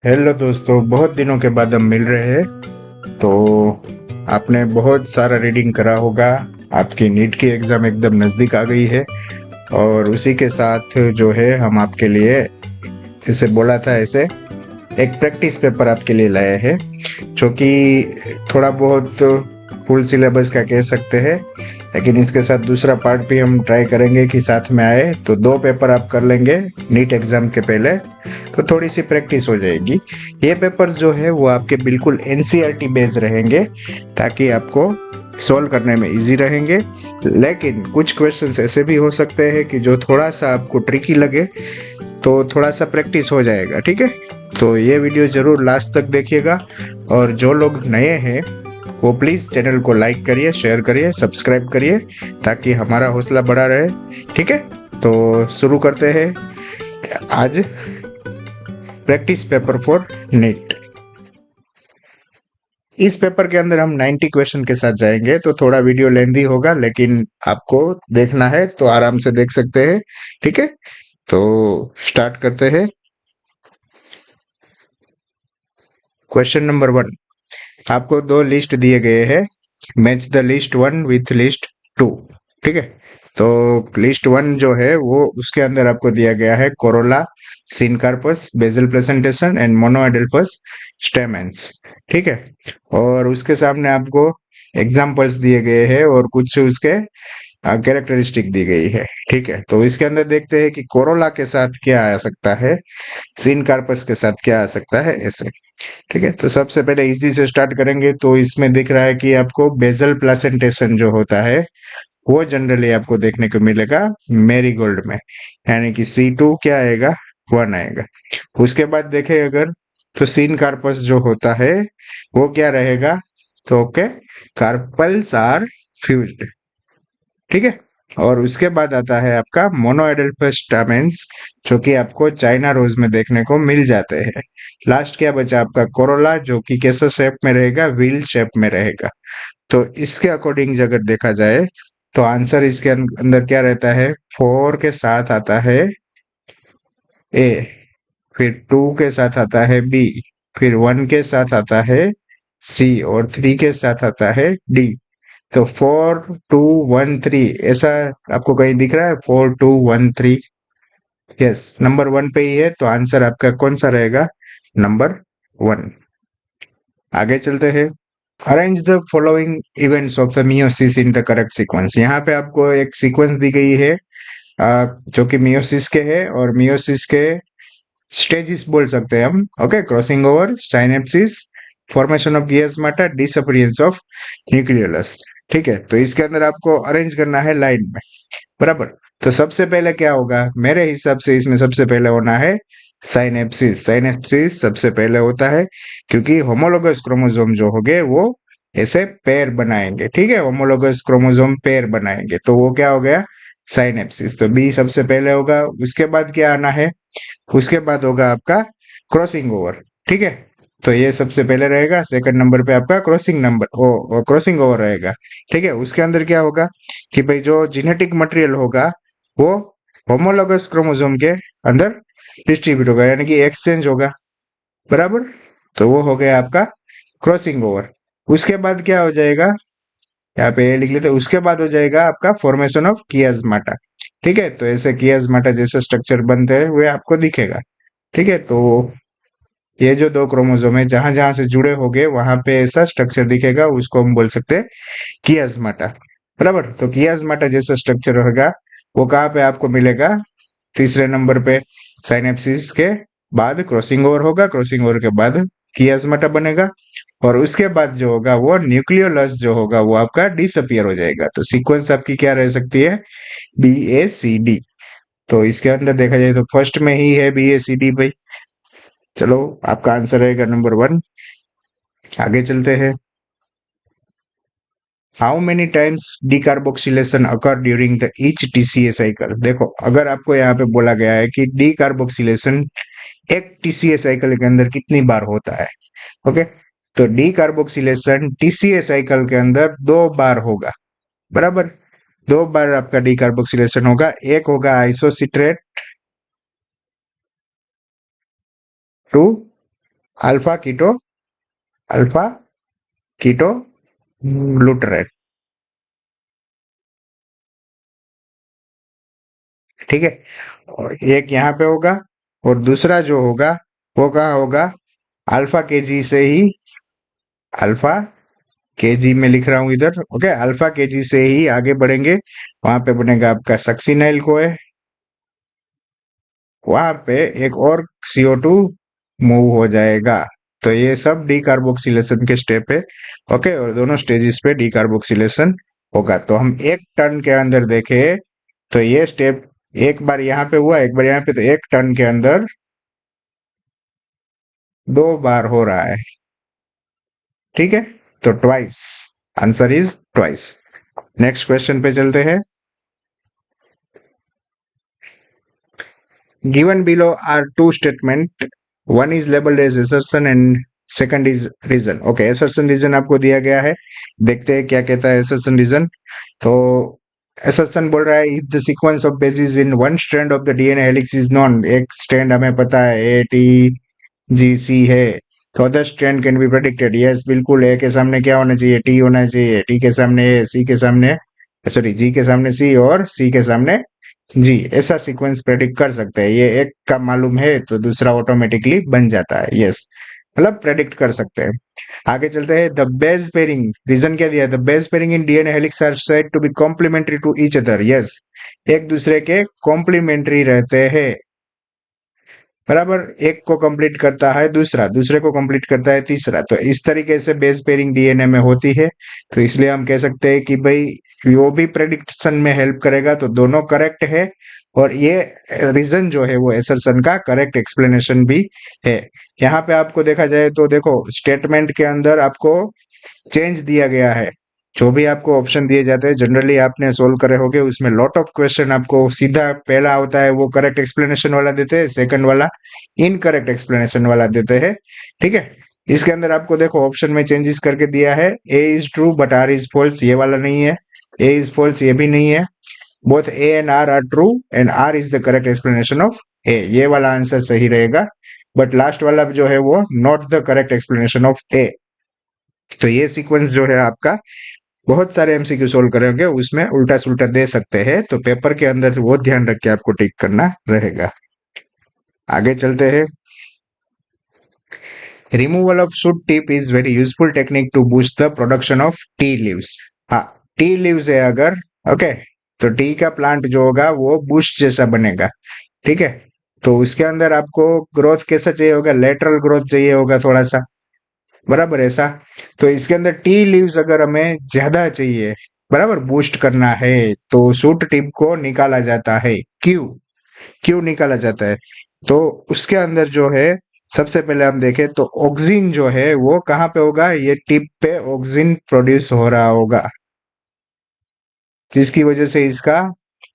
Hello दोस्तों, बहुत दिनों के बाद हम मिल रहे हैं। तो आपने बहुत सारा रीडिंग करा होगा। आपकी नीट की एग्जाम एकदम नज़दीक आ गई है और उसी के साथ जो है हम आपके लिए, जैसे बोला था ऐसे, एक प्रैक्टिस पेपर आपके लिए लाए हैं, जो कि थोड़ा बहुत फुल सिलेबस का कह सकते हैं। लेकिन इसके साथ दूसरा पार्ट भी हम ट्राई करेंगे कि साथ में आए, तो 2 पेपर आप कर लेंगे नीट एग्जाम के पहले, तो थोड़ी सी प्रैक्टिस हो जाएगी। ये पेपर्स जो है वो आपके बिल्कुल एनसीईआरटी बेस्ड रहेंगे, ताकि आपको सॉल्व करने में इजी रहेंगे। लेकिन कुछ क्वेश्चंस ऐसे भी हो सकते हैं कि जो थोड़ा सा आपको ट्रिकी लगे, तो थोड़ा सा प्रैक्टिस हो जाएगा। ठीक है, तो ये वीडियो जरूर लास्ट तक देखिएगा। और जो लोग नए हैं वो प्लीज चैनल को लाइक करिए, शेयर करिए, सब्सक्राइब करिए, ताकि हमारा हौसला बढ़ा रहे। ठीक है, तो शुरू करते हैं आज प्रैक्टिस पेपर फॉर नीट। इस पेपर के अंदर हम 90 क्वेश्चन के साथ जाएंगे, तो थोड़ा वीडियो लेंदी होगा, लेकिन आपको देखना है तो आराम से देख सकते हैं। ठीक है, तो स्टार्ट करते हैं। क्वेश्चन नंबर 1, आपको 2 लिस्ट दिए गए हैं। Match the list 1 with list 2। ठीक है, तो लिस्ट 1 जो है वो उसके अंदर आपको दिया गया है corolla, syncarpous, basal presentation and monadelphous stamens. ठीक है, और उसके सामने आपको एग्जाम्पल्स दिए गए हैं और कुछ उसके कैरेक्टरिस्टिक दी गई है। ठीक है, तो इसके अंदर देखते हैं कि कोरोला के साथ क्या आ सकता है, सिनकार्पस के साथ क्या आ सकता है, ऐसे। ठीक है, तो सबसे पहले इजी से स्टार्ट करेंगे। तो इसमें दिख रहा है कि आपको बेसल प्लेसेंटेशन जो होता है वो जनरली आपको देखने को मिलेगा मैरीगोल्ड में, यानी कि C2 क्या आएगा, 1 आएगा। उसके बाद देखें अगर, तो सीन कार्पस जो होता है वो क्या रहेगा, तो ओके, कार्पल्स आर फ्यूज्ड। ठीक है, और उसके बाद आता है आपका मोनोएडल्फस स्टामेंस, जो कि आपको चाइना रोज में देखने को मिल जाते हैं। लास्ट क्या बचा आपका कोरोला, जो कि कैसा शेप में रहेगा, व्हील शेप में रहेगा। तो इसके अकॉर्डिंग अगर देखा जाए, तो आंसर इसके अंदर क्या रहता है, 4 के साथ आता है ए, फिर 2 के साथ आता है बी, फिर 1 के साथ आता है सी, और 3 के साथ आता है डी। तो 4 2 1 3 ऐसा आपको कहीं दिख रहा है, 4 2 1 3? यस, नंबर 1 पे ही है, तो आंसर आपका कौन सा रहेगा, नंबर 1। आगे चलते हैं। Arrange the following events of the meiosis in the correct sequence. यहाँ पे आपको एक सीक्वेंस दी गई है, जो कि मियोसिस के है, और मियोसिस के स्टेजेस बोल सकते हैं हम। Okay, crossing over, synapsis, formation of chiasmata, disappearance of nucleolus. ठीक है, तो इसके अंदर आपको अरेंज करना है लाइन में, बराबर। तो सबसे पहले क्या होगा, मेरे हिसाब से इसमें सबसे पहले होना है साइनेप्सिस। साइनेप्सिस सबसे पहले होता है, क्योंकि होमोलोगस क्रोमोसोम जो होंगे वो ऐसे पेयर बनाएंगे। ठीक है, होमोलोगस क्रोमोसोम पेयर बनाएंगे, तो वो क्या हो गया, साइनेप्सिस। तो बी सबसे पहले होगा। उसके बाद क्या आना है, उसके बाद होगा आपका क्रॉसिंग ओवर। ठीक है, तो ये सबसे पहले रहेगा। सेकंड नंबर पे आपका क्रॉसिंग नंबर ओ क्रॉसिंग ओवर रहेगा। ठीक है, उसके अंदर क्या होगा कि भाई जो जेनेटिक मटेरियल होगा वो होमोलोगस क्रोमोसोम के अंदर डिस्ट्रीब्यूट होगा, यानी कि एक्सचेंज होगा, बराबर। तो वो हो गया आपका क्रॉसिंग ओवर। उसके बाद क्या हो जाएगा, यहाँ पे ये लिख लेते हैं, उसके बाद हो जाएगा आपका फॉर्मेशन ऑफ कियास्माटा। ठीक है, तो ऐसे कियास्माटा जैसे स्ट्रक्चर बनते हैं वे आपको दिखेगा। ठीक है, तो ये जो 2 क्रोमोसोम है जहां जहां से जुड़े होंगे वहां पे ऐसा स्ट्रक्चर दिखेगा, उसको हम बोल सकते हैं कियास्माटा, बराबर। तो कियास्माटा जैसा स्ट्रक्चर होगा वो कहाँ पे आपको मिलेगा, तीसरे नंबर पे। साइनेप्सिस के बाद क्रॉसिंग ओवर होगा, क्रॉसिंग ओवर के बाद कियास्माटा बनेगा, और उसके बाद जो होगा वो न्यूक्लियोलस जो होगा वो आपका डिसअपियर हो जाएगा। तो सीक्वेंस आपकी क्या रह सकती है, BACD। तो इसके अंदर देखा जाए तो फर्स्ट में ही है BACD भाई। चलो, आपका आंसर रहेगा नंबर 1। आगे चलते हैं। How many times decarboxylation occur during the each TCA cycle. देखो, अगर आपको यहाँ पे बोला गया है कि डीकार्बोक्सिलेशन एक TCA साइकिल के अंदर कितनी बार होता है, ओके, तो डीकार्बोक्सिलेशन TCA साइकिल के अंदर 2 बार होगा, बराबर। 2 बार आपका डीकार्बोक्सिलेशन होगा। एक होगा isocitrate 2, alpha keto, alpha keto glutarate, ठीक है। और एक यहाँ पे होगा, और दूसरा जो होगा वो कहाँ होगा, अल्फा केजी से ही, अल्फा केजी में लिख रहा हूं इधर, ओके, अल्फा केजी से ही आगे बढ़ेंगे, वहां पे बनेगा आपका सक्सीनाइल कोए, वहां पे एक और CO2 मूव हो जाएगा। तो ये सब डीकार्बोक्सिलेशन के स्टेप है, ओके, और दोनों स्टेजेस पे डीकार्बोक्सिलेशन होगा। तो हम एक टर्न के अंदर देखें तो ये स्टेप एक बार यहाँ पे हुआ, एक बार यहाँ पे, तो एक टर्न के अंदर 2 बार हो रहा है, ठीक है। तो twice, answer is twice. Next question पे चलते हैं। Given below are two statement. One is labeled as assertion and second is reason. Okay, assertion reason आपको दिया गया है, देखते हैं क्या कहता है assertion reason। तो assertion बोल रहा है if the sequence of bases in one strand of the DNA helix is known, एक strand हमें पता है ATGC है, तो other strand can be predicted। yes, बिल्कुल, A के सामने क्या होना चाहिए, T होना चाहिए, T के सामने A, C के सामने, सॉरी, G के सामने C और C के सामने जी, ऐसा सीक्वेंस प्रेडिक्ट कर सकते हैं। ये एक का मालूम है तो दूसरा ऑटोमेटिकली बन जाता है, यस, मतलब प्रेडिक्ट कर सकते हैं। आगे चलते हैं। द बेस पेयरिंग, रीजन क्या दिया, the base pairing in DNA helix are said to be complementary to each other, yes, एक दूसरे के कॉम्प्लीमेंट्री रहते हैं, बराबर। एक को कंप्लीट करता है दूसरा, दूसरे को कंप्लीट करता है तीसरा, तो इस तरीके से बेस पेयरिंग डीएनए में होती है। तो इसलिए हम कह सकते हैं कि भाई वो भी प्रेडिक्शन में हेल्प करेगा, तो दोनों करेक्ट है। और ये रीजन जो है वो एसर्शन का करेक्ट एक्सप्लेनेशन भी है। यहाँ पे आपको देखा जाए तो देखो, स्टेटमेंट के अंदर आपको चेंज दिया गया है। जो भी आपको ऑप्शन दिए जाते हैं जनरली आपने सोल्व करे होंगे, उसमें लॉट ऑफ क्वेश्चन आपको सीधा पहला होता है वो करेक्ट एक्सप्लेनेशन वाला देते हैं, सेकंड वाला इनकरेक्ट एक्सप्लेनेशन वाला देते हैं, ठीक है। इसके अंदर आपको देखो ऑप्शन में चेंजेस करके दिया है, A is true but R is false, ये वाला नहीं है, ए इज फॉल्स ये भी नहीं है, both A and R true and R is the correct explanation of A, ये वाला आंसर सही रहेगा। बट लास्ट वाला जो है वो not the correct explanation of A. तो ये सीक्वेंस जो है आपका, बहुत सारे एमसीक्यू सोल्व करेंगे उसमें उल्टा सुल्टा दे सकते हैं, तो पेपर के अंदर वो ध्यान रख के आपको टिक करना रहेगा। आगे चलते हैं। Removal of shoot tip is very useful technique to boost the production of tea leaves. हाँ, टी लीव्स है अगर, ओके, तो टी का प्लांट जो होगा वो बूस्ट जैसा बनेगा, ठीक है। तो उसके अंदर आपको ग्रोथ कैसा चाहिए होगा, लेटरल ग्रोथ चाहिए होगा थोड़ा सा, बराबर ऐसा। तो इसके अंदर टी लीव्स अगर हमें ज्यादा चाहिए, बराबर बूस्ट करना है, तो शूट टिप को निकाला जाता है। क्यों, क्यों निकाला जाता है, तो उसके अंदर जो है सबसे पहले हम देखें तो ऑक्सीजन जो है वो कहाँ पे होगा, ये टिप पे ऑक्सीजन प्रोड्यूस हो रहा होगा, जिसकी वजह से इसका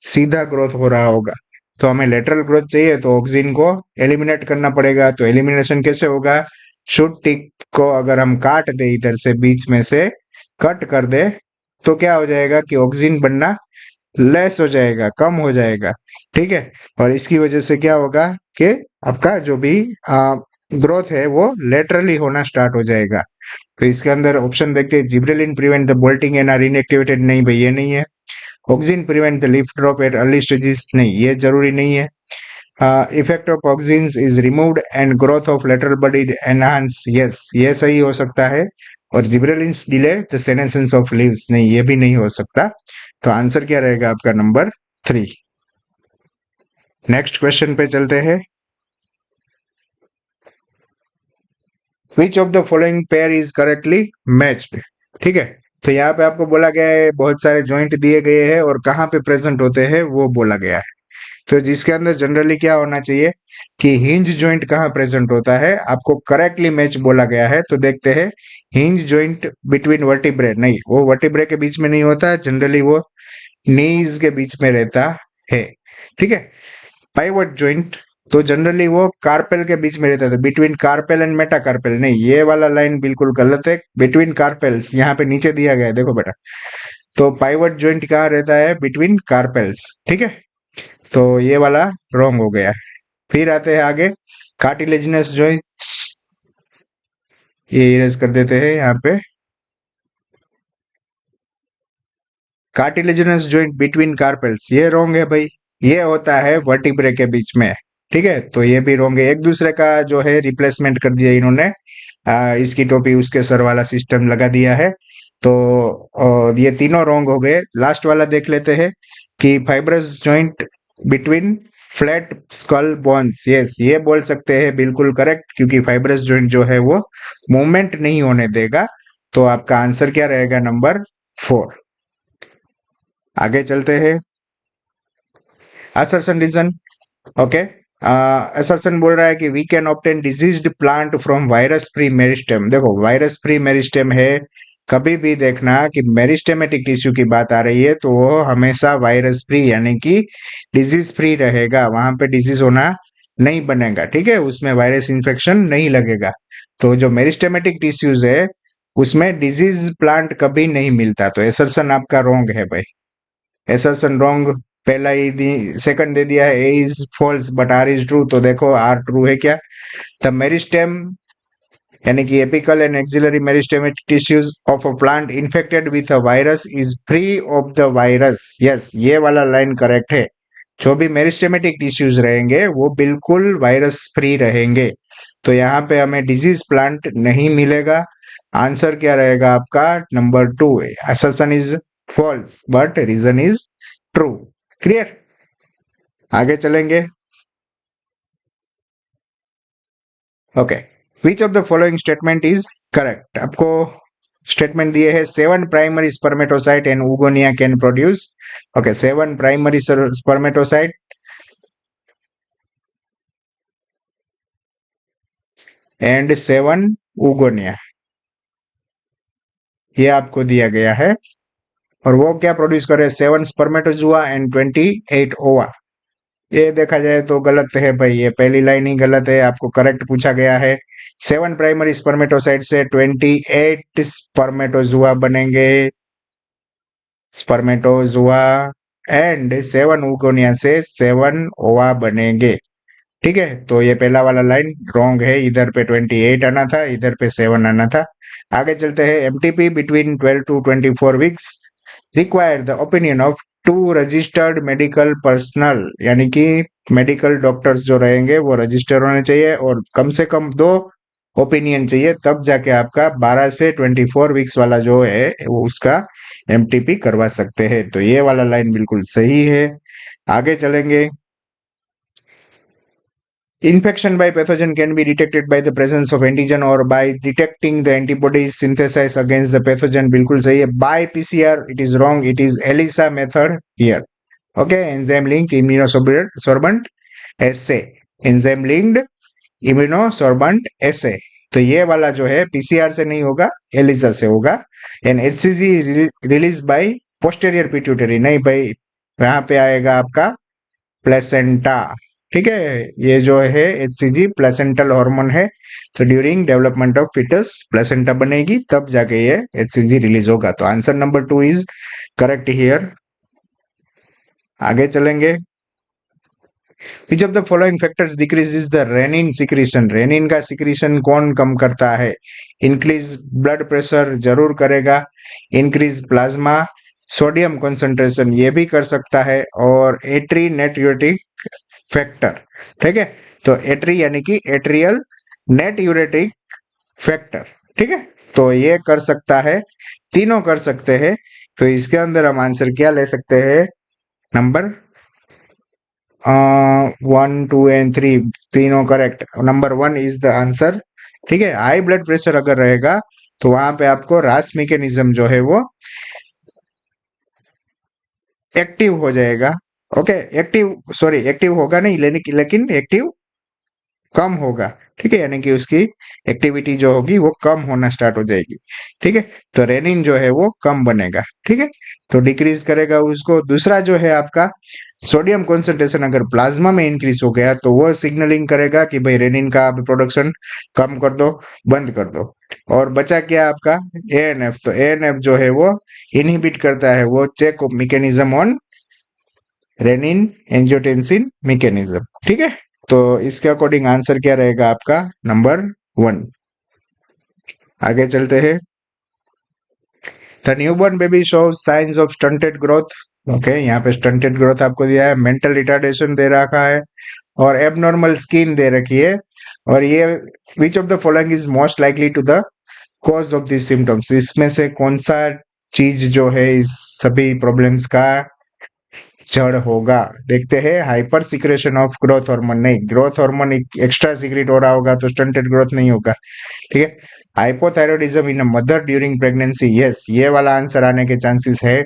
सीधा ग्रोथ हो रहा होगा। तो हमें लेटरल ग्रोथ चाहिए तो ऑक्सीजन को एलिमिनेट करना पड़ेगा। तो एलिमिनेशन कैसे होगा, शूट टिप को अगर हम काट दे, इधर से बीच में से कट कर दे, तो क्या हो जाएगा कि ऑक्सीजन बनना लेस हो जाएगा, कम हो जाएगा, ठीक है। और इसकी वजह से क्या होगा कि आपका जो भी ग्रोथ है वो लेटरली होना स्टार्ट हो जाएगा। तो इसके अंदर ऑप्शन देखते हैं, gibberellin prevent the bolting and are inactivated, नहीं भाई ये नहीं है। Auxin prevent the leaf drop at early stages, नहीं ये जरूरी नहीं है। Effect of auxin is removed and growth of lateral buds enhance, yes ये सही हो सकता है। और gibberellins delay the senescence of leaves, नहीं ये भी नहीं हो सकता। तो आंसर क्या रहेगा आपका नंबर 3। नेक्स्ट क्वेश्चन पे चलते हैं। विच of the following pair is correctly matched, ठीक है। तो यहाँ पे आपको बोला गया है बहुत सारे जॉइंट दिए गए हैं और कहाँ पे प्रेजेंट होते हैं वो बोला गया है। तो जिसके अंदर जनरली क्या होना चाहिए कि हिंज जॉइंट कहाँ प्रेजेंट होता है, आपको करेक्टली मैच बोला गया है। तो देखते हैं, हिंज जॉइंट बिटवीन वर्टिब्रे, नहीं वो वर्टिब्रे के बीच में नहीं होता, जनरली वो नीज के बीच में रहता है, ठीक है। पाइवट जॉइंट तो जनरली वो कार्पेल के बीच में रहता था, बिटवीन कार्पेल एंड मेटाकार्पेल, नहीं ये वाला लाइन बिल्कुल गलत है। बिटवीन कार्पेल्स यहाँ पे नीचे दिया गया है, देखो बेटा। तो पाइवट जॉइंट कहाँ रहता है, बिटवीन कार्पेल्स, ठीक है। तो ये वाला रॉन्ग हो गया। फिर आते हैं आगे, कार्टिलेजिनस जॉइंट्स, ये इरेज कर देते हैं यहाँ पे। कार्टिलेजिनस जॉइंट बिटवीन कार्पेल्स, ये रॉन्ग है भाई। ये होता है वर्टिब्रे के बीच में। ठीक है, तो ये भी रॉन्ग है। एक दूसरे का जो है रिप्लेसमेंट कर दिया इन्होंने। इसकी टोपी उसके सर वाला सिस्टम लगा दिया है। तो ये तीनों रॉन्ग हो गए। लास्ट वाला देख लेते हैं कि fibrous joint between flat skull bones, yes ये बोल सकते हैं, बिल्कुल करेक्ट, क्योंकि फाइब्रस जॉइंट जो है वो मूवमेंट नहीं होने देगा। तो आपका आंसर क्या रहेगा? नंबर 4। आगे चलते हैं। Assertion reason. ओके, असर्शन बोल रहा है कि we can obtain diseased plant from virus free meristem. देखो वायरस फ्री मेरिस्टेम है, कभी भी देखना कि मेरिस्टेमेटिक टिश्यू की बात आ रही है तो वो हमेशा वायरस फ्री यानी कि डिजीज फ्री रहेगा, वहां पे डिजीज होना नहीं बनेगा। ठीक है, उसमें वायरस इन्फेक्शन नहीं लगेगा। तो जो मेरिस्टेमेटिक टिश्यूज है उसमें डिजीज प्लांट कभी नहीं मिलता। तो एसर्शन आपका रॉन्ग है भाई, एसर्शन रॉन्ग। पहला ही सेकंड दे दिया है, A is false but R is true. तो देखो आर ट्रू है क्या? द मेरिस्टेम यानी कि apical and axillary meristematic tissues of a plant infected with a virus is free of the virus. Yes, ये वाला लाइन करेक्ट है। जो भी मेरिस्टेमेटिक टिश्यूज रहेंगे वो बिल्कुल वायरस फ्री रहेंगे। तो यहाँ पे हमें डिजीज प्लांट नहीं मिलेगा। आंसर क्या रहेगा आपका? Number 2। Assertion is false but reason is true. Clear? आगे चलेंगे। Okay, which of the following statement is correct? आपको स्टेटमेंट दिए है 7 primary spermatocyte and oogonia can produce. Okay, 7 primary spermatocyte and 7 oogonia, ये आपको दिया गया है। और वो क्या प्रोड्यूस करे? 7 स्पर्मेटोजुआ एंड 28 ओवा। ये देखा जाए तो गलत है भाई, ये पहली लाइन ही गलत है। आपको करेक्ट पूछा गया है 7 प्राइमरी स्पर्मेटोसाइट से 28 स्पर्मेटोजुआ बनेंगे, स्पर्मेटोजुआ, एंड 7 उगोनिया से 7 ओवा बनेंगे। ठीक है, तो ये पहला वाला लाइन रॉन्ग है, इधर पे 28 आना था, इधर पे 7 आना था। आगे चलते हैं। MTP between 12 to 24 weeks require the opinion of 2 registered medical personnel, यानी कि मेडिकल डॉक्टर्स जो रहेंगे वो रजिस्टर होने चाहिए और कम से कम 2 ओपिनियन चाहिए, तब जाके आपका 12 से 24 वीक्स वाला जो है वो उसका एमटीपी करवा सकते हैं। तो ये वाला लाइन बिल्कुल सही है। आगे चलेंगे। Infection by pathogen can be detected by the presence of antigen or by detecting the antibodies synthesized against the pathogen. बिल्कुल सही है। By PCR it is wrong. It is ELISA method here. Okay, enzyme linked immunosorbent assay. Enzyme linked immunosorbent assay. तो ये वाला जो है PCR से नहीं होगा, एलिसा से होगा। And HCG release by posterior pituitary, नहीं भाई, यहाँ पे आएगा आपका प्लेसेंटा। ठीक है, ये जो है एचसीजी प्लेसेंटल हार्मोन है। तो during development of foetus placenta बनेगी, तब जाके ये एचसीजी रिलीज होगा। तो answer number 2 is correct here. आगे चलेंगे। Which of the following factors decreases the renin secretion? Renin का सिक्रीशन कौन कम करता है? इंक्रीज ब्लड प्रेशर जरूर करेगा, इंक्रीज प्लाज्मा, सोडियम कंसंट्रेशन ये भी कर सकता है, और एट्री नेट्रियोटिक फैक्टर। ठीक है, तो एट्री यानी कि एट्रियल नेट यूरेटिक फैक्टर। ठीक है, तो ये कर सकता है, तीनों कर सकते हैं। तो इसके अंदर हम आंसर क्या ले सकते हैं? नंबर 1 2 एंड 3 तीनों correct. Number 1 is the answer. ठीक है, हाई ब्लड प्रेशर अगर रहेगा तो वहां पे आपको रास मैकेनिज्म जो है वो एक्टिव हो जाएगा। ओके, एक्टिव सॉरी एक्टिव होगा नहीं, लेकिन एक्टिव कम होगा। ठीक है, यानी कि उसकी एक्टिविटी जो होगी वो कम होना स्टार्ट हो जाएगी। ठीक है, तो रेनिन जो है वो कम बनेगा। ठीक है, तो डिक्रीज करेगा उसको। दूसरा जो है आपका सोडियम कॉन्सेंट्रेशन अगर प्लाज्मा में इंक्रीज हो गया तो वो सिग्नलिंग करेगा कि भाई रेनिन का प्रोडक्शन कम कर दो, बंद कर दो। और बचा क्या आपका? एएनएफ। तो एएनएफ जो है वो इनहिबिट करता है, वो check mechanism on renin angiotensin mechanism. ठीक है, तो इसके अकॉर्डिंग आंसर क्या रहेगा आपका? नंबर 1। आगे चलते हैं। The newborn baby shows science of stunted growth. Okay, यहाँ पे स्टंटेड ग्रोथ आपको दिया है, मेंटल रिटार्डेशन दे रखा है और एबनॉर्मल स्किन दे रखी है। और ये which of the following is most likely to the cause of this symptoms, इसमें से कौन सा चीज जो है इस सभी प्रॉब्लम्स का जड़ होगा। देखते हैं। Hyper secretion of growth hormone, नहीं, ग्रोथ हार्मोन एक्स्ट्रा सीक्रेट हो रहा होगा तो स्टंटेड ग्रोथ नहीं होगा। ठीक है। Hypothyroidism in a mother during pregnancy, yes, ये वाला आंसर आने के चांसेस है।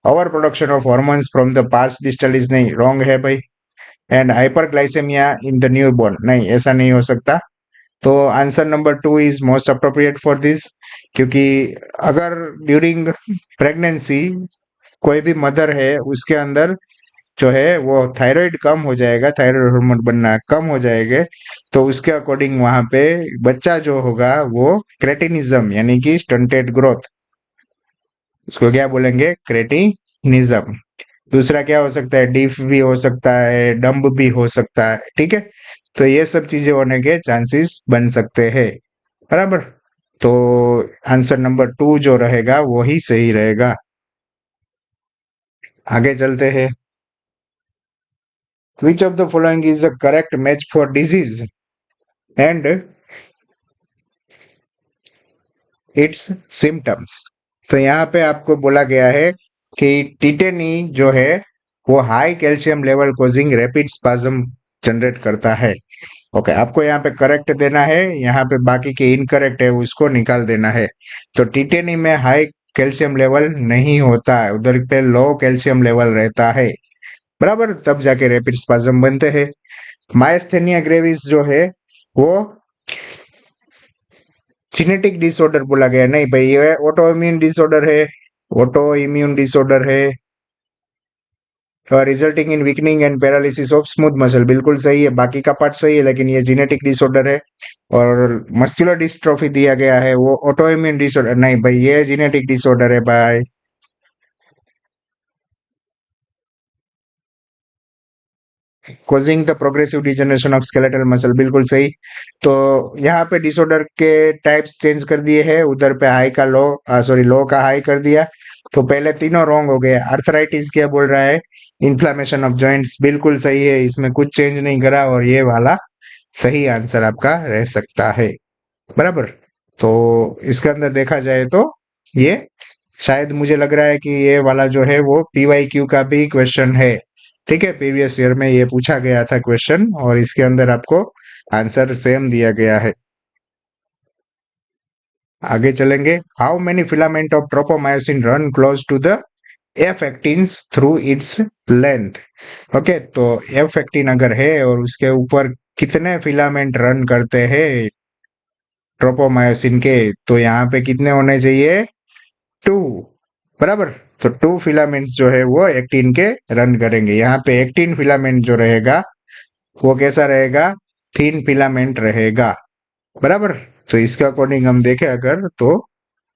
Over production of hormones from the parse distalis, नहीं, रॉन्ग है भाई। And hyperglycaemia in the newborn, नहीं, ऐसा नहीं हो सकता। तो answer number 2 is most appropriate for this, क्योंकि अगर ड्यूरिंग प्रेगनेंसी कोई भी मदर है उसके अंदर जो है वो थायराइड कम हो जाएगा, थायराइड हार्मोन बनना कम हो जाएगा, तो उसके अकॉर्डिंग वहां पे बच्चा जो होगा वो क्रेटिनिज्म यानी कि स्टंटेड ग्रोथ, उसको क्या बोलेंगे, क्रेटिनिज्म। दूसरा क्या हो सकता है, डीफ भी हो सकता है, डम्ब भी हो सकता है। ठीक है, तो ये सब चीजें होने के चांसेस बन सकते हैं। बराबर। तो आंसर नंबर 2 जो रहेगा वो ही सही रहेगा। आगे चलते हैं। विच of the following is the correct match for disease and it's symptoms. तो यहाँ पे आपको बोला गया है कि टिटेनी जो है वो high calcium level causing rapid spasm generate करता है। ओके, आपको यहाँ पे करेक्ट देना है, यहाँ पे बाकी के इनकरेक्ट है उसको निकाल देना है। तो टिटेनी में हाई कैल्शियम लेवल नहीं होता है, उधर पे लो कैल्शियम लेवल रहता है। बराबर, तब जाके रैपिड स्पाज्म बनते हैं। मायस्थेनिया ग्रेविस जो है वो जेनेटिक डिसऑर्डर बोला गया, नहीं भाई, ये ऑटो इम्यून डिसऑर्डर है, ऑटो इम्यून डिसऑर्डर है। Resulting in weakening and paralysis of smooth muscle, बिल्कुल सही है, बाकी का पार्ट सही है, लेकिन ये जेनेटिक डिसऑर्डर है। और मस्कुलर डिस्ट्रोफी दिया गया है, वो ऑटो इम्यून डिसऑर्डर, नहीं भाई, ये जेनेटिक डिसऑर्डर है भाई। Causing the progressive degeneration of skeletal muscle, बिल्कुल सही। तो यहाँ पे डिसऑर्डर के टाइप्स चेंज कर दिए हैं, उधर पे हाई का लो, सॉरी, लो का हाई कर दिया। तो पहले तीनों रॉन्ग हो गए। आर्थराइटिस क्या बोल रहा है, इन्फ्लामेशन ऑफ जॉइंट्स, बिल्कुल सही है, इसमें कुछ चेंज नहीं करा और ये वाला सही आंसर आपका रह सकता है। बराबर। तो इसके अंदर देखा जाए तो ये शायद मुझे लग रहा है कि ये वाला जो है वो PYQ का भी क्वेश्चन है। ठीक है, प्रीवियस ईयर में ये पूछा गया था क्वेश्चन और इसके अंदर आपको आंसर सेम दिया गया है। आगे चलेंगे। How many filament of tropomyosin run close to the F actins through its length. Okay, तो एफ एक्टिन अगर है और उसके ऊपर कितने फिलामेंट रन करते हैं ट्रोपोमायोसिन के, तो यहाँ पे कितने होने चाहिए, 2। बराबर। तो 2 फिलामेंट्स जो है वो एक्टिन के रन करेंगे। यहाँ पे एक्टिन फिलामेंट जो रहेगा वो कैसा रहेगा, थिन फिलामेंट रहेगा। बराबर। तो इसके अकॉर्डिंग हम देखें अगर, तो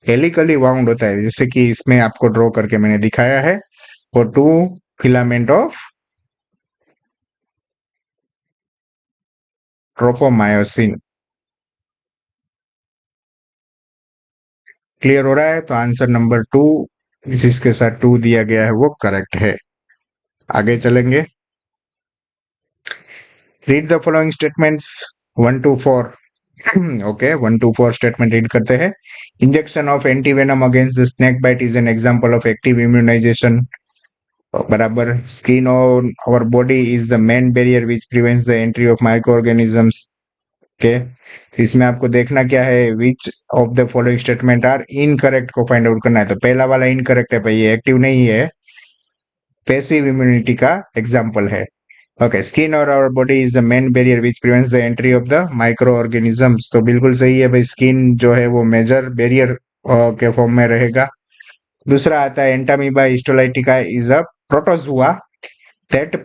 हेलिकली वाउंड होता है, जैसे कि इसमें आपको ड्रॉ करके मैंने दिखाया है, वो 2 फिलामेंट ऑफ ट्रोपोमायोसिन। क्लियर हो रहा है। तो आंसर नंबर 2 जिसके साथ 2 दिया गया है वो करेक्ट है। आगे चलेंगे। Read the following statements 1 to 4। Okay, 1 to 4 statement read करते हैं। Injection of antivenom against the snake bite is an example of active immunisation. बराबर। Skin on our body is the main barrier which prevents the entry of micro organisms. के इसमें आपको देखना क्या है, which of the following statement are incorrect को find out करना है। तो पहला वाला इनकरेक्ट है भाई, ये एक्टिव नहीं है, पैसिव इम्यूनिटी का एग्जांपल है। ओके, स्किन और our body is the main barrier which prevents the entry of the micro organisms. तो बिल्कुल सही है भाई, स्किन जो है वो मेजर बैरियर के फॉर्म में रहेगा। दूसरा आता है Entamoeba histolytica is a protozoa that,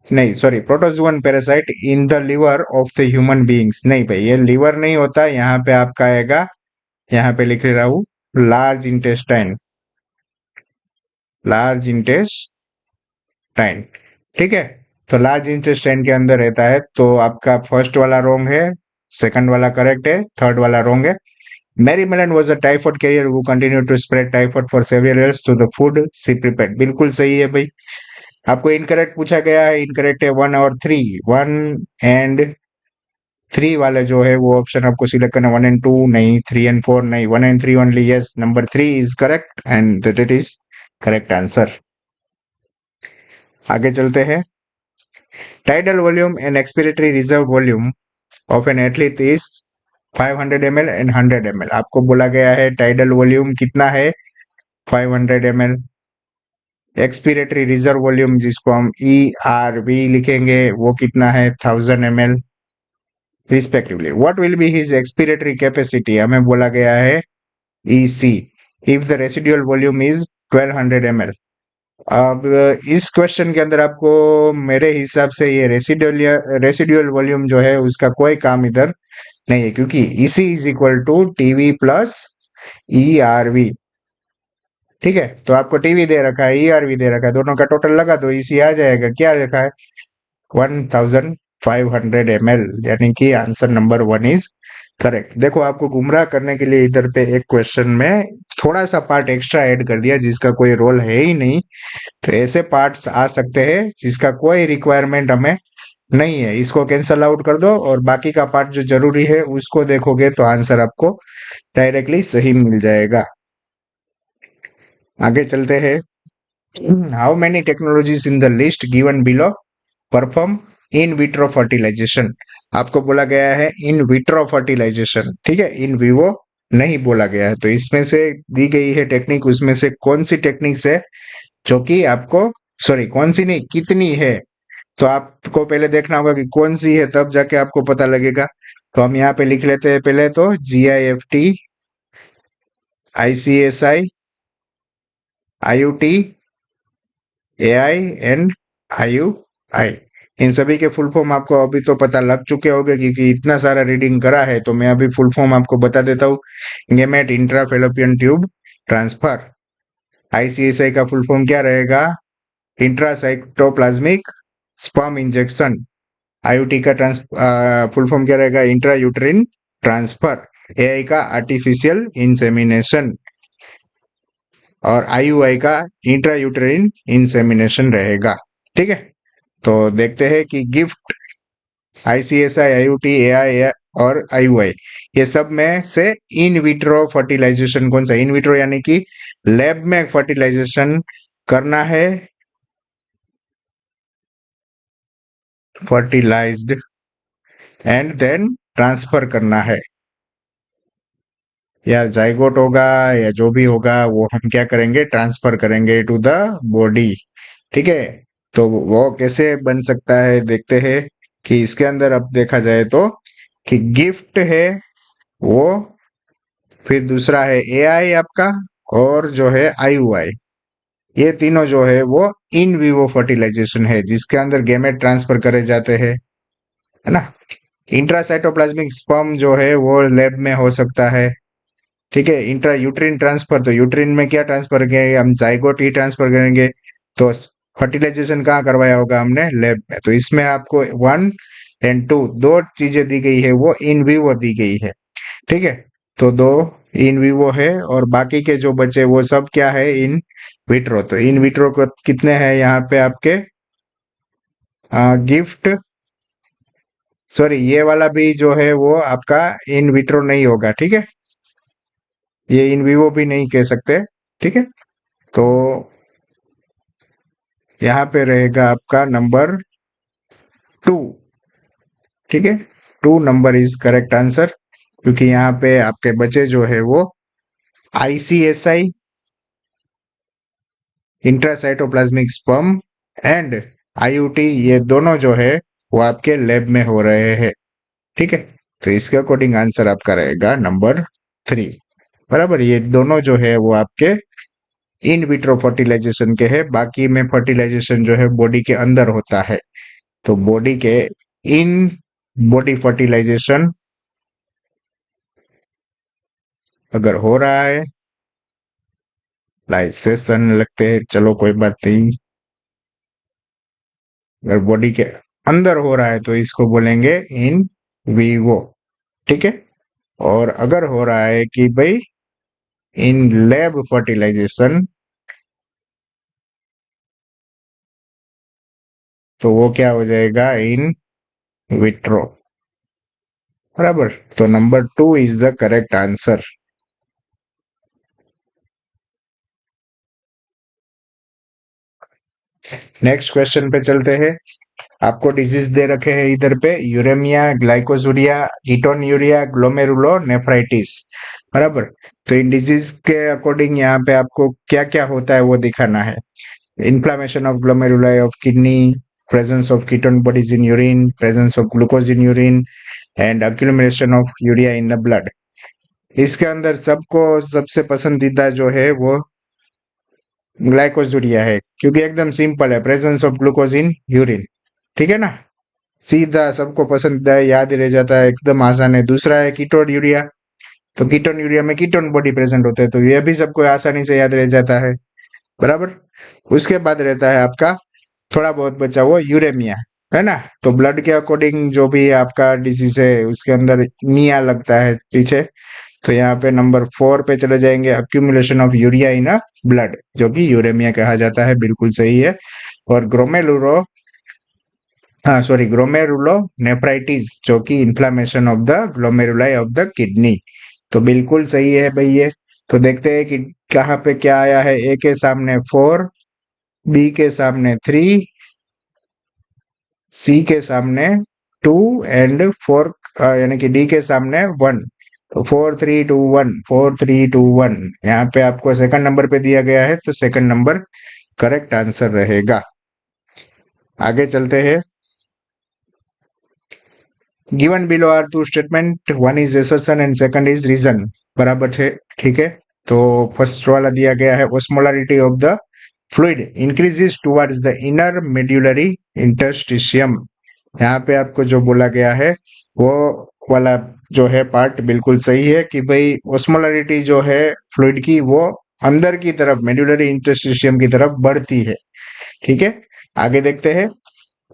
नहीं sorry, protozoan parasite in the liver of the human beings. नहीं भाई, ये लिवर नहीं होता, यहाँ पे आपका आएगा, यहाँ पे लिख रहा हूं, लार्ज इंटेस्टाइन, लार्ज इंटेस्टाइन। ठीक है, तो लार्ज इंटेस्टाइन के अंदर रहता है। तो आपका फर्स्ट वाला रॉन्ग है, सेकंड वाला करेक्ट है, थर्ड वाला रॉन्ग है। Mary Mellon was a typhoid carrier who continued to spread typhoid for several years through the food she prepared. बिल्कुल सही है भाई। आपको इनकरेक्ट पूछा गया है, इनकरेक्ट है 1 और 3। 1 एंड 3 वाले जो है वो ऑप्शन आपको सिलेक्ट करना, 1 एंड 2 नहीं, 3 एंड 4 नहीं, 1 and 3 only. Yes, number 3 is correct and that it is correct answer. आगे चलते हैं। Tidal volume and expiratory reserve volume of an athlete is 500 ml and 100 ml। आपको बोला गया है टाइडल वॉल्यूम कितना है, 500 ml। एक्सपिरेटरी रिजर्व वॉल्यूम जिसको हम ERV लिखेंगे वो कितना है, 1000 ml respectively. What will be his expiratory capacity, हमें बोला गया है EC if the residual volume is 1200 ml। अब इस क्वेश्चन के अंदर आपको मेरे हिसाब से ये रेसिडुअल वॉल्यूम जो है उसका कोई काम इधर नहीं है, क्योंकि EC is equal to TV plus ERV। ठीक है, तो आपको टीवी दे रखा है, ERV दे रखा है, दोनों का टोटल लगा दो, EC आ जाएगा। क्या रखा है, 1500 ml, यानी कि आंसर नंबर 1 इज करेक्ट। देखो, आपको गुमराह करने के लिए इधर पे एक क्वेश्चन में थोड़ा सा पार्ट एक्स्ट्रा ऐड कर दिया जिसका कोई रोल है ही नहीं। तो ऐसे पार्ट्स आ सकते हैं जिसका कोई रिक्वायरमेंट हमें नहीं है, इसको कैंसल आउट कर दो और बाकी का पार्ट जो जरूरी है उसको देखोगे तो आंसर आपको डायरेक्टली सही मिल जाएगा। आगे चलते हैं। How many technologies in the list given below perform in vitro fertilisation. आपको बोला गया है इन विट्रो फर्टिलाइजेशन, ठीक है, इन विवो नहीं बोला गया है। तो इसमें से दी गई है टेक्निक, उसमें से कौन सी टेक्निक है जो कि आपको, सॉरी कौन सी नहीं, कितनी है। तो आपको पहले देखना होगा कि कौन सी है, तब जाके आपको पता लगेगा। तो हम यहाँ पे लिख लेते हैं पहले तो GIFT, ICSI, IUT, AI and IUI। इन सभी के फुल फॉर्म आपको अभी तो पता लग चुके होंगे क्योंकि इतना सारा रीडिंग करा है। तो मैं अभी फुल फॉर्म आपको बता देता हूँ। Gamete intrafallopian tube transfer. ICSI का फुल फॉर्म क्या रहेगा, इंट्रासाइटोप्लाज्मिक स्पर्म इंजेक्शन। IUT का फुल फॉर्म क्या रहेगा, इंट्रा यूट्रिन ट्रांसफर। AI का आर्टिफिशियल इंसेमिनेशन और IUI का इंट्रा यूट्रिन इंसेमिनेशन रहेगा। ठीक है, तो देखते हैं कि गिफ्ट, ICSI, IUT, AI और IUI ये सब में से इन विट्रो फर्टिलाइजेशन कौन सा, इन विट्रो यानी कि लैब में फर्टिलाइजेशन करना है, फर्टिलाइज्ड एंड देन ट्रांसफर करना है, या जाइगोट होगा या जो भी होगा वो हम क्या करेंगे, ट्रांसफर करेंगे टू द बॉडी। ठीक है, तो वो कैसे बन सकता है देखते हैं कि इसके अंदर अब देखा जाए तो कि गिफ्ट है वो, फिर दूसरा है AI आपका, और जो है IUI, ये तीनों जो है वो इन विवो फर्टिलाइजेशन है जिसके अंदर गैमेट ट्रांसफर करे जाते हैं, है ना। इंट्रासाइटोप्लाज्मिक स्पर्म जो है वो लैब में हो सकता है। ठीक है, इंट्रा यूट्रिन ट्रांसफर, तो यूट्रिन में क्या ट्रांसफर करेंगे हम, जाइगोट ही ट्रांसफर करेंगे। तो फर्टिलाइजेशन कहाँ करवाया होगा हमने, लैब में। तो इसमें आपको 1 एंड 2 दो चीजें दी गई है, वो इन विवो दी गई है। ठीक है, तो दो इन विवो है और बाकी के जो बचे वो सब क्या है, इन विट्रो। तो इन विट्रो को कितने हैं यहाँ पे आपके, गिफ्ट, सॉरी ये वाला भी जो है वो आपका इन विट्रो नहीं होगा। ठीक है, ये इन विवो भी नहीं कह सकते। ठीक है, तो यहाँ पे रहेगा आपका नंबर 2। ठीक है, 2 नंबर इज करेक्ट आंसर, क्योंकि यहाँ पे आपके बचे जो है वो ICSI, intracytoplasmic sperm and IUT, ये दोनों जो है वो आपके लैब में हो रहे हैं। ठीक है, तो इसके अकॉर्डिंग आंसर आपका रहेगा नंबर 3। बराबर, ये दोनों जो है वो आपके इन विट्रो फर्टिलाइजेशन के है, बाकी में फर्टिलाइजेशन जो है बॉडी के अंदर होता है। तो बॉडी के इन बॉडी फर्टिलाइजेशन अगर हो रहा है, लाइसेशन लगते हैं, चलो कोई बात नहीं, अगर बॉडी के अंदर हो रहा है तो इसको बोलेंगे इन विवो। ठीक है, और अगर हो रहा है कि भाई इन लैब फर्टिलाइजेशन, तो वो क्या हो जाएगा, इन विट्रो। बराबर, तो number 2 is the correct answer. Next question पे चलते हैं। आपको डिजीज दे रखे हैं इधर पे, यूरेमिया, ग्लाइकोजुरिया, कीटोन्यूरिया, ग्लोमेरुलो नेफ्राइटिस। बराबर, तो इन डिजीज के अकॉर्डिंग यहाँ पे आपको क्या क्या होता है वो दिखाना है। Inflammation of glomeruli of kidney, presence of ketone bodies in urine, presence of glucose in urine and accumulation of urea in the blood। इसके अंदर सबको सबसे पसंदीदा जो है वो ग्लाइकोजुरिया है, क्योंकि एकदम सिंपल है, presence of glucose in urine. ठीक है ना, सीधा सबको पसंद है, याद ही रह जाता है, एकदम आसान है। दूसरा है कीटोन यूरिया, तो कीटोन यूरिया में कीटोन बॉडी प्रेजेंट होते हैं, तो ये भी सबको आसानी से याद रह जाता है। बराबर, उसके बाद रहता है आपका थोड़ा बहुत बचा हुआ यूरेमिया, है ना। तो ब्लड के अकॉर्डिंग जो भी आपका डिजीज है उसके अंदर मिया लगता है पीछे, तो यहाँ पे नंबर 4 पे चले जाएंगे, accumulation of urea in a blood, जो कि यूरेमिया कहा जाता है, बिल्कुल सही है। और ग्रोमेलुरो, हाँ सॉरी, ग्लोमेरुलो नेफ्राइटिस, जो कि inflammation of the glomeruli of the kidney, तो बिल्कुल सही है भाई ये। तो देखते हैं कि कहाँ पे क्या आया है। ए के सामने 4, बी के सामने 3, सी के सामने 2 एंड 4, यानी कि डी के सामने 1। तो 4 3 2 1, 4 3 2 1, यहाँ पे आपको सेकंड नंबर पे दिया गया है, तो सेकंड नंबर करेक्ट आंसर रहेगा। आगे चलते हैं। Given below are two statement, one is assertion and second is reason. बराबर है, ठीक है। तो फर्स्ट वाला दिया गया है, osmolarity of the fluid increases towards the inner medullary interstitium. यहाँ पे आपको जो बोला गया है वो वाला जो है पार्ट बिल्कुल सही है, कि भाई osmolarity जो है फ्लूइड की, वो अंदर की तरफ मेड्यूलरी इंटरस्टिशियम की तरफ बढ़ती है। ठीक है, आगे देखते हैं।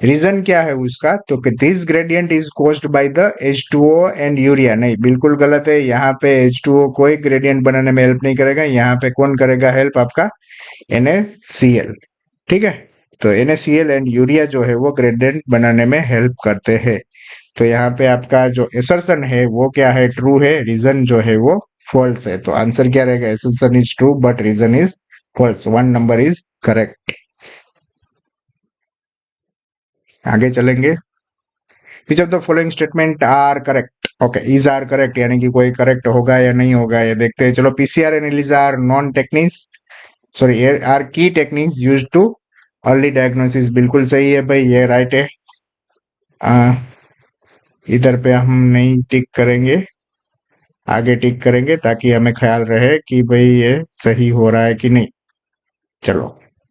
रीजन क्या है उसका, तो this gradient is caused by the H2O and urea. नहीं, बिल्कुल गलत है। यहाँ पे H2O कोई ग्रेडियंट बनाने में हेल्प नहीं करेगा, यहाँ पे कौन करेगा हेल्प, आपका NaCl। ठीक है, तो NaCl एंड यूरिया जो है वो ग्रेडियंट बनाने में हेल्प करते हैं। तो यहाँ पे आपका जो एसर्शन है वो क्या है, ट्रू है, रीजन जो है वो फॉल्स है। तो आंसर क्या रहेगा, assertion is true but reason is false, 1 number is correct. आगे चलेंगे। Which of the following statement are correct. Okay, is are correct, यानी कि कोई करेक्ट होगा या नहीं होगा ये देखते हैं। चलो, PCR and ELISA are non techniques, sorry are key techniques use to early diagnosis. बिल्कुल सही है भाई, ये राइट है। इधर पे हम नहीं टिक करेंगे, आगे टिक करेंगे ताकि हमें ख्याल रहे कि भाई ये सही हो रहा है कि नहीं। चलो,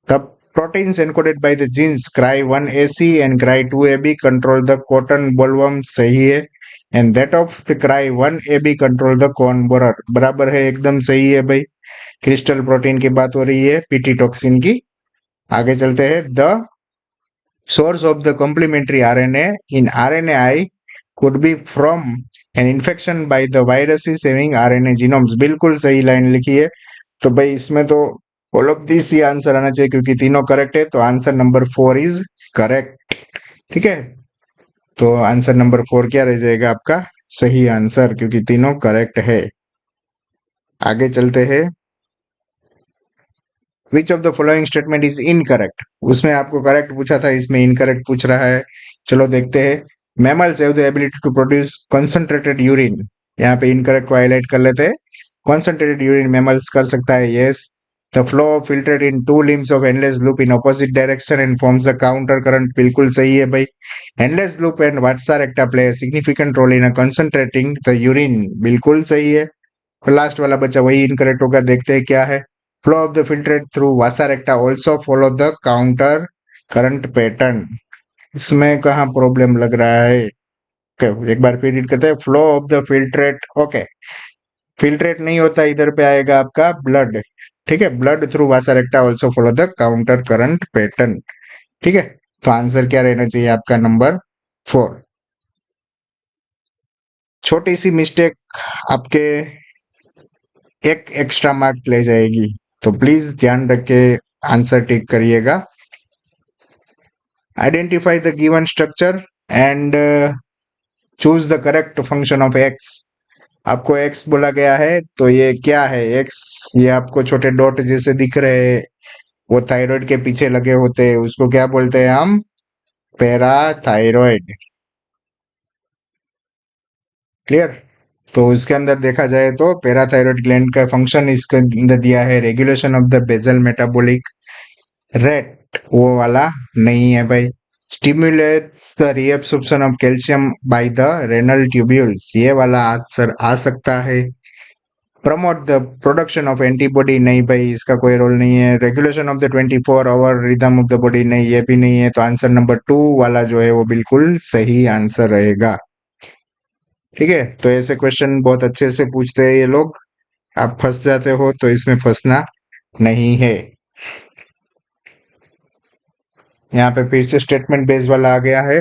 तब proteins encoded by the genes cry1AC and cry2AB control the cotton bollworm, सही है। and that of the cry1AB control the corn borer, बराबर है, एकदम सही है भाई। क्रिस्टल प्रोटीन की बात हो रही है, पीटी टॉक्सिन की। आगे चलते हैं। The source of the complementary RNA in RNAi could be from an infection by the viruses having RNA genomes, बिल्कुल सही लाइन लिखी है। तो भाई इसमें तो all of this he answer आना चाहिए, क्योंकि तीनों करेक्ट है, तो आंसर नंबर 4 इज करेक्ट। ठीक है, तो आंसर नंबर 4 क्या रह जाएगा आपका, सही आंसर, क्योंकि तीनों करेक्ट है। आगे चलते हैं। विच of the following statement is incorrect, उसमें आपको करेक्ट पूछा था, इसमें इनकरेक्ट पूछ रहा है। चलो देखते हैं। Mammals have the ability to produce concentrated urine, यहाँ पे इनकरेक्ट को हाईलाइट कर लेते हैं। कंसंट्रेटेड यूरिन मैमल्स कर सकता है, yes. The flow of filtrate in two limbs of Henle's loop in opposite direction and forms the counter current, बिल्कुल सही है भाई। Henle's loop and vasa recta play significant role in concentrating the urine, बिल्कुल सही है। Last वाला बच्चा वही इनकरेक्ट होगा, देखते हैं क्या है। Flow of the filtrate through Vasa रेक्टा also follow the counter current pattern, इसमें कहाँ प्रॉब्लम लग रहा है। एक बार फिर रीड करते हैं। Flow of the filtrate, okay, filtrate नहीं होता, इधर पे आएगा आपका ब्लड। ठीक है, blood through Vasa रेक्टा also follow the counter current pattern. ठीक है, तो आंसर क्या रहना चाहिए आपका, नंबर 4। छोटी सी मिस्टेक आपके एक एक्स्ट्रा मार्क ले जाएगी, तो प्लीज ध्यान रख के आंसर टिक करिएगा। Identify the given structure and choose the correct function of x. आपको एक्स बोला गया है, तो ये क्या है एक्स? ये आपको छोटे डॉट जैसे दिख रहे हैं, वो थायराइड के पीछे लगे होते हैं, उसको क्या बोलते हैं हम? पैराथायरॉइड। क्लियर? तो उसके अंदर देखा जाए तो पैराथायरॉइड ग्लैंड का फंक्शन इसके अंदर दिया है regulation of the basal metabolic rate, वो वाला नहीं है भाई। Stimulates the reabsorption of calcium by the renal tubules, ये वाला आंसर आ सकता है। Promote the production of antibody, नहीं भाई, इसका कोई रोल नहीं है। Regulation of the 24 hour rhythm of the body, नहीं, ये भी नहीं है। तो आंसर नंबर 2 वाला जो है वो बिल्कुल सही आंसर रहेगा। ठीक है, तो ऐसे क्वेश्चन बहुत अच्छे से पूछते हैं ये लोग। आप फंस जाते हो तो इसमें फंसना नहीं है। यहाँ पे फिर से स्टेटमेंट बेस वाला आ गया है।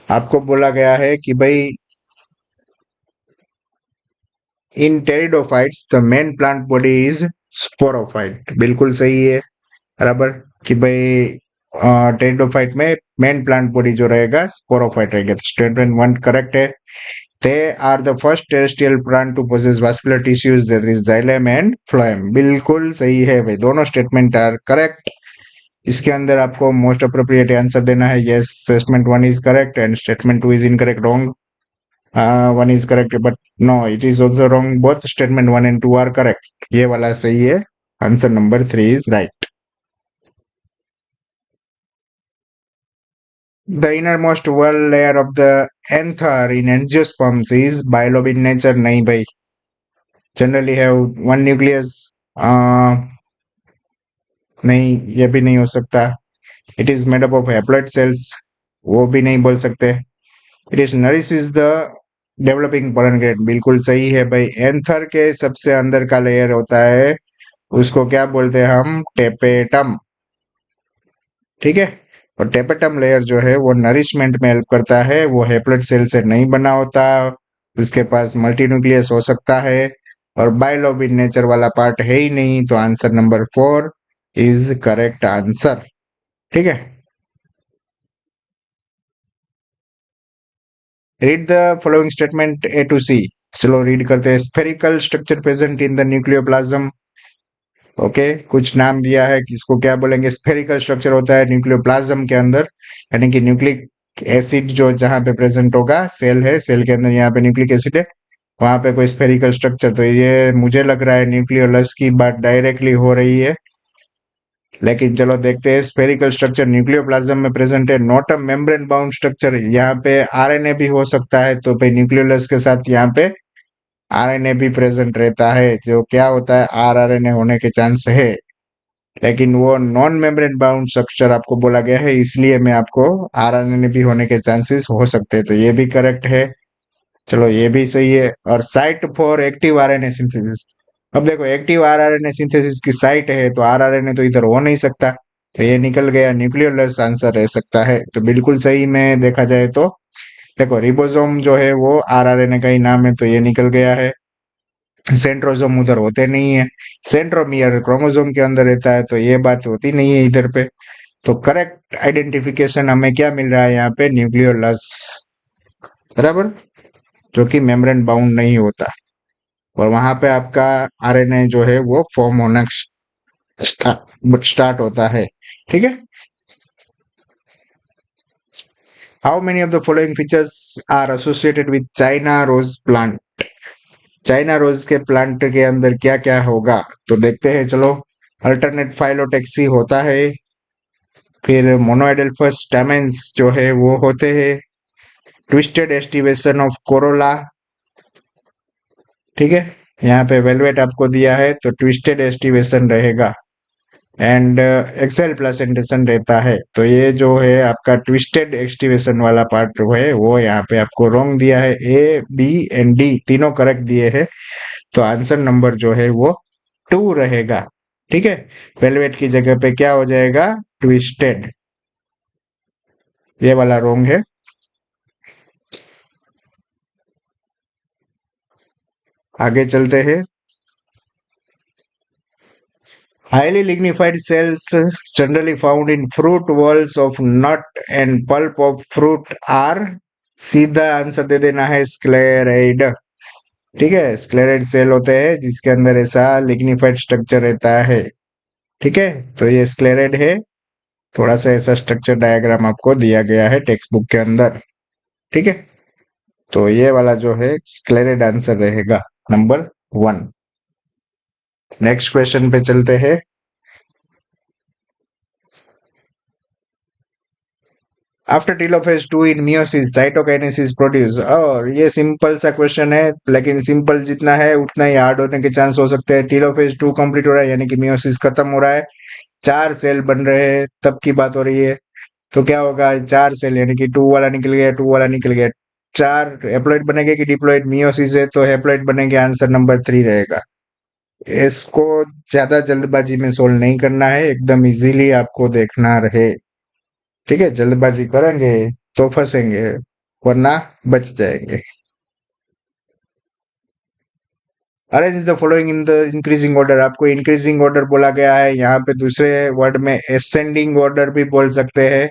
आपको बोला गया है कि भाई in pteridophytes the main plant body is sporophyte, बिल्कुल सही है बराबर। कि भाई टेरिडोफाइट में मेन प्लांट बॉडी जो रहेगा स्पोरोफाइट रहेगा। स्टेटमेंट 1 करेक्ट है। They are the first terrestrial plant to possess vascular tissues, that is xylem and phloem, बिल्कुल सही है भाई, दोनों स्टेटमेंट आर करेक्ट। इसके अंदर आपको मोस्ट अप्रोप्रिएट आंसर देना है yes. Statement 1 is correct and statement 2 is incorrect, wrong. 1 is correct, but no, it is also wrong. Both statement 1 and 2 are correct. ये वाला सही है। Answer number 3 is right. The innermost wall layer of the anther in angiosperms is bilobe in nature, नहीं भाई। Generally have one nucleus. नहीं, ये भी नहीं हो सकता। It is made up of haploid cells, वो भी नहीं बोल सकते। It is nourishes the developing pollen grade, बिल्कुल सही है भाई। एंथर के सबसे अंदर का लेयर होता है, उसको क्या बोलते हैं हम? टेपेटम। ठीक है, और टेपेटम लेयर जो है वो नरिशमेंट में हेल्प करता है, वो हैप्लॉइड सेल से नहीं बना होता, उसके पास मल्टीन्यूक्लियस हो सकता है, और बायलोब इन नेचर वाला पार्ट है ही नहीं। तो answer number 4 is correct answer. ठीक है, read the following statement A to C. चलो रीड करते हैं। Spherical structure present in the nucleoplasm. Okay, कुछ नाम दिया है, किसको क्या बोलेंगे? स्फेरिकल स्ट्रक्चर होता है न्यूक्लियोप्लाज्म के अंदर, यानी कि न्यूक्लिक एसिड जो जहां पे प्रेजेंट होगा, सेल है, सेल के अंदर यहाँ पे न्यूक्लिक एसिड है, वहां पे कोई स्फेरिकल स्ट्रक्चर। तो ये मुझे लग रहा है न्यूक्लियोलस की बात डायरेक्टली हो रही है, लेकिन चलो देखते हैं। स्फेरिकल स्ट्रक्चर न्यूक्लियोप्लाज्म में प्रेजेंट है, not a membrane bound structure. यहाँ पे आरएनए भी हो सकता है, तो भाई न्यूक्लियोलस के साथ यहाँ पे आरएनए भी प्रेजेंट रहता है, जो क्या होता है, आरआरएनए होने के चांस है, लेकिन वो नॉन मेम्ब्रेन बाउंड स्ट्रक्चर आपको बोला गया है, इसलिए मैं आपको आरएनए भी होने के चांसेस हो सकते हैं। तो ये भी करेक्ट है। चलो ये भी सही है। और site for active RNA synthesis, अब देखो एक्टिव आरआरएनए सिंथेसिस की साइट है, तो आरआरएनए तो इधर हो नहीं सकता, तो ये निकल गया न्यूक्लियोलस आंसर रह सकता है। तो बिल्कुल सही में देखा जाए तो देखो रिबोसोम जो है वो आरआरएनए का ही नाम है, तो ये निकल गया है। सेंट्रोसोम उधर होते नहीं है, सेंट्रोमियर क्रोमोसोम के अंदर रहता है, तो ये बात होती नहीं है इधर पे। तो करेक्ट आइडेंटिफिकेशन हमें क्या मिल रहा है यहाँ पे? न्यूक्लियोलस, बराबर, जो कि मेम्ब्रेन बाउंड नहीं होता, और वहां पे आपका आरएनए जो है वो फॉर्म होना स्टार्ट होता है। ठीक है, how many of the following features are associated with China rose plant? China rose के प्लांट के अंदर क्या क्या होगा, तो देखते हैं चलो। अल्टरनेट फाइलोटेक्सी होता है, फिर मोनोएडेल्फस स्टेमेंस जो है वो होते हैं, ट्विस्टेड एस्टिवेशन ऑफ कोरोला। ठीक है, यहाँ पे वेलवेट आपको दिया है, तो ट्विस्टेड एस्टिवेशन रहेगा, एंड एक्सेल प्लेसेंटेशन रहता है। तो ये जो है आपका ट्विस्टेड एस्टिवेशन वाला पार्ट जो है वो यहाँ पे आपको रॉन्ग दिया है। ए बी एंड डी तीनों करेक्ट दिए हैं, तो आंसर नंबर जो है वो 2 रहेगा। ठीक है, वेलवेट की जगह पे क्या हो जाएगा? ट्विस्टेड, ये वाला रॉन्ग है। आगे चलते हैं। Highly lignified cells generally found in fruit walls of nut and pulp of fruit are, सीधा आंसर दे देना है स्क्लेराइड। ठीक है, स्क्लेराइड सेल होते हैं जिसके अंदर ऐसा लिग्निफाइड स्ट्रक्चर रहता है। ठीक है, तो ये स्क्लेराइड है। थोड़ा सा ऐसा स्ट्रक्चर डायग्राम आपको दिया गया है टेक्स्ट बुक के अंदर। ठीक है, तो ये वाला जो है स्क्लेराइड आंसर रहेगा नंबर 1। नेक्स्ट क्वेश्चन पे चलते हैं। आफ्टर टेलोफेज 2 इन मियोसिस साइटोकाइनेसिस प्रोड्यूस। और ये सिंपल सा क्वेश्चन है, लेकिन सिंपल जितना है उतना ही हार्ड होने के चांस हो सकते हैं। टेलोफेज 2 कंप्लीट हो रहा है यानी कि मियोसिस खत्म हो रहा है, 4 सेल बन रहे हैं, तब की बात हो रही है। तो क्या होगा, 4 सेल यानी कि 2 वाला निकल गया, 2 वाला निकल गया, 4 हैप्लॉइड बनेंगे कि डिप्लॉइड। मियोसिस है तो हैप्लॉइड बनेंगे, आंसर नंबर 3 रहेगा। इसको ज्यादा जल्दबाजी में सोल्व नहीं करना है, एकदम इजीली आपको देखना रहे। ठीक है, जल्दबाजी करेंगे तो फंसेंगे, वरना बच जाएंगे। Arrange the following in the increasing order. आपको इंक्रीजिंग ऑर्डर बोला गया है, यहाँ पे दूसरे वर्ड में असेंडिंग ऑर्डर भी बोल सकते हैं।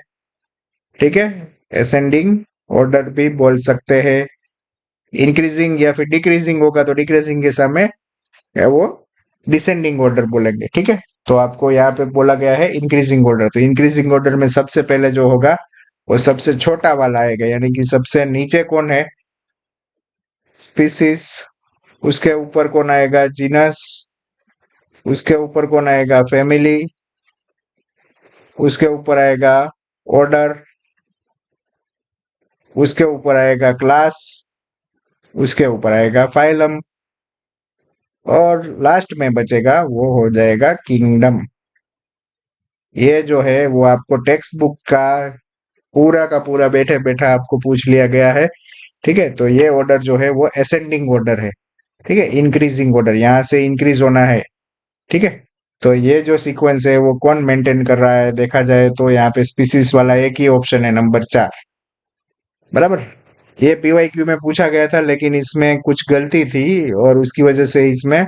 ठीक है, असेंडिंग ऑर्डर भी बोल सकते हैं। इंक्रीजिंग या फिर डिक्रीजिंग होगा तो डिक्रीजिंग के समय वो डिसेंडिंग ऑर्डर बोलेंगे। ठीक है, तो आपको यहाँ पे बोला गया है इंक्रीजिंग ऑर्डर, तो इंक्रीजिंग ऑर्डर में सबसे पहले जो होगा वो सबसे छोटा वाला आएगा, यानी कि सबसे नीचे कौन है, स्पीसीज। उसके ऊपर कौन आएगा, जीनस। उसके ऊपर कौन आएगा, फैमिली। उसके ऊपर आएगा ऑर्डर। उसके ऊपर आएगा क्लास। उसके ऊपर आएगा फाइलम, और लास्ट में बचेगा वो हो जाएगा किंगडम। ये जो है वो आपको टेक्स्ट बुक का पूरा बैठे बैठा आपको पूछ लिया गया है। ठीक है, तो ये ऑर्डर जो है वो असेंडिंग ऑर्डर है। ठीक है, इंक्रीजिंग ऑर्डर, यहाँ से इंक्रीज होना है। ठीक है, तो ये जो सीक्वेंस है वो कौन मेंटेन कर रहा है, देखा जाए तो यहाँ पे स्पीसीज वाला एक ही ऑप्शन है, नंबर 4। बराबर। ये पीवाईक्यू में पूछा गया था, लेकिन इसमें कुछ गलती थी और उसकी वजह से इसमें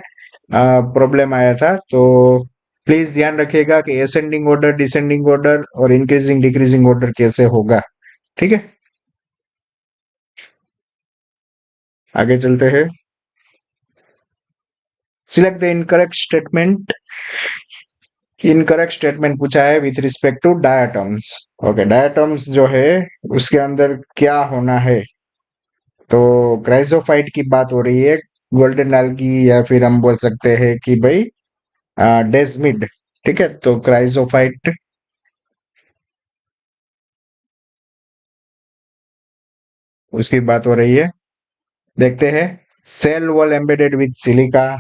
प्रॉब्लम आया था। तो प्लीज ध्यान रखिएगा कि असेंडिंग ऑर्डर, डिसेंडिंग ऑर्डर और इंक्रीजिंग डिक्रीजिंग ऑर्डर कैसे होगा। ठीक है, आगे चलते हैं। Select the incorrect statement. Incorrect statement पूछा है with respect to diatoms. Okay, diatoms जो है उसके अंदर क्या होना है, तो क्राइसोफाइट की बात हो रही है, गोल्डन की, या फिर हम बोल सकते हैं कि भाई डेस्मिड। ठीक है, तो क्राइसोफाइट उसकी बात हो रही है। देखते हैं। Cell wall embedded with silica.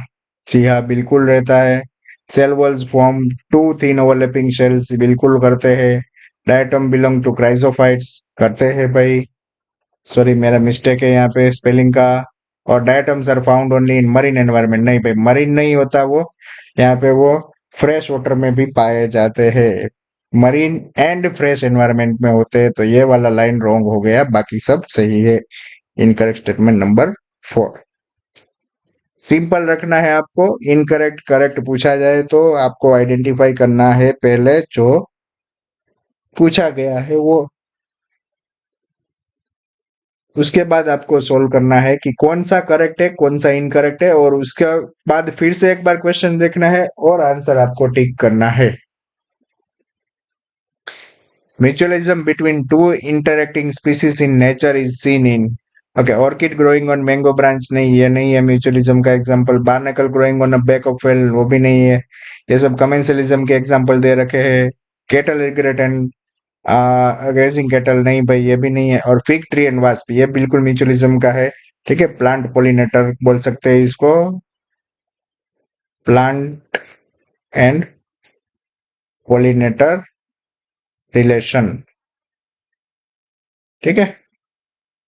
जी हाँ, बिल्कुल रहता है। Cell walls form two thin overlapping shells, बिल्कुल करते हैं। डायटम बिलोंग टू क्राइसोफाइट्स, करते हैं भाई। सॉरी, मेरा मिस्टेक है यहाँ पे स्पेलिंग का। और diatoms are found only in marine environment, नहीं भाई, मरीन नहीं होता वो, यहाँ पे वो फ्रेश वाटर में भी पाए जाते हैं। मरीन एंड फ्रेश एनवायरनमेंट में होते हैं, तो ये वाला लाइन रॉन्ग हो गया, बाकी सब सही है। Incorrect statement number 4। सिंपल रखना है आपको, इनकरेक्ट करेक्ट पूछा जाए तो आपको आइडेंटिफाई करना है पहले जो पूछा गया है वो, उसके बाद आपको सोल्व करना है कि कौन सा करेक्ट है कौन सा इनकरेक्ट है, और उसके बाद फिर से एक बार क्वेश्चन देखना है और आंसर आपको टिक करना है। Mutualism between two interacting species in nature is seen in. Okay, orchid growing on mango branch, नहीं, ये नहीं है म्यूचुअलिज्म का example. Barnacle growing on a back of well, वो भी नहीं है। ये सब कमेंसलिज्म के एग्जांपल दे रखे हैं। केटल इग्रेटन, ग्रेजिंग कैटल, नहीं भाई ये भी नहीं है। और फिग ट्री एंड वास्प, ये बिल्कुल म्यूचुअलिज्म का है। ठीक है, प्लांट पोलिनेटर बोल सकते हैं इसको, प्लांट एंड पोलिनेटर रिलेशन। ठीक है,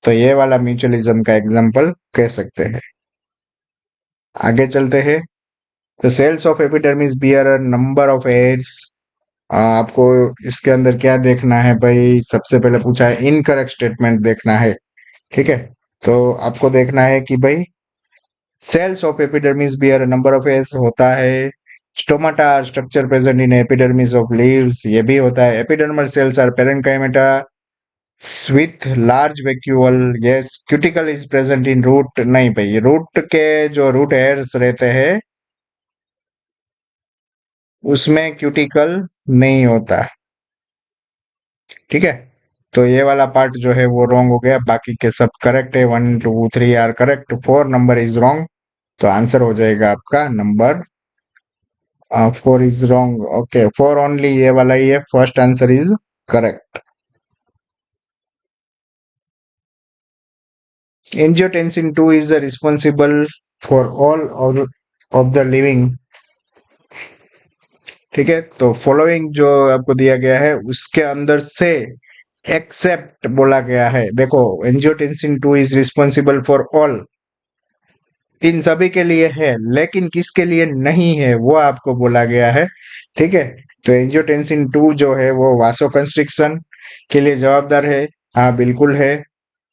तो ये वाला म्यूचुअलिज्म का एग्जांपल कह सकते हैं। आगे चलते हैं। The cells of epidermis bear a number of hairs. आपको इसके अंदर क्या देखना है भाई, सबसे पहले पूछा है इनकरेक्ट स्टेटमेंट देखना है। ठीक है, तो आपको देखना है कि भाई cells of epidermis bear number of hairs होता है। Stomata structure present in epidermis of leaves, ये भी होता है। Epidermal cells are parenchymatous with large vacuole, yes। Cuticle is present in root, नहीं भाई, रूट के जो रूट हेयर्स रहते हैं उसमें क्यूटिकल नहीं होता, ठीक है। तो ये वाला पार्ट जो है वो रॉन्ग हो गया, बाकी के सब करेक्ट है। 1 2 3 are correct, 4 number is wrong. तो आंसर हो जाएगा आपका number 4 is wrong. Okay, 4 only ये वाला ही है, first answer is correct. Angiotensin 2 is responsible for all of the living, ठीक है। तो फॉलोइंग जो आपको दिया गया है उसके अंदर से एक्सेप्ट बोला गया है। देखो, angiotensin 2 is responsible for all, इन सभी के लिए है, लेकिन किसके लिए नहीं है वो आपको बोला गया है, ठीक है। तो एंजियोटेंसिन 2 जो है वो वासोकंस्ट्रिक्शन के लिए जवाबदार है, हाँ बिल्कुल है।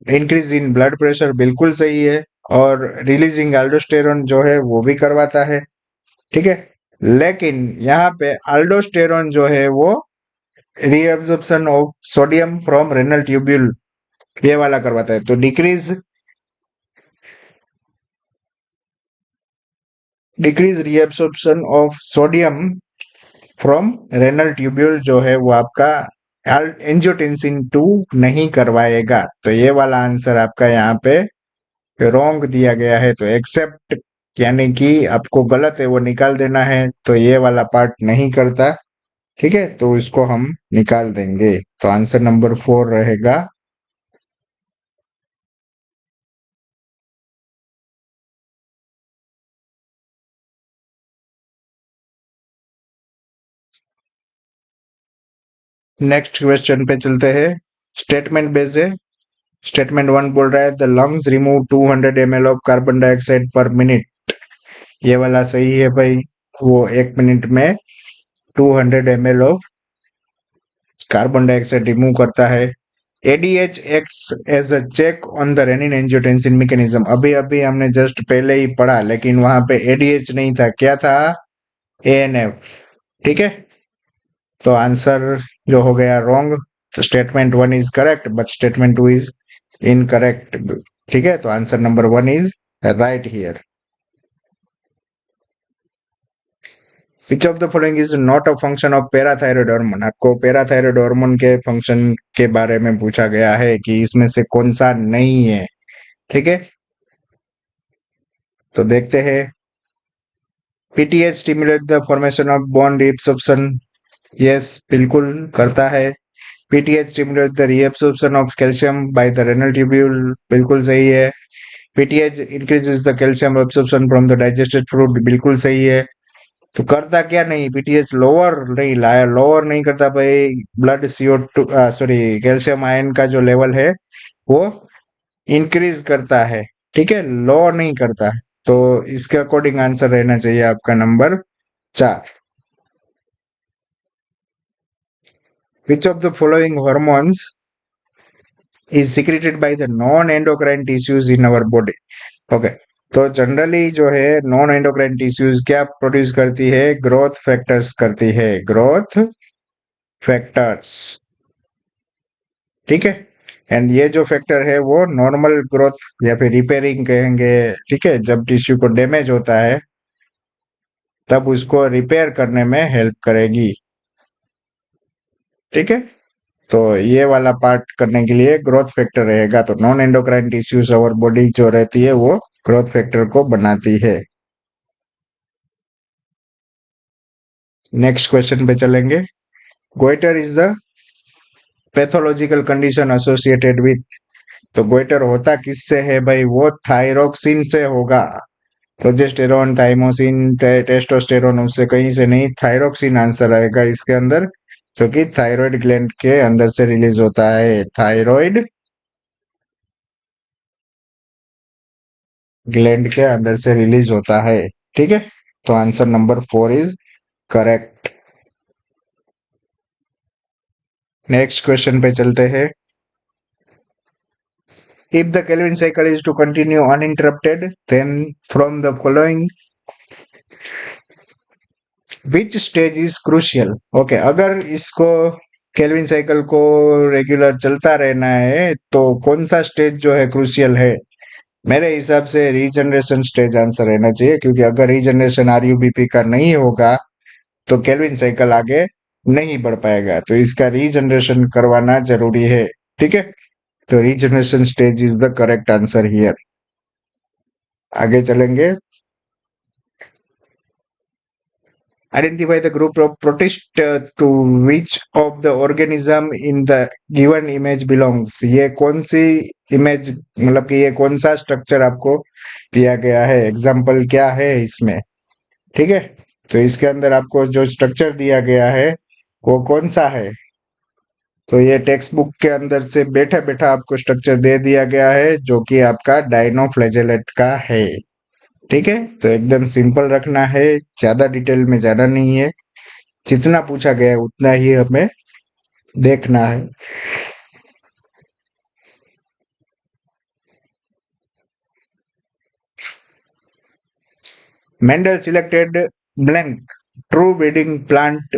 इंक्रीज इन ब्लड प्रेशर बिल्कुल सही है, और रिलीजिंग एल्डोस्टेरोन जो है वो भी करवाता है, ठीक है। लेकिन यहाँ पे अल्डोस्टेरोन जो है वो reabsorption of sodium from renal tubule ये वाला करवाता है। तो decrease reabsorption of sodium from renal tubule जो है वो आपका एंजियोटेंसिन 2 नहीं करवाएगा। तो ये वाला आंसर आपका यहाँ पे रॉन्ग दिया गया है। तो एक्सेप्ट यानी कि आपको गलत है वो निकाल देना है, तो ये वाला पार्ट नहीं करता, ठीक है। तो इसको हम निकाल देंगे। तो आंसर नंबर 4 रहेगा। नेक्स्ट क्वेश्चन पे चलते हैं। स्टेटमेंट बेस है। स्टेटमेंट 1 बोल रहा है the lungs remove 200 ml of carbon dioxide पर मिनट, ये वाला सही है भाई। वो 1 मिनट में 200 ml of carbon dioxide remove करता है। ADH acts as a check on the renin angiotensin mechanism, अभी अभी हमने जस्ट पहले ही पढ़ा, लेकिन वहां पे एडीएच नहीं था, क्या था? एएनएफ, ठीक है। तो आंसर जो हो गया रॉन्ग। तो statement 1 is correct but statement 2 is incorrect, ठीक है। तो answer number 1 is right here. Which of the following is not a function of parathyroid hormone, आपको पैराथायरॉयड हार्मोन के फंक्शन के बारे में पूछा गया है कि इसमें से कौन सा नहीं है, ठीक है। तो देखते हैं। PTH stimulate the formation of bone reabsorption, yes बिल्कुल करता है। PTH stimulate the reabsorption of calcium by the renal tubule, बिल्कुल सही है। PTH increases the calcium absorption from the digested food, बिल्कुल सही है। तो करता क्या नहीं, पीटीएच लोअर नहीं लाया, लोअर नहीं करता भाई। Blood CO2 sorry calcium ion का जो लेवल है वो इंक्रीज करता है, ठीक है, लोअर नहीं करता है। तो इसके अकॉर्डिंग आंसर रहना चाहिए आपका number 4। Which of the following hormones is secreted by the non endocrine tissues in our body, okay. तो जनरली जो है नॉन एंडोक्राइन टिश्यूज क्या प्रोड्यूस करती है? ग्रोथ फैक्टर्स करती है, ग्रोथ फैक्टर्स, ठीक है। एंड ये जो फैक्टर है वो नॉर्मल ग्रोथ या फिर रिपेयरिंग कहेंगे, ठीक है। जब टिश्यू को डैमेज होता है तब उसको रिपेयर करने में हेल्प करेगी, ठीक है। तो ये वाला पार्ट करने के लिए ग्रोथ फैक्टर रहेगा। तो नॉन एंडोक्राइन टिश्यूज और बॉडी जो रहती है वो ग्रोथ फैक्टर को बनाती है। नेक्स्ट क्वेश्चन पे चलेंगे। Goitre is the pathological condition associated with, तो गोइटर होता किससे है भाई? वो थायरोक्सिन से होगा। प्रोजेस्टेरोन, थाइमोसिन, टेस्टोस्टेरोन उससे कहीं से नहीं, थायरोक्सिन आंसर आएगा इसके अंदर, क्योंकि थायराइड ग्लैंड के अंदर से रिलीज होता है। थायराइड ग्लैंड के अंदर से रिलीज होता है, ठीक है। तो answer number 4 is correct. Next question पे चलते हैं। If the Kelvin cycle is to continue uninterrupted, then from the following which stage is crucial? Okay, अगर इसको केल्विन साइकिल को रेगुलर चलता रहना है तो कौन सा स्टेज जो है क्रूशियल है? मेरे हिसाब से रीजनरेशन स्टेज आंसर रहना चाहिए, क्योंकि अगर रीजनरेशन आरयूबीपी का नहीं होगा तो केल्विन साइकिल आगे नहीं बढ़ पाएगा, तो इसका रीजनरेशन करवाना जरूरी है। ठीक है, तो regeneration stage is the correct answer here. आगे चलेंगे। Identify the group of protist to which of the organism in the given image belongs। ये कौन सी इमेज, मतलब कि ये कौन सा स्ट्रक्चर आपको दिया गया है, एग्जाम्पल क्या है इसमें। ठीक है, तो इसके अंदर आपको जो स्ट्रक्चर दिया गया है वो कौन सा है, तो ये टेक्स्ट बुक के अंदर से बैठा बैठा आपको स्ट्रक्चर दे दिया गया है, जो कि आपका डायनोफ्लैजेलेट का है। ठीक है, तो एकदम सिंपल रखना है, ज्यादा डिटेल में जाना नहीं है, जितना पूछा गया है उतना ही हमें देखना है। Mendel selected blank true breeding plant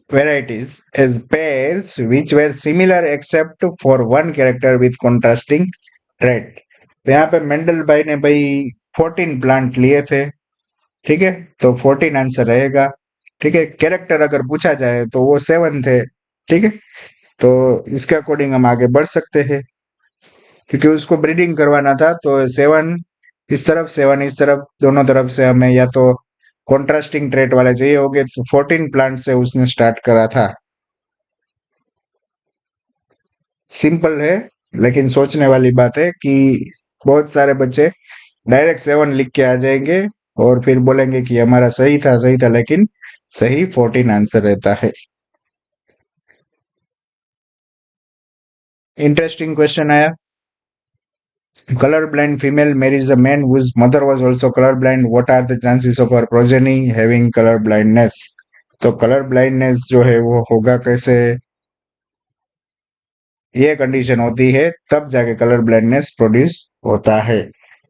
varieties as pairs which were similar except for one character with contrasting trait। तो यहाँ पे मेंडल भाई ने भाई 14 प्लांट लिए थे। ठीक है, तो 14 आंसर रहेगा। ठीक है, कैरेक्टर अगर पूछा जाए तो वो 7 थे। ठीक है, तो इसके अकॉर्डिंग हम आगे बढ़ सकते हैं, क्योंकि उसको ब्रीडिंग करवाना था, तो 7 इस तरफ 7 इस तरफ, दोनों तरफ से हमें या तो कॉन्ट्रास्टिंग ट्रेट वाले चाहिए होंगे, तो 14 प्लांट से उसने स्टार्ट करा था। सिंपल है, लेकिन सोचने वाली बात है कि बहुत सारे बच्चे डायरेक्ट 7 लिख के आ जाएंगे और फिर बोलेंगे कि हमारा सही था, लेकिन सही 14 आंसर रहता है। इंटरेस्टिंग क्वेश्चन आया। Colorblind female marries a man whose mother was also colorblind. What are the chances of her progeny having color blindness? तो कलर ब्लाइंडनेस जो है वो होगा कैसे? ये कंडीशन होती है तब जाके कलर ब्लाइंडनेस प्रोड्यूस होता है।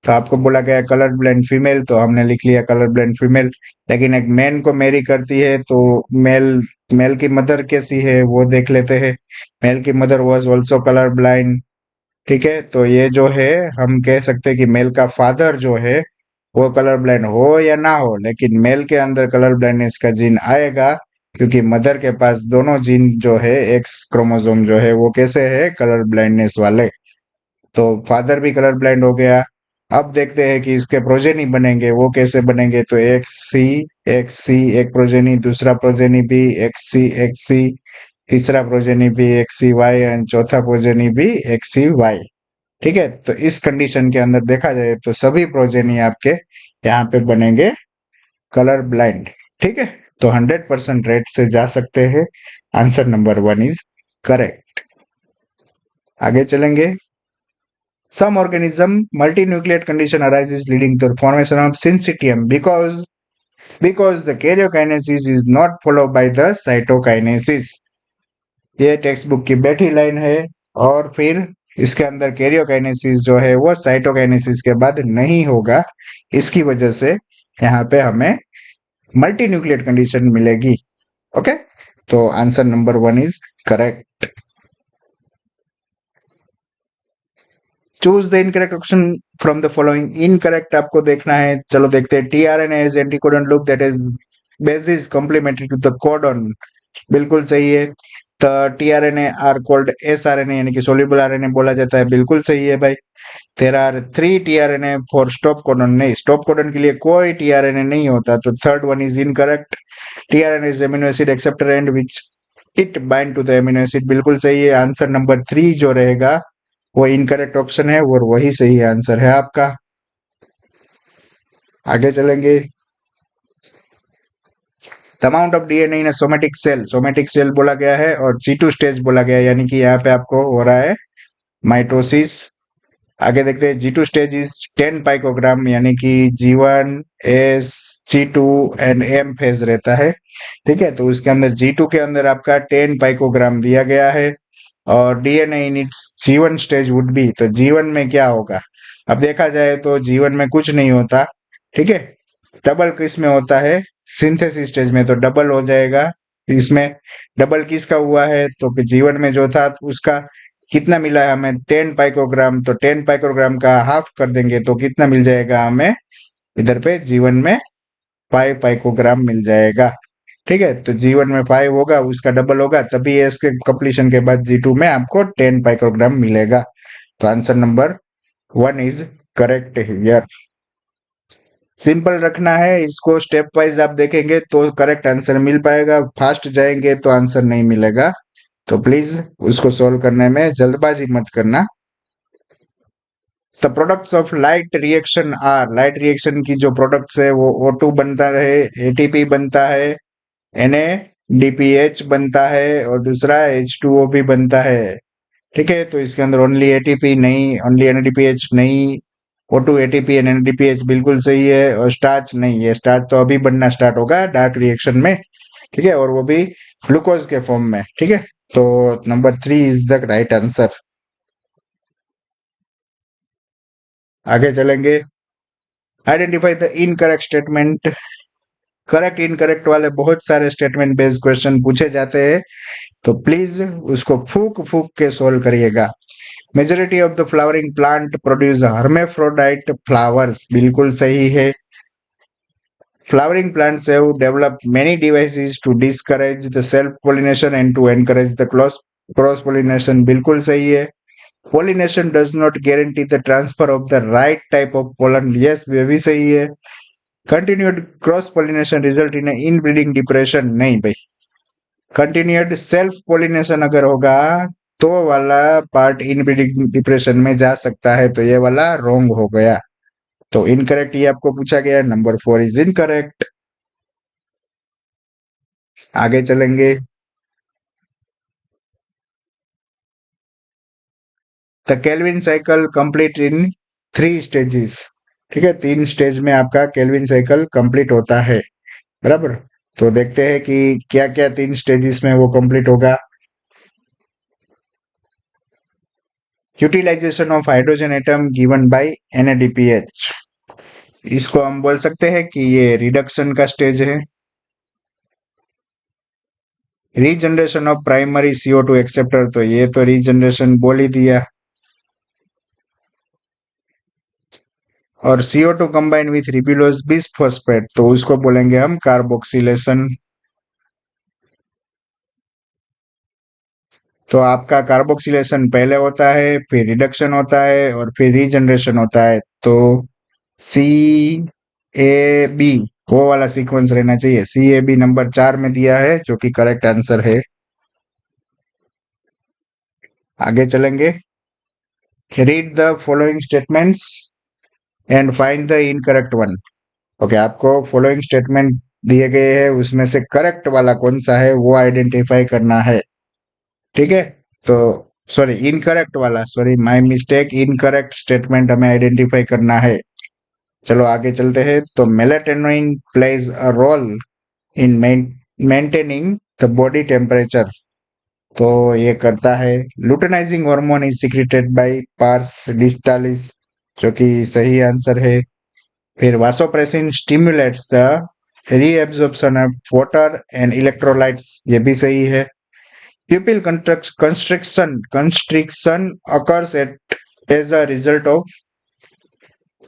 तो आपको बोला गया कलर ब्लाइंड फीमेल, तो हमने लिख लिया कलर ब्लाइंड फीमेल, लेकिन एक मैन को मैरी करती है तो मेल मेल की मदर कैसी है वो देख लेते हैं। मेल की mother was also colour blind. ठीक है, तो ये जो है हम कह सकते हैं कि मेल का फादर जो है वो कलर ब्लाइंड हो या ना हो, लेकिन मेल के अंदर कलर ब्लाइंडनेस का जीन आएगा, क्योंकि मदर के पास दोनों जीन जो है, एक्स क्रोमोसोम जो है वो कैसे है, कलर ब्लाइंडनेस वाले। तो फादर भी कलर ब्लाइंड हो गया। अब देखते हैं कि इसके प्रोजेनी बनेंगे वो कैसे बनेंगे। तो एक्स सी एक प्रोजेनी, दूसरा प्रोजेनी भी एक्स सी, तीसरा प्रोजेनी भी एक्स सी वाई एंड चौथा प्रोजेनी भी एक्स सी वाई। ठीक है, तो इस कंडीशन के अंदर देखा जाए तो सभी प्रोजेनी आपके यहाँ पे बनेंगे कलर ब्लाइंड। ठीक है, तो 100% रेट से जा सकते हैं। Answer number 1 is correct. आगे चलेंगे। Some organism multinucleate condition arises leading to the formation of syncytium because the karyokinesis is not followed by the cytokinesis। ये टेक्स्ट बुक की बैठी लाइन है, और फिर इसके अंदर कैरियोकाइनेसिस जो है वो साइटोकाइनेसिस के बाद नहीं होगा, इसकी वजह से यहाँ पे हमें मल्टी न्यूक्लिएट कंडीशन मिलेगी। ओके, तो answer number 1 is correct. Choose the incorrect option from the following. Incorrect आपको देखना है, चलो देखते हैं। TRNA is anticodon loop that is basis complementary to the codon, बिल्कुल सही है। टीआरएनए आर कॉल्ड एसआरएनए, यानी कि सोल्यूबल आरएनए बोला जाता है, बिल्कुल सही है भाई। There are 3 tRNA for stop codon, नहीं, स्टॉप कोडन के लिए कोई टीआरएनए नहीं होता, तो third one is incorrect. TRNA is amino acid acceptor and which it bind to the amino acid, बिल्कुल सही है। आंसर नंबर 3 जो रहेगा वो इनकरेक्ट ऑप्शन है और वही सही आंसर है आपका। आगे चलेंगे। The amount of DNA in somatic cell बोला गया है और G2 स्टेज बोला गया है, यानी कि यहाँ पे आपको हो रहा है माइटोसिस। आगे देखते हैं। G2 स्टेज इज 10 पाइकोग्राम, यानी कि G1 S G2 and M phase रहता है। ठीक है, तो उसके अंदर G2 के अंदर आपका 10 पाइकोग्राम दिया गया है। और डीएनए इन इट्स जीवन स्टेज वुड बी, तो जीवन में क्या होगा? अब देखा जाए तो जीवन में कुछ नहीं होता, ठीक है। डबल किस में होता है? सिंथेसिस स्टेज में, तो डबल हो जाएगा इसमें। डबल किसका हुआ है? तो जीवन में जो था उसका कितना मिला है हमें? 10 पाइकोग्राम, तो 10 पाइकोग्राम का हाफ कर देंगे तो कितना मिल जाएगा हमें इधर पे जीवन में? 5 पाइकोग्राम मिल जाएगा, ठीक है। तो जीवन में 5 होगा, उसका डबल होगा, तभी इसके कंप्लीशन के बाद G2 में आपको 10 पाइकोग्राम मिलेगा। तो answer number 1 is correct here. Simple रखना है इसको, स्टेप वाइज आप देखेंगे तो करेक्ट आंसर मिल पाएगा, फास्ट जाएंगे तो आंसर नहीं मिलेगा। तो प्लीज उसको सोल्व करने में जल्दबाजी मत करना। The products of light reaction are, light reaction की जो प्रोडक्ट्स है वो O2 बनता है, ATP बनता है, NADPH बनता है, और दूसरा H2O भी बनता है, ठीक है। तो इसके अंदर ओनली ATP नहीं, ओनली NADPH नहीं, O2 ATP NADPH बिल्कुल सही है, और स्टार्च नहीं है। स्टार्च तो अभी बनना स्टार्ट होगा डार्क रिएक्शन में, ठीक है, और वो भी ग्लूकोज के फॉर्म में, ठीक है। तो number 3 is the right answer. आगे चलेंगे। Identify the incorrect statement. Correct incorrect वाले बहुत सारे स्टेटमेंट बेस्ड क्वेश्चन पूछे जाते हैं, तो प्लीज उसको फूक फूक के सोल्व करिएगा। Majority of the flowering plant produce hermaphrodite flowers, बिल्कुल सही है। Flowering plants have developed many devices to discourage the self pollination and to encourage the cross pollination, बिल्कुल सही है। Pollination does not guarantee the transfer of the right type of pollen, yes ये भी सही है। Continued cross pollination result in a inbreeding depression, नहीं भाई। Continued self pollination अगर होगा तो वाला पार्ट इनब्रीडिंग डिप्रेशन में जा सकता है, तो ये वाला रॉन्ग हो गया। तो इनकरेक्ट ये आपको पूछा गया, नंबर 4 इज इनकरेक्ट। आगे चलेंगे। The Calvin cycle complete in 3 stages, ठीक है। 3 स्टेज में आपका केल्विन साइकिल कंप्लीट होता है, बराबर। तो देखते हैं कि क्या क्या 3 स्टेजेस में वो कंप्लीट होगा। Utilisation of hydrogen atom given by NADPH, इसको हम बोल सकते हैं कि ये रिडक्शन का स्टेज है। Regeneration of primary CO2 acceptor, तो ये तो रीजनरेशन बोल ही दिया। और CO2 कंबाइन विथ रिब्यूलोज बिसफॉस्फेट, तो उसको बोलेंगे हम कार्बोक्सिलेशन। तो आपका कार्बोक्सिलेशन पहले होता है, फिर रिडक्शन होता है, और फिर रीजनरेशन होता है। तो CAB वो वाला सीक्वेंस रहना चाहिए। CAB नंबर 4 में दिया है, जो कि करेक्ट आंसर है। आगे चलेंगे। Read the following statements and find the incorrect one. Okay, आपको फॉलोइंग स्टेटमेंट दिए गए हैं, उसमें से करेक्ट वाला कौन सा है वो आइडेंटिफाई करना है, ठीक है। तो सॉरी, इनकरेक्ट वाला, sorry my mistake, incorrect statement हमें आइडेंटिफाई करना है। चलो आगे चलते हैं। तो melatonin plays a role in maintaining the body temperature, तो ये करता है। Luteinizing hormone is secreted by pars distalis, जो कि सही आंसर है। फिर vasopressin stimulates the reabsorption of water and electrolytes, ये भी सही है। Pupil constriction occurs as a result of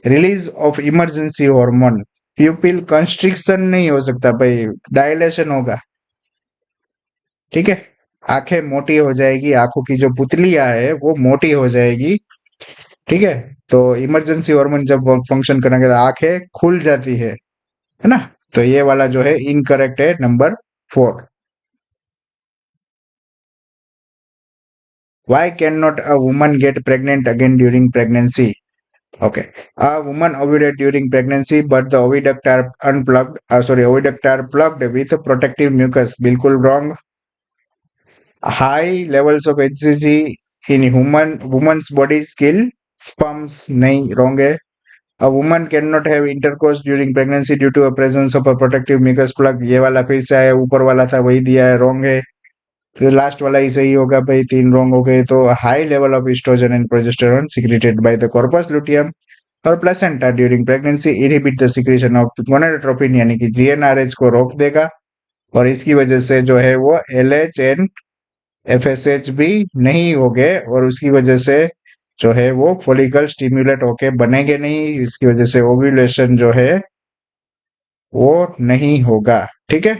release of emergency hormone. Pupil constriction नहीं हो सकता भाई, डायलेशन होगा, ठीक है। आंखें मोटी हो जाएगी, आंखों की जो पुतलियां है वो मोटी हो जाएगी, ठीक है। तो इमरजेंसी हार्मोन जब फंक्शन करने के बाद आंखें खुल जाती है ना। तो ये वाला जो है इनकरेक्ट है, number 4। Why cannot a woman get pregnant again during pregnancy? Okay. A woman ovulates during pregnancy, but the oviduct are unplugged. Oviduct are plugged with protective mucus. बिल्कुल wrong. High levels of HCG in woman's body kill sperms. नहीं, wrong है. A woman cannot have intercourse during pregnancy due to a presence of a protective mucus plug. ये वाला फिर से आया, ऊपर वाला था वही दिया है, wrong है. तो लास्ट वाला ही सही होगा भाई, 3 रॉन्ग हो गए। तो high level of estrogen and progesterone secreted by the corpus luteum और placenta during pregnancy inhibit the secretion of gonadotropin, यानी कि जीएनआरएच को रोक देगा, और इसकी वजह से जो है वो एलएच एंड एफएसएच भी नहीं हो गए, और उसकी वजह से जो है वो फॉलिकल स्टिमुलेट होके बनेंगे नहीं, इसकी वजह से ओव्यूलेशन जो है वो नहीं होगा। ठीक है,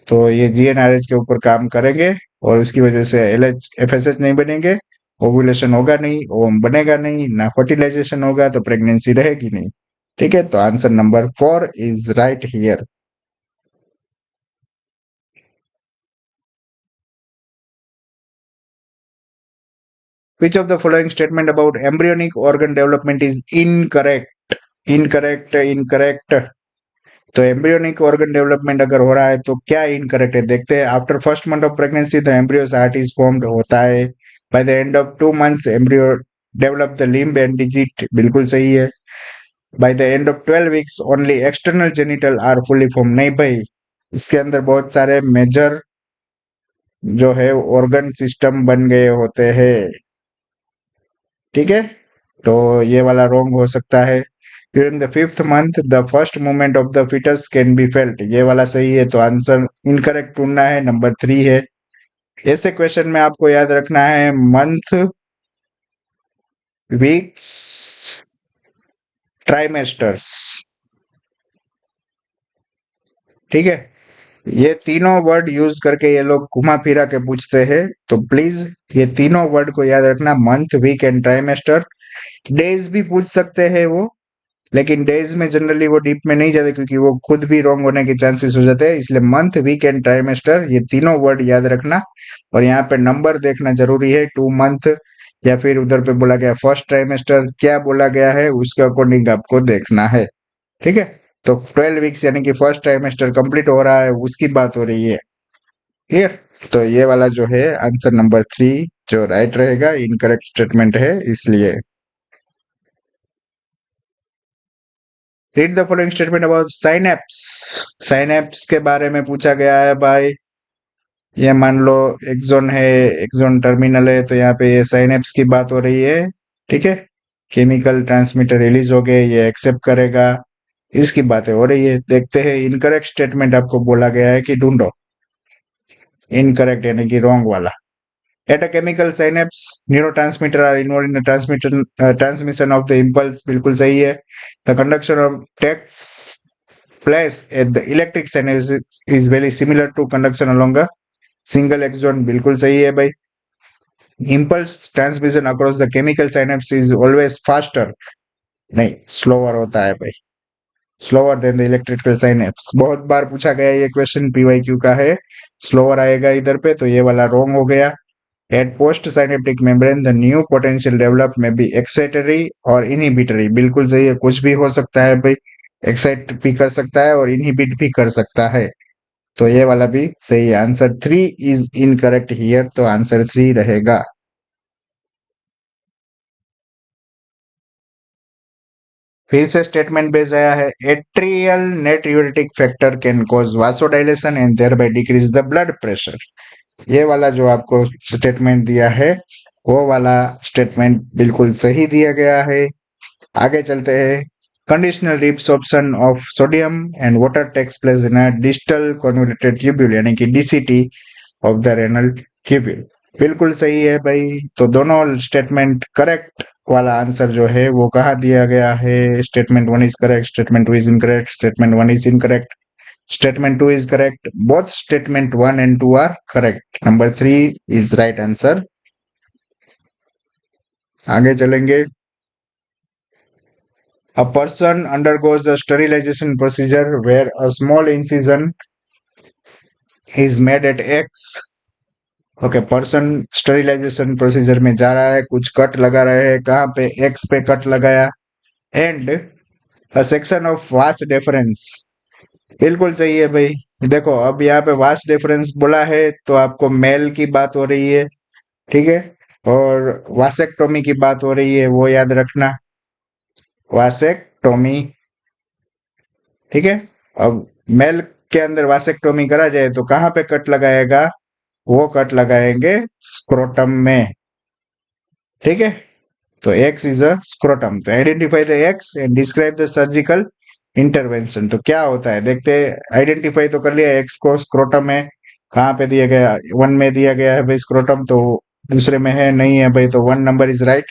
तो ये जीएनआरएच के ऊपर काम करेंगे, और उसकी वजह से एलएच एफएसएच नहीं बनेंगे, ओव्यूलेशन होगा नहीं, ओवम बनेगा नहीं, ना फर्टिलाइजेशन होगा, तो प्रेगनेंसी रहेगी नहीं। ठीक है, तो answer number 4 is right here. Which of the following statement about embryonic organ development is incorrect? Incorrect, incorrect. तो एम्ब्रियोनिक ऑर्गन डेवलपमेंट अगर हो रहा है तो क्या इनकरेक्ट है, देखते हैं। After first month of pregnancy the embryo's heart is formed, होता है। By the end of 2 months embryo develop the limb and digit, बिल्कुल सही है। By the end of 12 weeks only external genital are fully form, नहीं भाई, इसके अंदर बहुत सारे मेजर जो है ऑर्गन सिस्टम बन गए होते हैं। ठीक है, तो ये वाला रॉन्ग हो सकता है। During the 5th month the first movement of the fetus can be felt, ये वाला सही है, तो आंसर इनकरेक्ट ढूंढना है, नंबर 3 है। ऐसे क्वेश्चन में आपको याद रखना है मंथ, वीक्स, ट्राइमेस्टर्स। ठीक है, ये तीनों वर्ड यूज करके ये लोग घुमा फिरा के पूछते हैं, तो प्लीज ये तीनों वर्ड को याद रखना, month, week and trimester. Days भी पूछ सकते हैं वो, लेकिन डेज में जनरली वो डीप में नहीं जाते, क्योंकि वो खुद भी रॉन्ग होने के चांसेस हो जाते हैं, इसलिए मंथ, वीक एंड ट्राइमेस्टर ये तीनों वर्ड याद रखना। और यहाँ पे नंबर देखना जरूरी है, 2 मंथ या फिर उधर पे बोला गया फर्स्ट ट्राइमेस्टर, क्या बोला गया है उसके अकॉर्डिंग आपको देखना है। ठीक है, तो 12 वीक्स यानी कि फर्स्ट ट्राइमेस्टर कंप्लीट हो रहा है, उसकी बात हो रही है। क्लियर, तो ये वाला जो है आंसर नंबर 3 जो राइट रहेगा, इनकरेक्ट स्टेटमेंट है इसलिए। Read the following statement about synapse. Synapse के बारे में पूछा गया है भाई। ये मान लो एक्सोन है, एक्सोन टर्मिनल है, तो यहाँ पे ये साइनेप्स की बात हो रही है। ठीक है, केमिकल ट्रांसमीटर रिलीज हो गए, ये एक्सेप्ट करेगा, इसकी बातें हो रही है। देखते हैं, इनकरेक्ट स्टेटमेंट आपको बोला गया है कि ढूंढो। इनकरेक्ट यानी कि रॉन्ग वाला। At a chemical synapse neurotransmitter are involve in the transmission of the impulse, बिल्कुल सही है। The conduction of takes place at the electric synapse is very similar to conduction along a single axon, बिल्कुल सही है भाई। impulse transmission across the chemical synapse is always faster, नहीं slower होता है भाई, slower than the electrical synapse। बहुत बार पूछा गया ये क्वेश्चन, पीवाईक्यू का है, slower आएगा इधर पे, तो ये वाला रॉन्ग हो गया। At post synaptic membrane the new potential develop may be excitatory और inhibitory, बिल्कुल सही है, कुछ भी हो सकता है भाई, एक्साइट भी कर सकता है और इनहिबिट भी कर सकता है, तो ये वाला भी सही है। आंसर 3 इज इनकरेक्ट हियर, तो आंसर 3 रहेगा। फिर से स्टेटमेंट बेस आया है, atrial natriuretic factor can cause vasodilation and thereby decrease the blood pressure. ये वाला जो आपको स्टेटमेंट दिया है, वो वाला स्टेटमेंट बिल्कुल सही दिया गया है। आगे चलते हैं। Conditional reabsorption of sodium and water takes place in a distal convoluted tubule, यानी कि DCT of the renal tubule, बिल्कुल सही है भाई। तो दोनों स्टेटमेंट करेक्ट वाला आंसर जो है वो कहाँ दिया गया है, statement 1 is correct, statement 2 is incorrect, statement 1 is incorrect, statement 2 is correct, both statement 1 and 2 are correct, number 3 is right answer. आगे चलेंगे। A person undergoes a sterilization procedure where a small incision is made at X। Okay, person sterilisation procedure में जा रहा है, कुछ cut लगा रहे हैं, कहाँ पे, एक्स पे कट लगाया, and a section of vast difference, बिल्कुल सही है भाई। देखो अब यहाँ पे वास्ट डिफरेंस बोला है, तो आपको मेल की बात हो रही है। ठीक है, और वासेक्टोमी की बात हो रही है, वो याद रखना, वासेक्टोमी। ठीक है, अब मेल के अंदर वासेक्टोमी करा जाए तो कहाँ पे कट लगाएगा, वो कट लगाएंगे स्क्रोटम में, ठीक है। तो एक्स इज अ स्क्रोटम, तो identify the x and describe the surgical intervention. तो क्या होता है देखते हैं, आइडेंटिफाई तो कर लिया एक्स को, स्क्रोटम है कहाँ पे दिया गया, वन में दिया गया है भाई स्क्रोटम, तो दूसरे में है नहीं है भाई, तो वन नंबर इज राइट।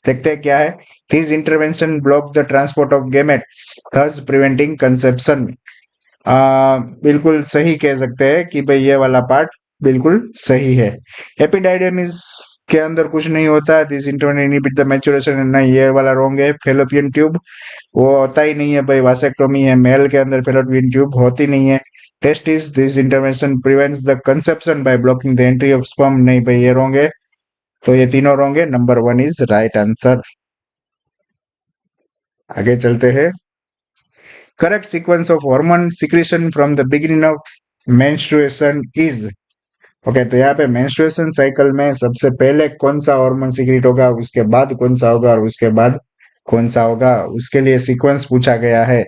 देखते हैं क्या है, this intervention block the transport of gametes thus preventing conception. बिल्कुल सही कह सकते हैं कि भाई ये वाला पार्ट बिल्कुल सही है। एपिडाइडमिस के अंदर कुछ नहीं होता, this intervention inhibit the maturation, नहीं ये वाला रॉन्ग है। फेलोपियन ट्यूब वो होता ही नहीं है भाई, वासेक्टोमी है, मेल के अंदर फेलोपियन ट्यूब होती नहीं है। Test is this intervention prevents the conception by blocking the entry of sperm, नहीं भाई ये रॉन्ग है। तो ये तीनों रॉन्ग है, number one is right answer. आगे चलते हैं। Correct sequence of hormone secretion from the beginning of menstruation is, okay. तो यहाँ पे मेंस्ट्रुएशन साइकिल में सबसे पहले कौन सा हार्मोन सिक्रीट होगा, उसके बाद कौन सा होगा और उसके बाद कौन सा होगा, उसके लिए सीक्वेंस पूछा गया है।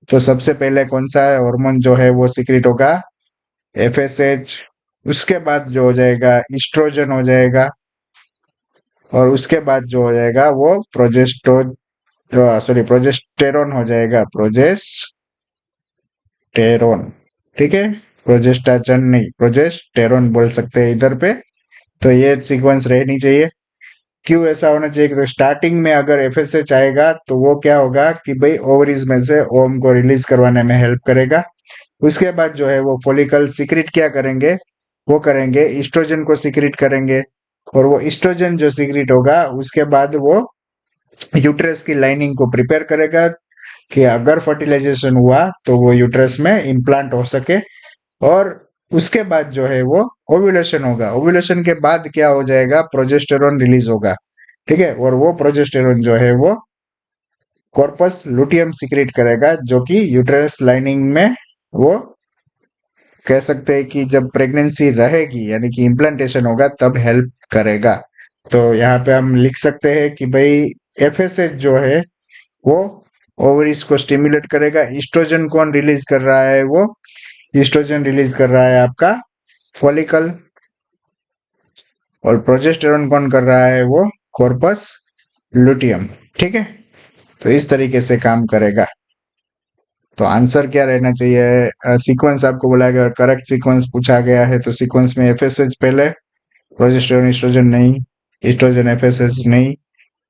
तो सबसे पहले कौन सा हार्मोन जो है वो सिक्रीट होगा, एफएसएच, उसके बाद जो हो जाएगा ईस्ट्रोजन हो जाएगा, और उसके बाद जो हो जाएगा वो प्रोजेस्टेरोन हो जाएगा, प्रोजेस्टेरोन, ठीक है। प्रोजेस्टाचन नहीं, प्रोजेस्टेरोन बोल सकते हैं इधर पे। तो ये सीक्वेंस रहनी चाहिए। क्यों ऐसा होना चाहिए, तो स्टार्टिंग में अगर एफएसएच आएगा तो वो क्या होगा कि भाई ओवरीज में से ओम को रिलीज करवाने में हेल्प करेगा। उसके बाद जो है वो फॉलिकल सीक्रेट क्या करेंगे, वो करेंगे ईस्ट्रोजन को सीक्रेट करेंगे, और वो ईस्ट्रोजन जो सीक्रेट होगा उसके बाद वो यूट्रस की लाइनिंग को प्रिपेयर करेगा कि अगर फर्टिलाइजेशन हुआ तो वो यूट्रस में इम्प्लांट हो सके। और उसके बाद जो है वो ओव्यूलेशन होगा, ओव्यूलेशन के बाद क्या हो जाएगा, प्रोजेस्टेरोन रिलीज होगा, ठीक है। और वो प्रोजेस्टेरोन जो है वो कॉर्पस लुटियम सीक्रेट करेगा, जो कि यूट्रस लाइनिंग में वो कह सकते हैं कि जब प्रेगनेंसी रहेगी यानी कि इम्प्लांटेशन होगा तब हेल्प करेगा। तो यहाँ पे हम लिख सकते हैं कि भाई एफएसएच जो है वो ओवरीज को स्टिमुलेट करेगा। ईस्ट्रोजन कौन रिलीज कर रहा है, वो ईस्ट्रोजन रिलीज कर रहा है आपका फॉलिकल, और प्रोजेस्टेरोन कौन कर रहा है, वो कॉर्पस लुटियम, ठीक है। तो इस तरीके से काम करेगा। तो आंसर क्या रहना चाहिए, सीक्वेंस आपको बोला गया, करेक्ट सीक्वेंस पूछा गया है, तो सीक्वेंस में एफएसएच पहले, प्रोजेस्टेरोन ईस्ट्रोजन नहीं, ईस्ट्रोजन एफएसएच नहीं,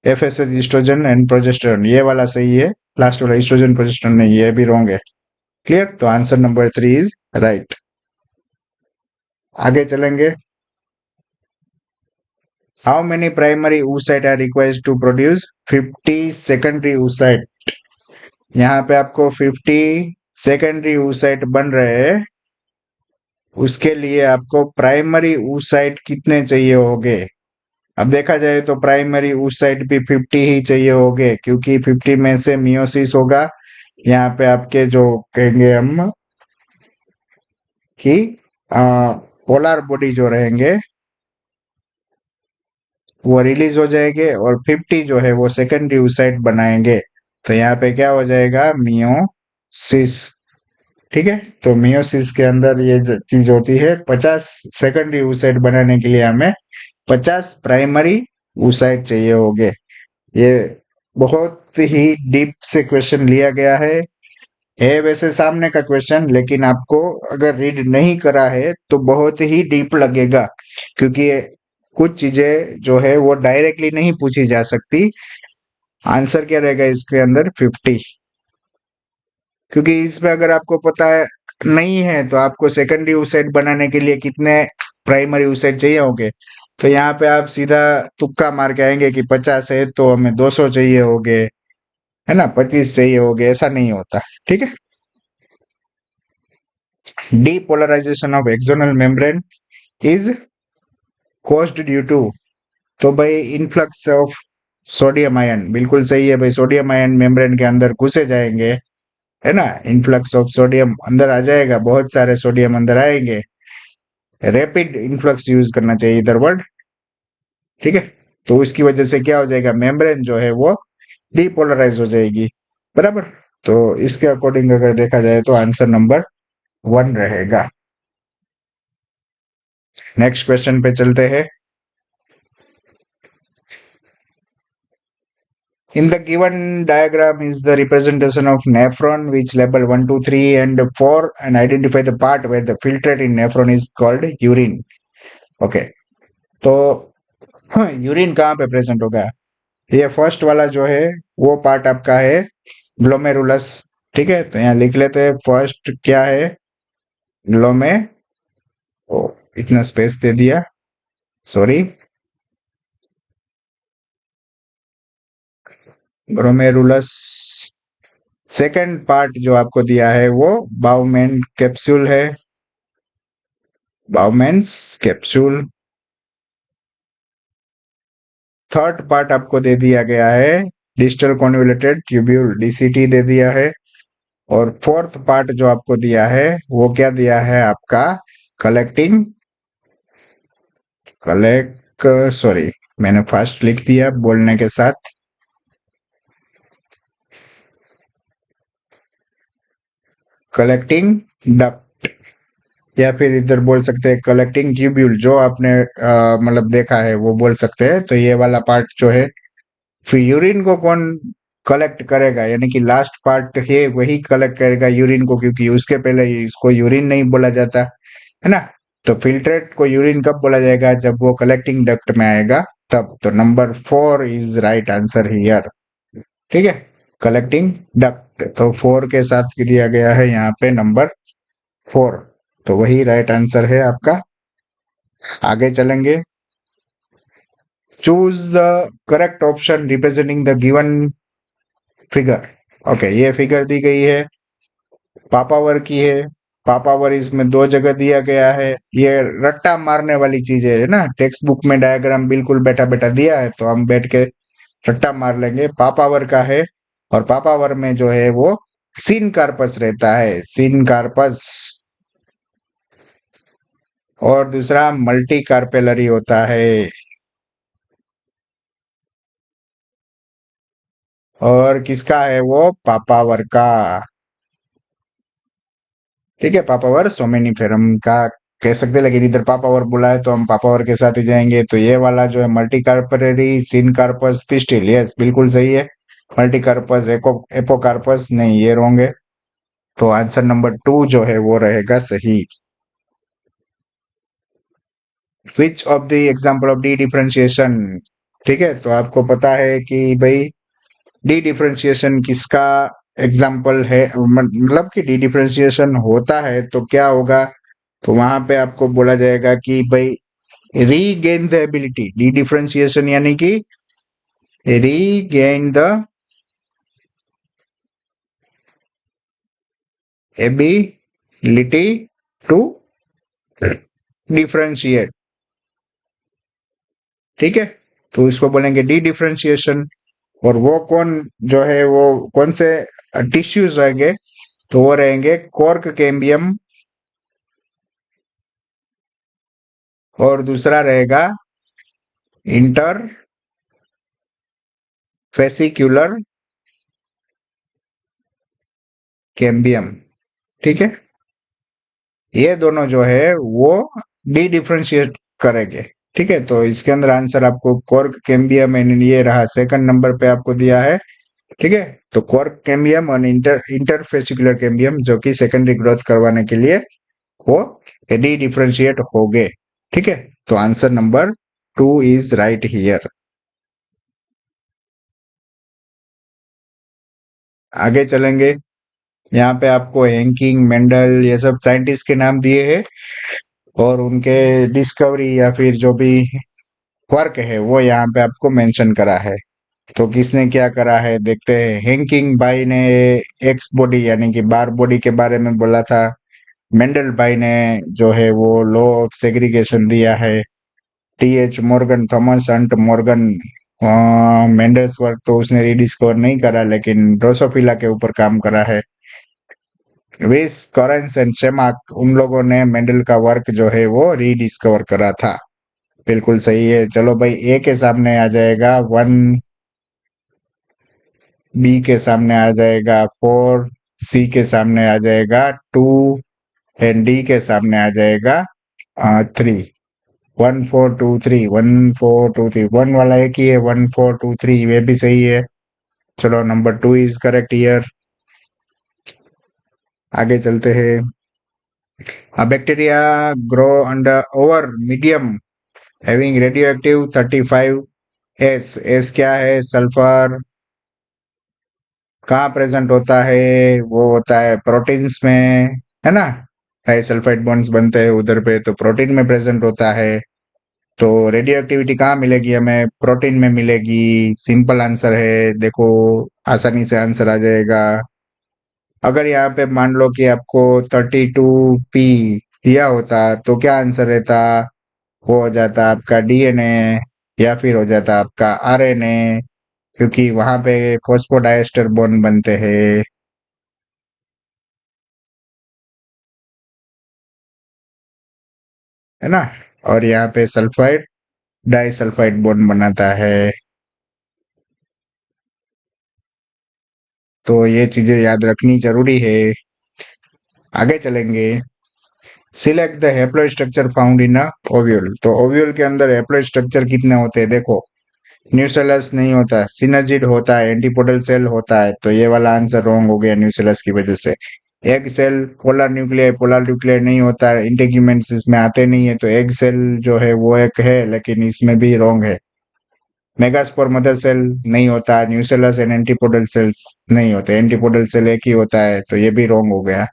एफएसएच ईस्ट्रोजन एंड प्रोजेस्टेरोन ये वाला सही है, लास्ट वाला ईस्ट्रोजन प्रोजेस्टेरोन नहीं, ये भी रॉन्ग है। क्लियर, तो आंसर नंबर 3 इज राइट। आगे चलेंगे। How many primary oocyte are required to produce 50 secondary oocyte। यहाँ पे आपको 50 सेकेंडरी oocyte बन रहे हैं, उसके लिए आपको प्राइमरी oocyte कितने चाहिए होंगे। अब देखा जाए तो प्राइमरी oocyte भी 50 ही चाहिए होंगे, क्योंकि 50 में से मियोसिस होगा। यहाँ पे आपके जो कहेंगे हम कि पोलर बॉडी जो रहेंगे वो रिलीज हो जाएंगे, और 50 जो है वो सेकेंडरी oocyte बनाएंगे। तो यहाँ पे क्या हो जाएगा, मियोसिस, ठीक है। तो मियोसिस के अंदर ये चीज होती है, 50 सेकेंडरी oocyte बनाने के लिए हमें 50 प्राइमरी oocyte चाहिए होंगे। ये बहुत ही डीप से क्वेश्चन लिया गया है वैसे सामने का क्वेश्चन, लेकिन आपको अगर रीड नहीं करा है तो बहुत ही डीप लगेगा, क्योंकि कुछ चीजें जो है वो डायरेक्टली नहीं पूछी जा सकती। आंसर क्या रहेगा इसके अंदर, 50, क्योंकि इसमें अगर आपको पता है नहीं है तो आपको सेकेंडरी oocyte बनाने के लिए कितने प्राइमरी oocyte चाहिए होंगे, तो यहाँ पे आप सीधा तुक्का मार के आएंगे कि 50 है तो हमें 200 चाहिए होंगे, है ना, 25 चाहिए होंगे, ऐसा नहीं होता, ठीक है। Depolarisation of axonal membrane is caused due to, तो भाई इनफ्लक्स ऑफ सोडियम आयन, बिल्कुल सही है भाई, सोडियम आयन मेम्ब्रेन के अंदर घुसे जाएंगे, है ना, इनफ्लक्स ऑफ सोडियम अंदर आ जाएगा, बहुत सारे सोडियम अंदर आएंगे, रैपिड इनफ्लक्स यूज करना चाहिए इधर वर्ड, ठीक है। तो उसकी वजह से क्या हो जाएगा, मेम्ब्रेन जो है वो डीपोलराइज हो जाएगी, बराबर। तो इसके अकॉर्डिंग अगर देखा जाए तो आंसर नंबर 1 रहेगा। नेक्स्ट क्वेश्चन पे चलते हैं। In the given diagram is the representation of nephron which label 1, 2, 3 and 4 and identify the part where the filtrate in nephron is called urine. Okay. तो यूरिन कहाँ पे प्रेजेंट होगा? ये first वाला जो है वो पार्ट आपका है ग्लोमेरुलस। ठीक है, तो यहाँ लिख लेते हैं फर्स्ट क्या है, ग्लोमे, ओ इतना स्पेस दे दिया, सॉरी, ग्लोमेरुलस। सेकंड पार्ट जो आपको दिया है वो बाउमेन कैप्सूल है, बाउमेन्स कैप्सूल। थर्ड पार्ट आपको दे दिया गया है डिस्टल कॉन्वोल्यूटेड ट्यूब्यूल, डीसीटी दे दिया है। और फोर्थ पार्ट जो आपको दिया है वो क्या दिया है आपका, कलेक्टिंग सॉरी मैंने फास्ट लिख दिया बोलने के साथ, कलेक्टिंग डक्ट, या फिर इधर बोल सकते हैं कलेक्टिंग ट्यूब्यूल, जो आपने मतलब देखा है वो बोल सकते हैं। तो ये वाला पार्ट जो है, फिर यूरिन को कौन कलेक्ट करेगा, यानी कि लास्ट पार्ट है वही कलेक्ट करेगा यूरिन को, क्योंकि उसके पहले इसको यूरिन नहीं बोला जाता है ना। तो फिल्ट्रेट को यूरिन कब बोला जाएगा, जब वो कलेक्टिंग डक्ट में आएगा तब। तो number 4 is right answer here. ठीक है, कलेक्टिंग डक्ट, तो 4 के साथ दिया गया है यहाँ पे नंबर 4, तो वही राइट आंसर है आपका। आगे चलेंगे। Choose the correct option representing the given figure. Okay, ये फिगर दी गई है, पापावर की है। पापावर इसमें 2 जगह दिया गया है। ये रट्टा मारने वाली चीजें है ना, टेक्स्ट बुक में डायग्राम बिल्कुल बैठा बैठा दिया है तो हम बैठ के रट्टा मार लेंगे। पापावर का है, और पापावर में जो है वो सिन कार्पस रहता है, सिन कार्पस। और दूसरा मल्टी कार्पेलरी होता है। और किसका है वो, पापावर का। ठीक है, पापावर सोमेनिफेरम का कह सकते हैं, लेकिन इधर पापावर बोला है तो हम पापावर के साथ ही जाएंगे। तो ये वाला जो है मल्टी कार्पेलरी सिन कार्पस पिस्टिल, यस बिल्कुल सही है। मल्टी कार्पस एपोकार्पस नहीं, ये रॉन्ग है। तो आंसर नंबर 2 जो है वो रहेगा सही। विच of the example of D differentiation. ठीक है, तो आपको पता है कि भाई डी डिफरेंशिएशन किसका एग्जाम्पल है, मतलब कि डी डिफरेंशिएशन होता है तो क्या होगा। तो वहां पे आपको बोला जाएगा कि भाई regain the ability, dedifferentiation यानी कि regain the ability to differentiate. ठीक है, तो इसको बोलेंगे डी डिफरेंशिएशन। और वो कौन जो है वो कौन से टिश्यूज रहेंगे, तो वो रहेंगे कॉर्क कैम्बियम, और दूसरा रहेगा इंटर फेसिक्यूलर कैम्बियम। ठीक है, ये दोनों जो है वो डी डिफरेंशिएट करेंगे। ठीक है, तो इसके अंदर आंसर आपको कॉर्क कैम्बियम एंड ये रहा सेकंड नंबर पे आपको दिया है। ठीक है, तो कॉर्क कैम्बियम और इंटरफेसिकुलर कैम्बियम जो कि सेकेंडरी ग्रोथ करवाने के लिए वो डी डिफरेंशिएट हो गए। ठीक है, तो answer number 2 is right here. आगे चलेंगे। यहाँ पे आपको हैंकिंग, मेंडल, ये सब साइंटिस्ट के नाम दिए हैं और उनके डिस्कवरी या फिर जो भी वर्क है वो यहाँ पे आपको मेंशन करा है। तो किसने क्या करा है देखते हैं। हैंकिंग भाई ने एक्स बॉडी यानी कि बार बॉडी के बारे में बोला था। मेंडल भाई ने जो है वो लॉ ऑफ सेग्रीगेशन दिया है। T H Morgan, Thomas Hunt Morgan, Mendel's work तो उसने रीडिस्कवर नहीं करा, लेकिन ड्रोसोफिला के ऊपर काम करा है। विस, कॉरेंस एंड शेमाक, उन लोगों ने मेंडल का वर्क जो है वो रीडिस्कवर करा था। बिल्कुल सही है। चलो भाई, ए के सामने आ जाएगा 1, बी के सामने आ जाएगा 4, सी के सामने आ जाएगा 2 एंड डी के सामने आ जाएगा 3। 1423, 1423, वन वाला एक ही है, 1423, ये भी सही है। चलो, नंबर 2 इज करेक्ट ईयर। आगे चलते हैं। A bacteria grow under over medium having radioactive 35 S. S क्या है? सल्फर। कहाँ प्रेजेंट होता है? वो होता है प्रोटीन्स में, है ना? डाइसल्फाइड बॉन्ड्स बनते हैं उधर पे, तो प्रोटीन में प्रेजेंट होता है। तो रेडियो एक्टिविटी कहाँ मिलेगी हमें? प्रोटीन में मिलेगी। सिंपल आंसर है, देखो आसानी से आंसर आ जाएगा। अगर यहाँ पे मान लो कि आपको 32P दिया होता तो क्या आंसर रहता? वो हो जाता आपका डीएनए, या फिर हो जाता आपका आरएनए, क्योंकि वहां पे फॉस्फोडाइएस्टर बॉन्ड बनते हैं, है ना? और यहाँ पे सल्फाइड डाइसल्फाइड बॉन्ड बनाता है। तो ये चीजें याद रखनी जरूरी है। आगे चलेंगे। Select the haploid structure found in a ovule. तो ओव्यूल के अंदर हैप्लॉइड स्ट्रक्चर कितने होते हैं? देखो, न्यूसेलस नहीं होता, सिनर्जिड होता है, एंटीपोडल सेल होता है, तो ये वाला आंसर रॉन्ग हो गया न्यूसेलस की वजह से। एग सेल, पोलर न्यूक्लियर नहीं होता है, इंटेग्यूमेंट्स इसमें आते नहीं है, तो एग सेल जो है वो एक है, लेकिन इसमें भी रॉन्ग है। मेगास्पोर मदर सेल नहीं होता, न्यूसेलस एंड एंटीपोडल सेल्स नहीं होते, एंटीपोडल सेल एक ही होता है, तो ये भी रॉन्ग हो गया।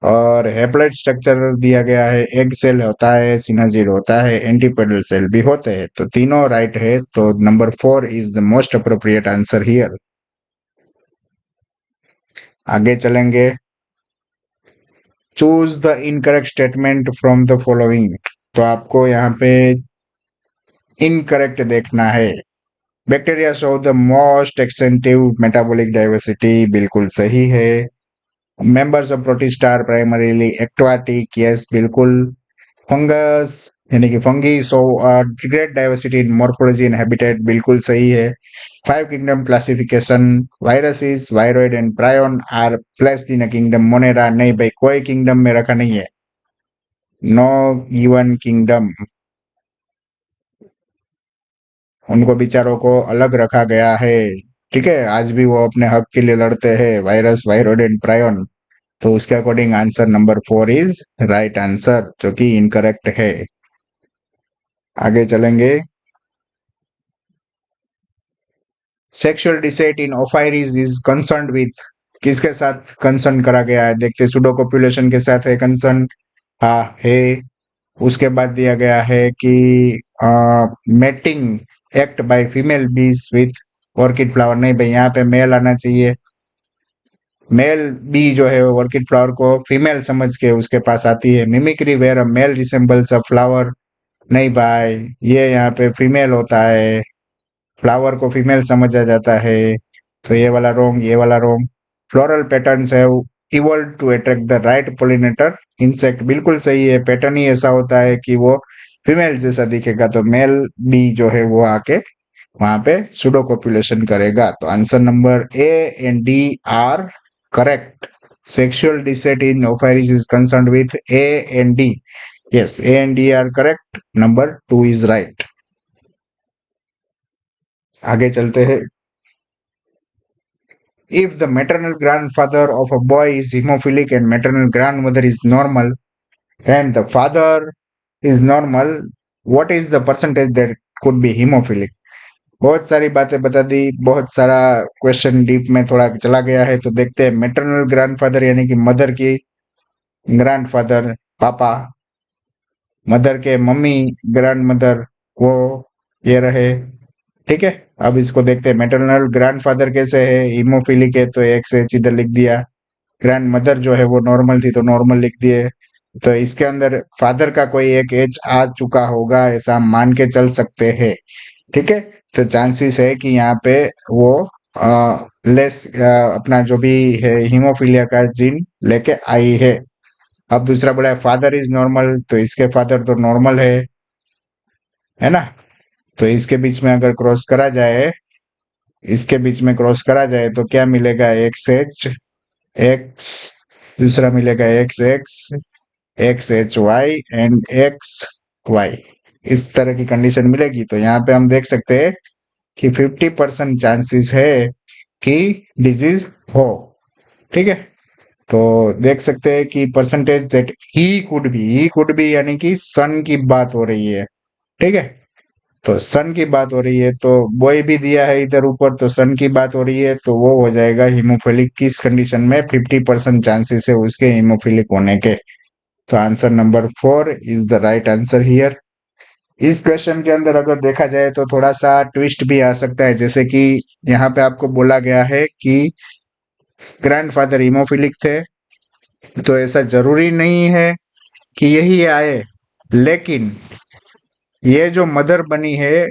और हैप्लॉइड स्ट्रक्चर दिया गया है, एग सेल होता है, सिनर्जिड होता है, एंटीपोडल सेल भी होते हैं, तो तीनों राइट है। तो number 4 is the most appropriate answer here. आगे चलेंगे। Choose the incorrect statement from the following. तो आपको यहाँ पे इनकरेक्ट देखना है। Bacteria show the most extensive metabolic diversity, बिल्कुल सही है। Members of protista are primarily aquatic, yes बिल्कुल। फंगस यानी कि fungi show great diversity in morphology and habitat, बिल्कुल सही है। 5 kingdom classification, viruses, viroid and prion are placed in a kingdom Monera, नहीं भाई, कोई किंगडम में रखा नहीं है, नो गिवन किंगडम। उनको बेचारों को अलग रखा गया है। ठीक है, आज भी वो अपने हक के लिए लड़ते हैं, वायरस, वायरोइड एंड प्रायोन। तो उसके according answer number 4 is right answer, जो कि इनकरेक्ट है। आगे चलेंगे। सेक्सुअल डिसेट in ovaries is concerned with, किसके साथ कंसर्न करा गया है? देखते, सुडो पॉपुलेशन के साथ है कंसर्न, हाँ है। उसके बाद दिया गया है कि मेटिंग एक्ट बाय फीमेल बीज विथ ऑर्किड फ्लावर, नहीं भाई, यहाँ पे मेल आना चाहिए। मेल बी जो है ऑर्किड फ्लावर को फीमेल समझ के उसके पास आती है। Mimicry where a male resembles a flower, नहीं भाई, ये यहाँ पे फीमेल होता है, फ्लावर को फीमेल समझा जाता है, तो ये वाला रोंग, ये वाला रोंग। फ्लोरल पैटर्न्स है evolve to attract the right pollinator insect, बिल्कुल सही है। पैटर्न ही ऐसा होता है कि वो फीमेल जैसा दिखेगा, तो मेल बी जो है वो आके वहां पे सुडो कॉपुलेशन करेगा। तो answer number A and D R correct. Sexual descent in ovaries is concerned with A and D. Yes, A and D are correct. Number 2 is right. आगे चलते हैं। If the maternal grandfather of a boy is hemophilic and maternal grandmother is normal and the father is normal, what is the percentage that could be hemophilic? बहुत सारी बातें बता दी, बहुत सारा question deep में थोड़ा चला गया है, तो देखते हैं। मैटरनल ग्रैंडफादर यानी कि मदर की ग्रैंडफादर पापा, मदर के मम्मी ग्रैंड मदर, वो ये रहे। ठीक है, अब इसको देखते हैं। मैटरनल ग्रैंडफादर कैसे है? हीमोफिलिक है, तो एक से इधर लिख दिया। ग्रैंड मदर जो है वो नॉर्मल थी, तो नॉर्मल लिख दिए। तो इसके अंदर फादर का कोई एक एज आ चुका होगा, ऐसा हम मान के चल सकते हैं। ठीक है, तो चांसेस है कि यहाँ पे वो लेस अपना जो भी है हीमोफीलिया का जीन लेके आई है। अब दूसरा बोला है फादर इज नॉर्मल, तो इसके फादर तो नॉर्मल है ना? तो इसके बीच में अगर क्रॉस करा जाए, इसके बीच में क्रॉस करा जाए तो क्या मिलेगा? एक्स एच एक्स, दूसरा मिलेगा X X, X H Y and X Y. इस तरह की कंडीशन मिलेगी, तो यहाँ पे हम देख सकते हैं कि 50% चांसेस है कि डिजीज हो। ठीक है, तो देख सकते हैं कि percentage that he could be यानी कि सन की बात हो रही है। ठीक है, तो सन की बात हो रही है, तो बॉय भी दिया है इधर ऊपर, तो सन की बात हो रही है, तो वो हो जाएगा हीमोफिलिक। किस कंडीशन में 50% चांसेस है उसके हीमोफिलिक होने के। तो answer number 4 is the right answer here. इस क्वेश्चन के अंदर अगर देखा जाए तो थोड़ा सा ट्विस्ट भी आ सकता है, जैसे कि यहाँ पे आपको बोला गया है कि ग्रैंडफादर हीमोफिलिक थे, तो ऐसा जरूरी नहीं है कि यही आए, लेकिन ये जो मदर बनी है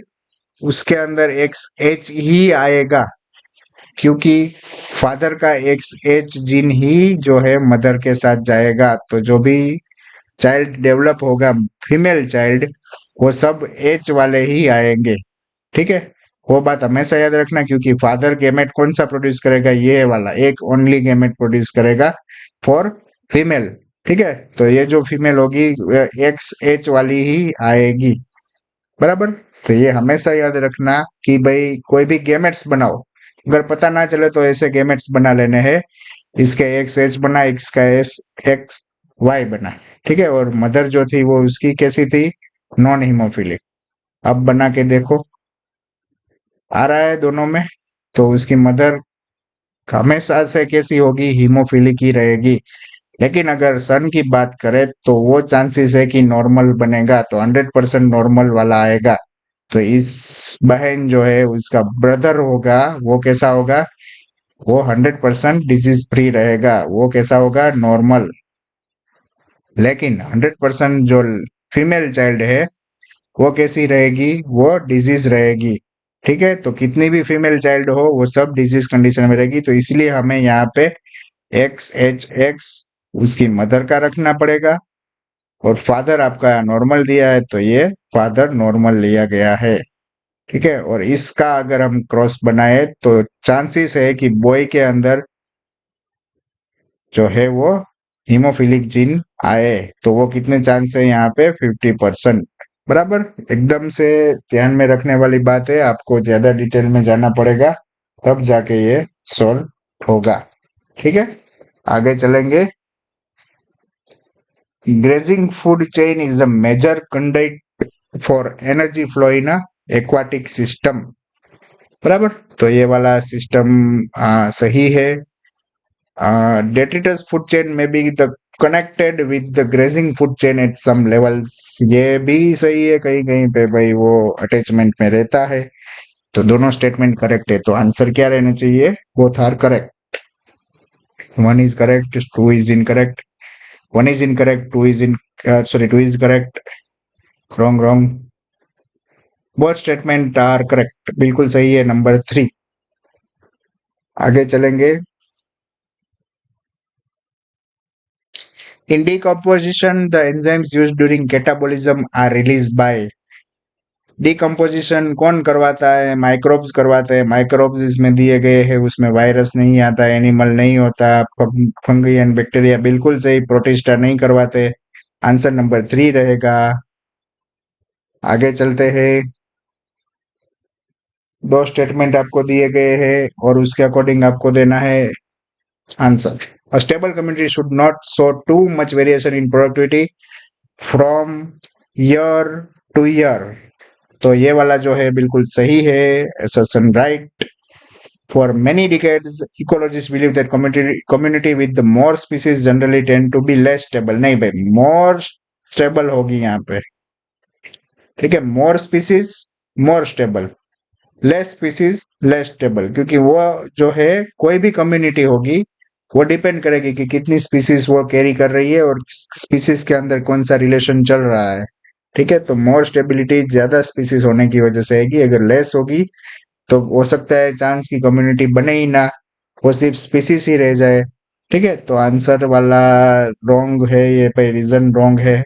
उसके अंदर एक्स एच ही आएगा, क्योंकि फादर का एक्स एच जीन ही जो है मदर के साथ जाएगा। तो जो भी चाइल्ड डेवलप होगा, फीमेल चाइल्ड, वो सब एच वाले ही आएंगे। ठीक है, वो बात हमेशा याद रखना, क्योंकि फादर गैमेट कौन सा प्रोड्यूस करेगा, ये वाला एक ओनली गैमेट प्रोड्यूस करेगा फॉर फीमेल। ठीक है, तो ये जो फीमेल होगी एक्स एच वाली ही आएगी, बराबर। तो ये हमेशा याद रखना कि भाई कोई भी गैमेट्स बनाओ, अगर पता ना चले तो ऐसे गैमेट्स बना लेने हैं, इसके एक्स एच बना, एक्स का एस एक्स वाई बना। ठीक है, और मदर जो थी वो उसकी कैसी थी, नॉन हीमोफिलिक। अब बना के देखो, आ रहा है दोनों में, तो उसकी मदर हमेशा से कैसी होगी, हीमोफिलिक ही रहेगी। लेकिन अगर सन की बात करें तो वो चांसेस है कि नॉर्मल बनेगा, तो 100% नॉर्मल वाला आएगा। तो इस बहन जो है उसका ब्रदर होगा, वो कैसा होगा, वो 100% डिजीज फ्री रहेगा, वो कैसा होगा, नॉर्मल। लेकिन 100% जो फीमेल चाइल्ड है वो कैसी रहेगी, वो डिजीज रहेगी। ठीक है, तो कितनी भी फीमेल चाइल्ड हो वो सब डिजीज कंडीशन में रहेगी, तो इसलिए हमें यहाँ पे एक्स एच एक्स उसकी मदर का रखना पड़ेगा, और फादर आपका नॉर्मल दिया है तो ये फादर नॉर्मल लिया गया है। ठीक है, और इसका अगर हम क्रॉस बनाए तो चांसेस है कि बॉय के अंदर जो है वो हीमोफिलिक जीन आए, तो वो कितने चांस है यहाँ पे, 50%। बराबर, एकदम से ध्यान में रखने वाली बात है, आपको ज्यादा डिटेल में जाना पड़ेगा तब जाके ये सॉल्व होगा। ठीक है, आगे चलेंगे। Grazing food chain is a major conduct for energy flow in a aquatic system. बराबर, तो ये वाला सिस्टम सही है। डेट्रिटस फूड चेन में be the connected with the grazing food chain at some levels, ये भी सही है, कहीं कहीं पे भाई वो अटैचमेंट में रहता है। तो दोनों स्टेटमेंट करेक्ट है, तो आंसर क्या रहना चाहिए, both are correct. One is correct, two is incorrect, one is incorrect, two is in sorry two is correct, wrong wrong, both statement are correct, बिल्कुल सही है नंबर 3। आगे चलेंगे। In decomposition, the enzymes used during catabolism are released by। Decomposition कौन करवाता है, microbes करवाते हैं। माइक्रोब्स इसमें दिए गए हैं, उसमें वायरस नहीं आता, एनिमल नहीं होता, फंगी एंड बैक्टीरिया, बिल्कुल सही, प्रोटिस्टा नहीं करवाते। आंसर नंबर 3 रहेगा। आगे चलते हैं। दो स्टेटमेंट आपको दिए गए हैं और उसके अकॉर्डिंग आपको देना है answer. A stable community should not show too much variation in productivity from year to year। तो ये वाला जो है बिल्कुल सही है, assertion right। For many decades, ecologists believe that community with the more species generally tend to be less stable। नहीं भाई, more stable होगी यहाँ पे। ठीक है, more species more stable, less species less stable, क्योंकि वो जो है कोई भी कम्युनिटी होगी वो डिपेंड करेगी कि कितनी स्पीसीज वो कैरी कर रही है और स्पीसीज के अंदर कौन सा रिलेशन चल रहा है। ठीक है, तो मोर स्टेबिलिटी ज्यादा स्पीसीज होने की वजह से आएगी, अगर लेस होगी तो हो सकता है चांस की कम्युनिटी बने ही ना, वो सिर्फ स्पीसीज ही रह जाए। ठीक है, तो आंसर वाला रॉन्ग है, ये पे रीजन रॉन्ग है।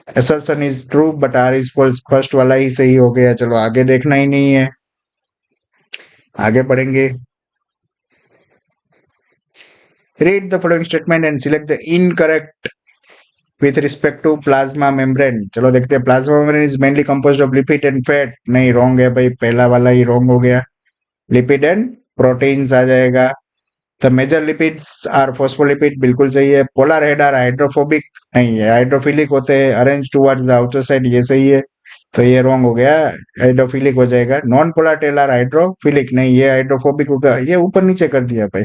Assertion is true but R is false, first वाला ही सही हो गया। चलो आगे देखना ही नहीं है, आगे बढ़ेंगे। Read the following statement and select the incorrect with respect to plasma membrane. चलो देखते हैं, plasma membrane is mainly composed of lipid and fat. नहीं, रॉन्ग है भाई, पहला वाला ही रॉन्ग हो गया। लिपिड एंड प्रोटीन्स आ जाएगा। The major lipids are phospholipid, बिल्कुल सही है। पोलर हेड आर हाइड्रोफोबिक, नहीं है, हाइड्रोफिलिक होते हैं। Arrange towards the outer side, ये सही है, तो ये रॉन्ग हो गया, हाइड्रोफिलिक हो जाएगा। Non polar tail are hydrophilic, नहीं, ये हाइड्रोफोबिक होगा, ये ऊपर नीचे कर दिया भाई।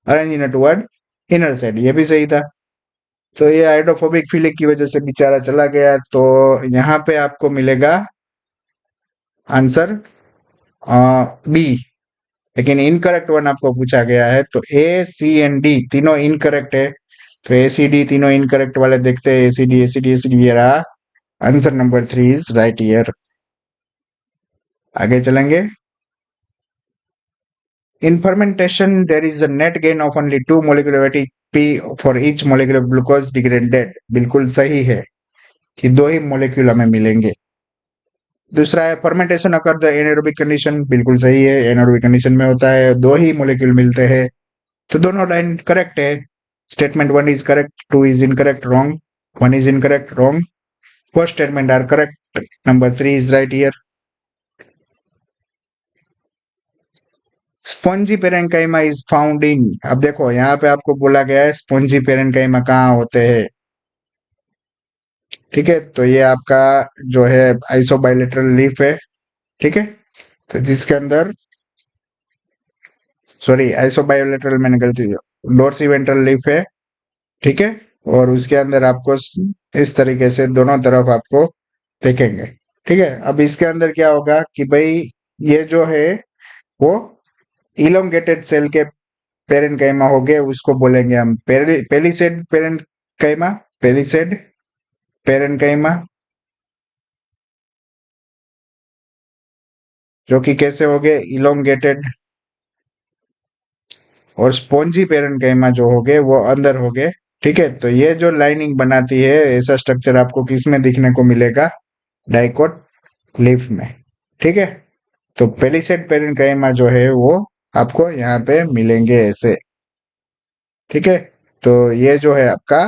Arrange in toward inner side, ये भी सही था। तो ये हाइड्रोफोबिक फिलिक की वजह से बेचारा चला गया। तो यहाँ पे आपको मिलेगा आंसर बी। लेकिन इनकरेक्ट वन आपको पूछा गया है, तो ए सी एंड डी तीनों इनकरेक्ट है। तो ए सी डी तीनों इनकरेक्ट वाले देखते हैं। A C D, A C D, A C D, ये रहा answer number 3 is right here. आगे चलेंगे। In fermentation there is a net gain of only 2 molecular P for each molecular glucose degraded, बिल्कुल सही है कि 2 ही मोलिक्यूल हमें मिलेंगे। दूसरा है fermentation occur the anaerobic condition, बिल्कुल सही है, एनारोबिक कंडीशन में होता है, 2 ही मोलिक्यूल मिलते हैं। तो दोनों लाइन करेक्ट है। Statement 1 is correct, 2 is incorrect, wrong. 1 is incorrect, wrong. First statement are correct. Number 3 is right here. Spongy parenchyma is found in, अब देखो यहाँ पे आपको बोला गया है स्पॉन्जी पेरेन्काइमा कहाँ होते हैं। ठीक है, तो ये आपका जो है आइसोबाइलेटरल लीफ है। ठीक है, तो जिसके अंदर, सॉरी आइसोबाइलेटरल मैंने गलती, डोर्सीवेंट्रल लीफ है। ठीक है, और उसके अंदर आपको इस तरीके से दोनों तरफ आपको देखेंगे। ठीक है, अब इसके अंदर क्या होगा कि भाई ये जो है वो इलोंगेटेड सेल के पेरेन्काइमा हो गए, उसको बोलेंगे हम पेलिसेड पेरेन्काइमा, पेलिसेड पेरेन्काइमा, जो कि कैसे हो गए, इलोंगेटेड। और स्पॉन्जी पेरेन्काइमा जो हो गए वो अंदर हो गए। ठीक है, तो ये जो लाइनिंग बनाती है, ऐसा स्ट्रक्चर आपको किस में दिखने को मिलेगा, डाइकोट लीफ में। ठीक है, तो पेलिसेड पेरेन्काइमा जो है वो आपको यहाँ पे मिलेंगे ऐसे। ठीक है, तो ये जो है आपका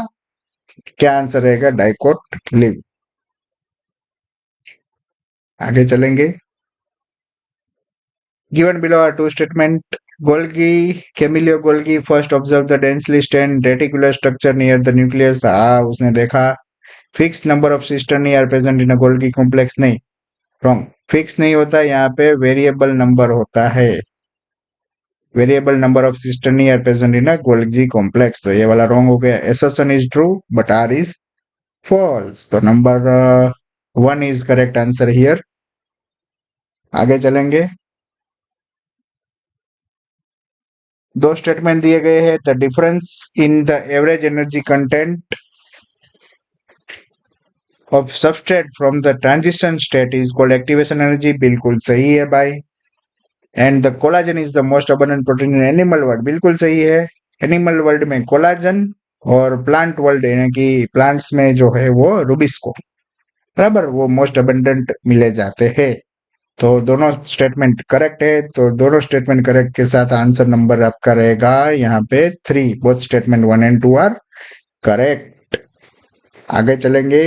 क्या आंसर रहेगा, डाइकोट लीफ। आगे चलेंगे। Given below are two statement. Golgi, Camillo Golgi first observed the densely strand reticular structure near the nucleus. हाँ, उसने देखा। Fixed number of cisternae are present in Golgi complex, नहीं, रॉन्ग। फिक्स नहीं होता, यहाँ पे वेरिएबल नंबर होता है। Variable number of cisternae are present in Golgi complex, तो ये वाला रॉन्ग हो गया। Assertion is true but R is false, तो number 1 is correct answer here. आगे चलेंगे। 2 स्टेटमेंट दिए गए हैं। The difference in the average energy content of substrate from the transition state is called activation energy, बिल्कुल सही है भाई। And the collagen is the most abundant protein in animal world, बिल्कुल सही है। एनिमल वर्ल्ड में कोलाजन, और plant world यानी कि प्लांट्स में जो है वो रूबिस्को, बराबर, वो मोस्ट अबंडेंट मिले जाते हैं। तो दोनों स्टेटमेंट करेक्ट है, तो दोनों स्टेटमेंट करेक्ट के साथ आंसर नंबर आपका रहेगा यहाँ पे 3। Both statement 1 and 2 are correct. आगे चलेंगे।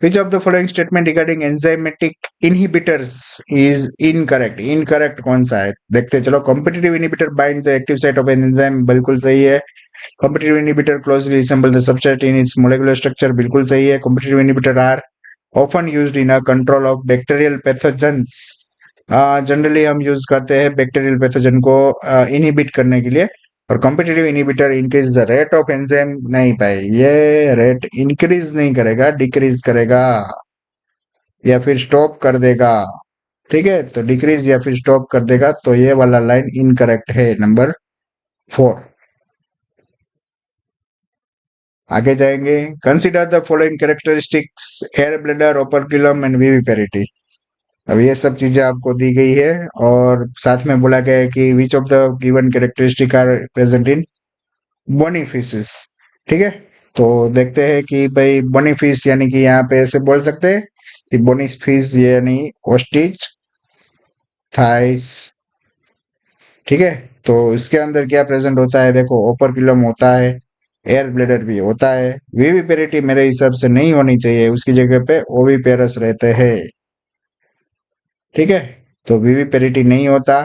Which of the following statement regarding enzymatic inhibitors is incorrect? Incorrect कौन सा है, देखते चलो। competitive inhibitor bind the active site of an enzyme, बिल्कुल सही है। competitive inhibitor closely resemble the substrate in its molecular structure, बिल्कुल सही है। competitive inhibitor are often used in a control of bacterial pathogens. Generally हम use करते हैं bacterial pathogen को इनहिबिट करने के लिए। और competitive inhibitor increase the rate of enzyme, नहीं भाई, ये रेट इंक्रीज नहीं करेगा, डिक्रीज करेगा या फिर स्टॉप कर देगा। ठीक है, तो डिक्रीज या फिर स्टॉप कर देगा, तो ये वाला लाइन इनकरेक्ट है, नंबर 4। आगे जाएंगे। Consider the following characteristics, air bladder, operculum and viviparity. अब ये सब चीजें आपको दी गई है, और साथ में बोला गया है कि which of the given characteristic are present in bony fishes. ठीक है, तो देखते हैं कि भाई बोनी फिश यानी कि यहाँ पे ऐसे बोल सकते हैं कि बोनी फिश यानी ओस्टिच थाइस। ठीक है, तो इसके अंदर क्या प्रेजेंट होता है, देखो ओपर्कुलम होता है, एयर ब्लैडर भी होता है। विविपेरिटी मेरे हिसाब से नहीं होनी चाहिए, उसकी जगह पे ओविपेरस रहते हैं। ठीक है, तो विविपेरिटी नहीं होता,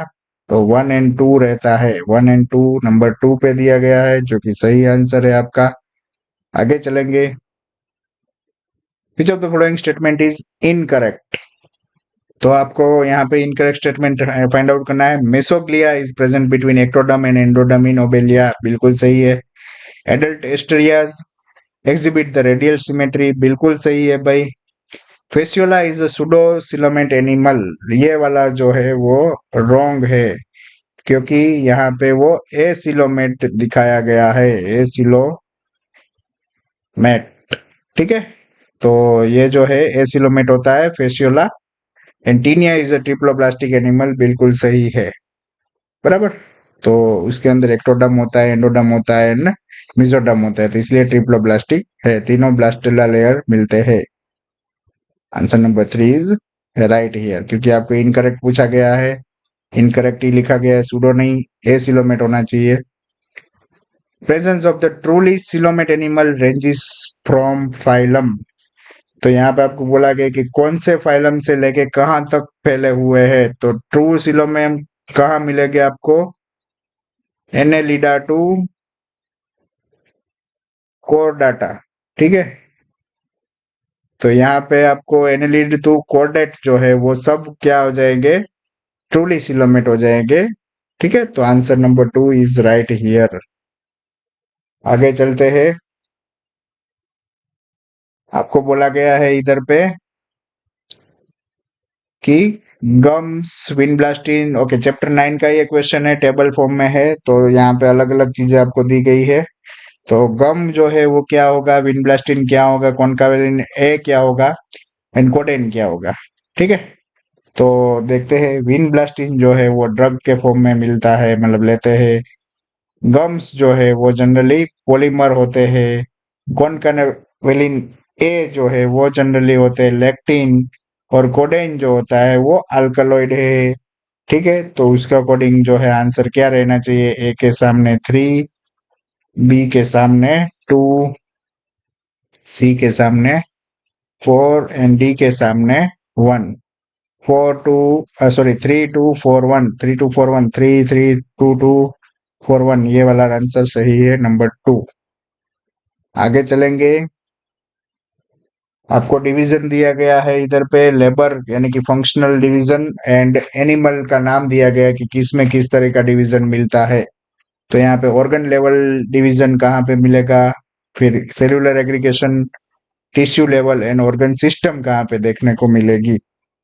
तो 1 और 2 रहता है। 1 और 2 नंबर 2 पे दिया गया है, जो कि सही आंसर है आपका। आगे चलेंगे। Which of the following statement is incorrect? तो आपको यहाँ पे इनकरेक्ट स्टेटमेंट फाइंड आउट करना है। Mesoglea is present between ectoderm and endoderm in Obelia, बिल्कुल सही है। Adult Asterias exhibit the radial symmetry, बिल्कुल सही है भाई। Fasciola is a pseudo coelomate animal, ये वाला जो है वो रॉन्ग है, क्योंकि यहाँ पे वो एसिलोमेट दिखाया गया है, एसिलोमेट। ठीक है, तो ये जो है एसिलोमेट होता है Fasciola. Taenia is a triploblastic animal, बिल्कुल सही है, बराबर। तो उसके अंदर एक्टोडर्म होता है, एंडोडर्म होता है ना, मिजोडर्म होता है, तो इसलिए ट्रिप्लोब्लास्टिक है, तीनों ब्लास्टेला लेयर मिलते हैं। Answer number 3 is right here, क्योंकि आपको इनकरेक्ट पूछा गया है, इनकरेक्ट ही लिखा गया है, सूडो नहीं, एसिलोमेट होना चाहिए। Presence of the truly coelomate animal ranges from phylum, तो यहाँ पे आपको बोला गया कि कौन से फाइलम से लेके कहाँ तक फैले हुए हैं। तो ट्रू सिलोमेट कहाँ मिलेगा आपको? Annelida to Chordata. ठीक है, तो यहाँ पे आपको एनेलिड टू कोरडेट जो है वो सब क्या हो जाएंगे? ट्रूली सिलोमेट हो जाएंगे। ठीक है, तो answer number 2 is right here. आगे चलते हैं। आपको बोला गया है इधर पे कि गम्स विंड ब्लास्टिन, ओके, चैप्टर 9 का ये क्वेश्चन है, टेबल फॉर्म में है, तो यहाँ पे अलग अलग चीजें आपको दी गई है। तो गम जो है वो क्या होगा, विंड ब्लास्टिन क्या होगा, कॉनकावेलिन ए क्या होगा, एंड कोडेन क्या होगा। ठीक है, तो देखते हैं। विंड ब्लास्टिन जो है वो ड्रग के फॉर्म में मिलता है, मतलब लेते हैं। गम्स जो है वो जनरली पॉलीमर होते हैं। कॉनकावेलिन ए जो है वो जनरली होते हैं लेक्टिन, और कोडेन जो होता है वो अल्कलॉइड है। ठीक है, तो उसका अकॉर्डिंग जो है आंसर क्या रहना चाहिए? ए के सामने 3, बी के सामने 2, सी के सामने 4 एंड डी के सामने 1। 3 2 4 1, 3 2 4 1, 3 3 2 2 4 1, ये वाला आंसर सही है, नंबर 2। आगे चलेंगे। आपको डिवीजन दिया गया है इधर पे, लेबर यानी कि फंक्शनल डिवीजन, एंड एनिमल का नाम दिया गया है कि किस में किस तरह का डिवीजन मिलता है। तो यहाँ पे ऑर्गन लेवल डिवीजन कहाँ पे मिलेगा, फिर cellular aggregation, tissue level and organ system कहाँ पे देखने को मिलेगी।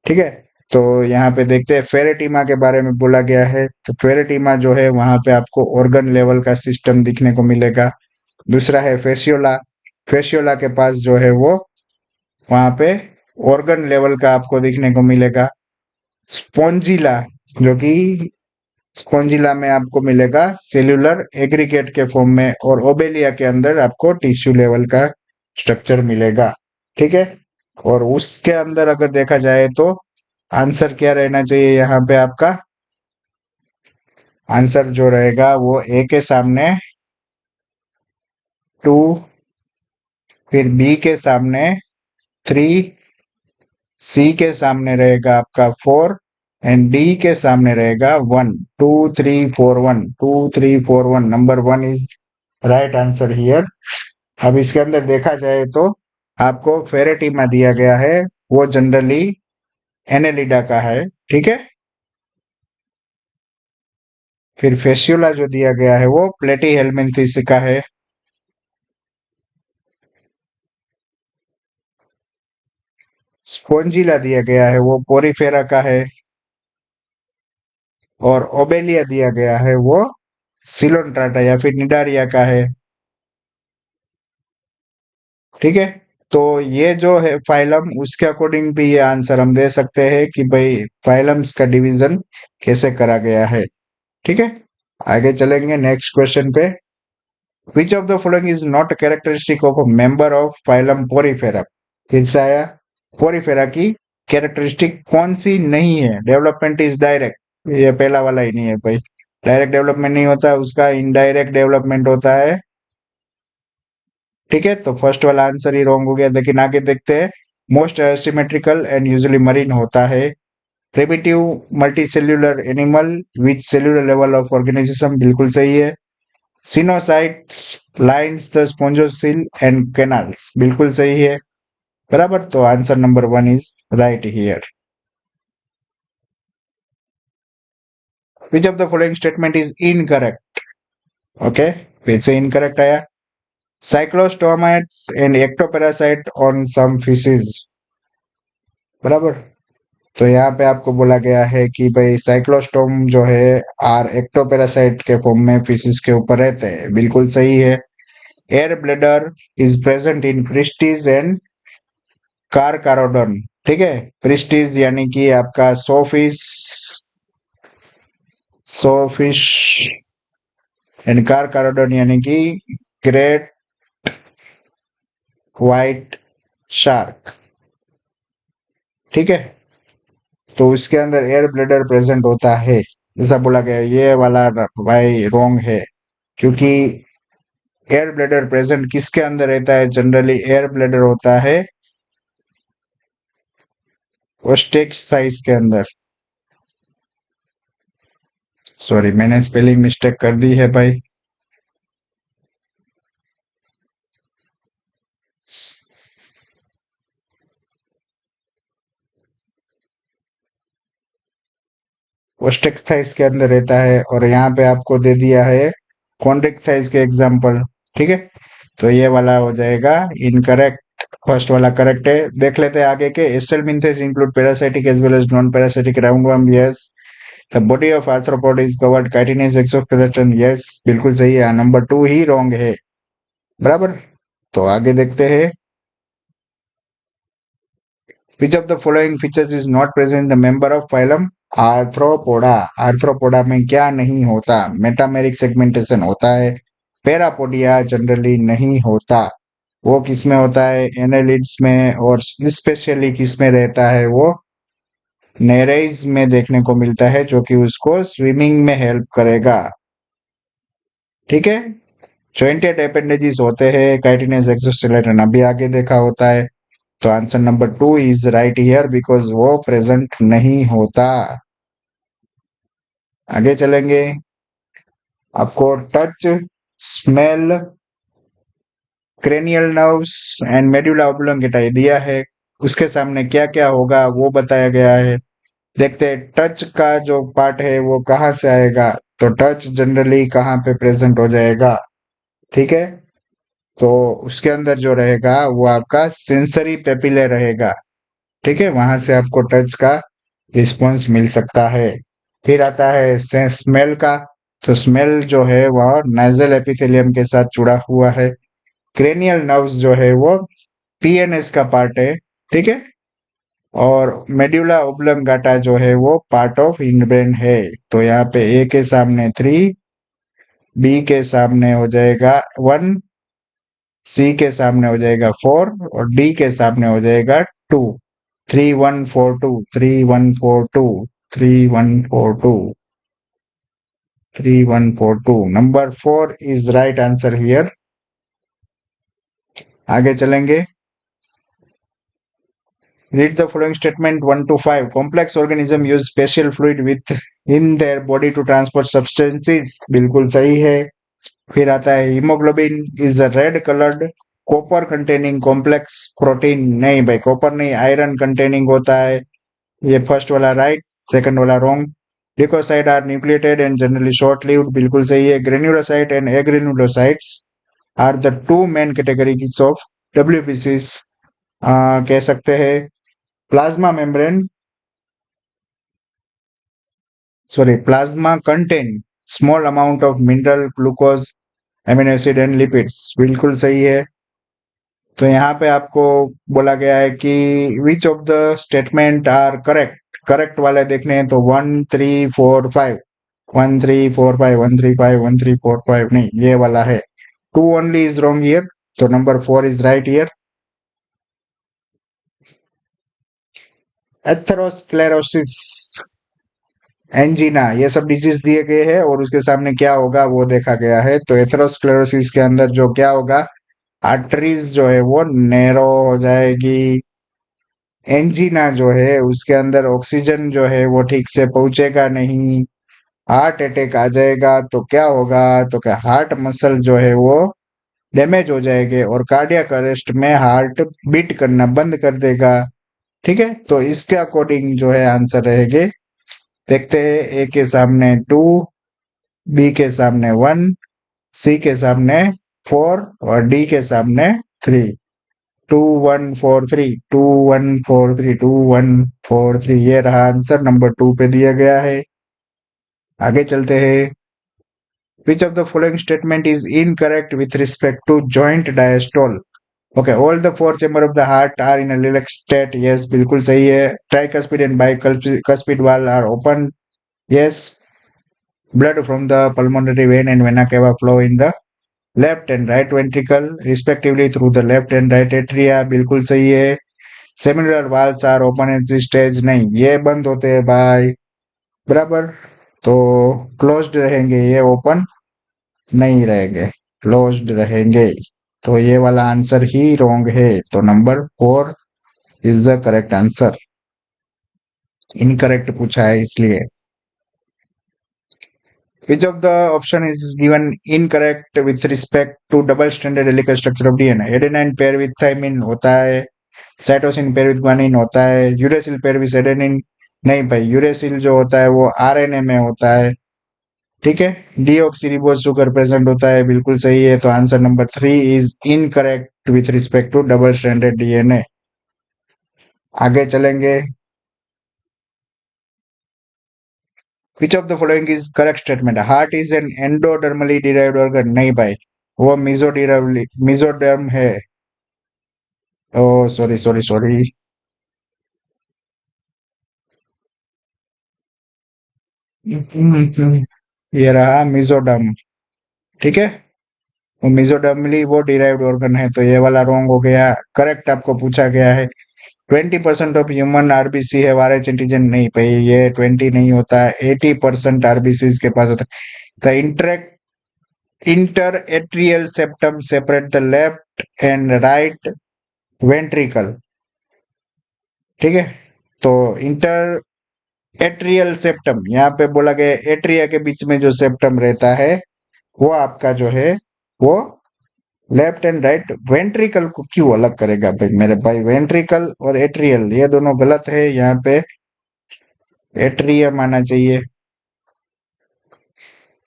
ठीक है, तो यहाँ पे देखते हैं फेरेटिमा के बारे में बोला गया है। तो फेरेटिमा जो है वहां पे आपको ऑर्गन लेवल का सिस्टम दिखने को मिलेगा। दूसरा है फेसियोला, फेसियोला के पास जो है वो वहां पे ऑर्गन लेवल का आपको दिखने को मिलेगा। स्पोंजिला, जो कि स्पोंजिला में आपको मिलेगा सेल्यूलर एग्रीगेट के फॉर्म में, और ओबेलिया के अंदर आपको टिश्यू लेवल का स्ट्रक्चर मिलेगा। ठीक है, और उसके अंदर अगर देखा जाए तो आंसर क्या रहना चाहिए? यहाँ पे आपका आंसर जो रहेगा वो ए के सामने 2, फिर बी के सामने 3, सी के सामने रहेगा आपका 4, एंड डी के सामने रहेगा 1। 2 3 4 1, 2 3 4 1, number 1 is right answer here. अब इसके अंदर देखा जाए तो आपको फेरेटिमा दिया गया है, वो जनरली एनेलिडा का है। ठीक है, फिर फेसियोला जो दिया गया है वो प्लेटी हेलमिंथेस का है। स्पोंजिला दिया गया है वो पोरीफेरा का है, और ओबेलिया दिया गया है वो सिलोन्ट्राटा या फिर निडारिया का है। ठीक है, तो ये जो है फाइलम, उसके अकॉर्डिंग भी ये आंसर हम दे सकते हैं कि भाई फाइलम्स का डिवीजन कैसे करा गया है। ठीक है, आगे चलेंगे नेक्स्ट क्वेश्चन पे। विच of the following is not characteristic of a member of phylum Porifera? फिर से आया, पोरीफेरा की कैरेक्टरिस्टिक कौन सी नहीं है? डेवलपमेंट इज डायरेक्ट, ये पहला वाला ही नहीं है भाई। डायरेक्ट डेवलपमेंट नहीं होता, उसका इनडायरेक्ट डेवलपमेंट होता है। ठीक है, तो फर्स्ट वाला आंसर ही रॉन्ग हो गया। लेकिन आगे देखते हैं, most symmetrical and usually marine होता है। Primitive multicellular animal with cellular level of organisation, बिल्कुल सही है। Choanocytes lines the spongocoel and canals, बिल्कुल सही है, बराबर। तो answer number 1 is right here. Which of the following statement is incorrect? Okay, फिर से इनकरेक्ट आया। Cyclostomates and ectoparasite on some fishes, बराबर। तो यहाँ पे आपको बोला गया है कि भाई साइक्लोस्टोम जो है आर एक्टोपैरासाइट के फॉर्म में फिशेज के ऊपर रहते हैं, बिल्कुल सही है। Air bladder is present in Pristis and Carcharodon, ठीक है। प्रिस्टीज यानी कि आपका सोफिश एंड कारकारोडन यानी कि ग्रेट व्हाइट शार्क, ठीक है। तो उसके अंदर एयर ब्लैडर प्रेजेंट होता है, ऐसा बोला गया। ये वाला भाई रॉन्ग है, क्योंकि एयर ब्लैडर प्रेजेंट किसके अंदर रहता है? जनरली एयर ब्लैडर होता है ओस्टेक्स साइज के अंदर। सॉरी, मैंने स्पेलिंग मिस्टेक कर दी है भाई। ओस्टेक्स साइज के अंदर रहता है, और यहाँ पे आपको दे दिया है कॉन्ड्रिक साइज के एग्जाम्पल, ठीक है। तो ये वाला हो जाएगा इनकरेक्ट, फर्स्ट वाला करेक्ट है। देख लेते हैं आगे के। Aschelminthes include parasitic as well as non parasitic roundworm, yes. The body of arthropod is covered chitinous exoskeleton, yes, बिल्कुल सही है। नंबर 2 ही रॉन्ग है, बराबर। तो आगे देखते हैं। विच of the following features is not present in the member of phylum arthropoda? Arthropoda में क्या नहीं होता? मेटामेरिक सेगमेंटेशन होता है। पैरापोडिया जनरली नहीं होता। वो किस में होता है? एनालिड्स में, और स्पेशली किस में रहता है? वो नेरेज में देखने को मिलता है, जो कि उसको स्विमिंग में हेल्प करेगा, ठीक है। जॉइंटेड अपेंडेजेस होते हैं काइटिनेज एक्सोस्केलेटन, अभी आगे देखा होता है। तो answer number 2 is right here, because वो प्रेजेंट नहीं होता। आगे चलेंगे। आपको touch, smell, cranial nerves and medulla oblongata दिया है। उसके सामने क्या क्या होगा वो बताया गया है। देखते हैं टच का जो पार्ट है वो कहाँ से आएगा। तो टच जनरली कहाँ पे प्रेजेंट हो जाएगा, ठीक है। तो उसके अंदर जो रहेगा वो आपका सेंसरी पेपिले रहेगा, ठीक है। वहां से आपको टच का रिस्पॉन्स मिल सकता है। फिर आता है स्मेल का। तो स्मेल जो है वह नाइजल एपिथेलियम के साथ जुड़ा हुआ है। क्रेनियल नर्व्स जो है वो पीएनएस का पार्ट है, ठीक है। और मेड्यूला ओब्लंगाटा जो है वो पार्ट ऑफ हिंडब्रेन है। तो यहाँ पे ए के सामने 3, बी के सामने हो जाएगा 1, सी के सामने हो जाएगा 4, और डी के सामने हो जाएगा 2। 3 1 4 2, 3 1 4 2, 3 1 4 2, 3 1 4 2। Number 4 is right answer here. आगे चलेंगे। Read the following statement 1 to 5. Complex organism use special fluid within their body to transport substances. बिल्कुल सही है। फिर आता है haemoglobin is a red coloured copper containing complex protein. नहीं भाई, कॉपर नहीं, आयरन कंटेनिंग होता है। ये फर्स्ट वाला राइट, सेकंड वाला wrong. Leucocyte are nucleated and generally short lived, बिल्कुल सही है। Granulocyte and agranulocytes are the two main categories of डब्ल्यूबीसीज, कह सकते हैं। Plasma membrane, sorry, plasma contain small amount of mineral, glucose, amino acid and lipids, बिल्कुल सही है। तो यहाँ पे आपको बोला गया है कि which of the statement are correct. Correct वाले देखने हैं तो 1 3 4 5, 1 3 4 5, 1 3 5, 1 3 4 5 नहीं, ये वाला है। 2 ओनली इज रॉन्ग हियर, तो number 4 is right here. Atherosclerosis, angina, ये सब डिजीज दिए गए हैं, और उसके सामने क्या होगा वो देखा गया है। तो एथेरोस्क्लेरोसिस के अंदर जो क्या होगा, आर्टरीज जो है वो नैरो हो जाएगी। एंजीना जो है उसके अंदर ऑक्सीजन जो है वो ठीक से पहुंचेगा नहीं। हार्ट अटैक आ जाएगा तो क्या होगा, तो क्या हार्ट मसल जो है वो डैमेज हो जाएंगे और कार्डियक अरेस्ट में हार्ट बीट करना बंद कर देगा। ठीक है, तो इसके अकॉर्डिंग जो है आंसर रहेंगे। देखते हैं, ए के सामने 2, बी के सामने 1, सी के सामने 4 और डी के सामने 3। 2 1 4 3, 2 1 4 3, 2 1 4 3, ये रहा आंसर नंबर 2 पे दिया गया है। आगे चलते हैं। Which of the following statement is incorrect with respect to joint diastole? Okay, all the four chamber of the heart are in a relaxed state. Yes, बिल्कुल सही है। Tricuspid and bicuspid wall are open. Yes. Blood from the pulmonary vein and vena cava flow in the left and right ventricle respectively through the left and right atria. बिल्कुल सही है। Seminal valves are open at this stage. नहीं, ये बंद होते हैं भाई। बराबर, तो क्लोज्ड रहेंगे, ये ओपन नहीं रहेंगे, क्लोज्ड रहेंगे। तो ये वाला आंसर ही रॉन्ग है। तो number 4 is the correct answer. Incorrect पूछा है इसलिए। Which of the option is given incorrect with respect to double stranded helical structure of DNA? Adenine pair with thymine होता है, साइटोसिन पेयर विद ग्वानिन होता है, uracil pair with adenine नहीं भाई, uracil जो होता है वो आरएनए में होता है। ठीक है, डीऑक्सीरिबोज शुगर प्रेजेंट होता है, बिल्कुल सही है। तो answer number 3 is incorrect with respect to double stranded DNA. आगे चलेंगे। Which of the following is correct statement? Heart is an endodermally derived organ. नहीं भाई, वो मिजोडर्म है। ओ सॉरी सॉरी सॉरी, ये रहा मिजोडर्म। ठीक है, वो मिजोडर्मली वो डिराइव्ड ऑर्गन है, तो ये वाला रॉन्ग हो गया। करेक्ट आपको पूछा गया है 20% ऑफ ह्यूमन आरबीसी है वायरस एंटीजन। नहीं भाई, ये 20 नहीं होता है, 80% आरबीसी के पास होता है। The inter atrial septum separate the left and right ventricle. ठीक है, तो इंटर एट्रियल सेप्टम, यहाँ पे बोला गया एट्रिया के बीच में जो सेप्टम रहता है वो आपका जो है वो लेफ्ट एंड राइट वेंट्रिकल को क्यों अलग करेगा भाई मेरे भाई? वेंट्रिकल और एट्रियल ये दोनों गलत है, यहाँ पे एट्रियम आना चाहिए।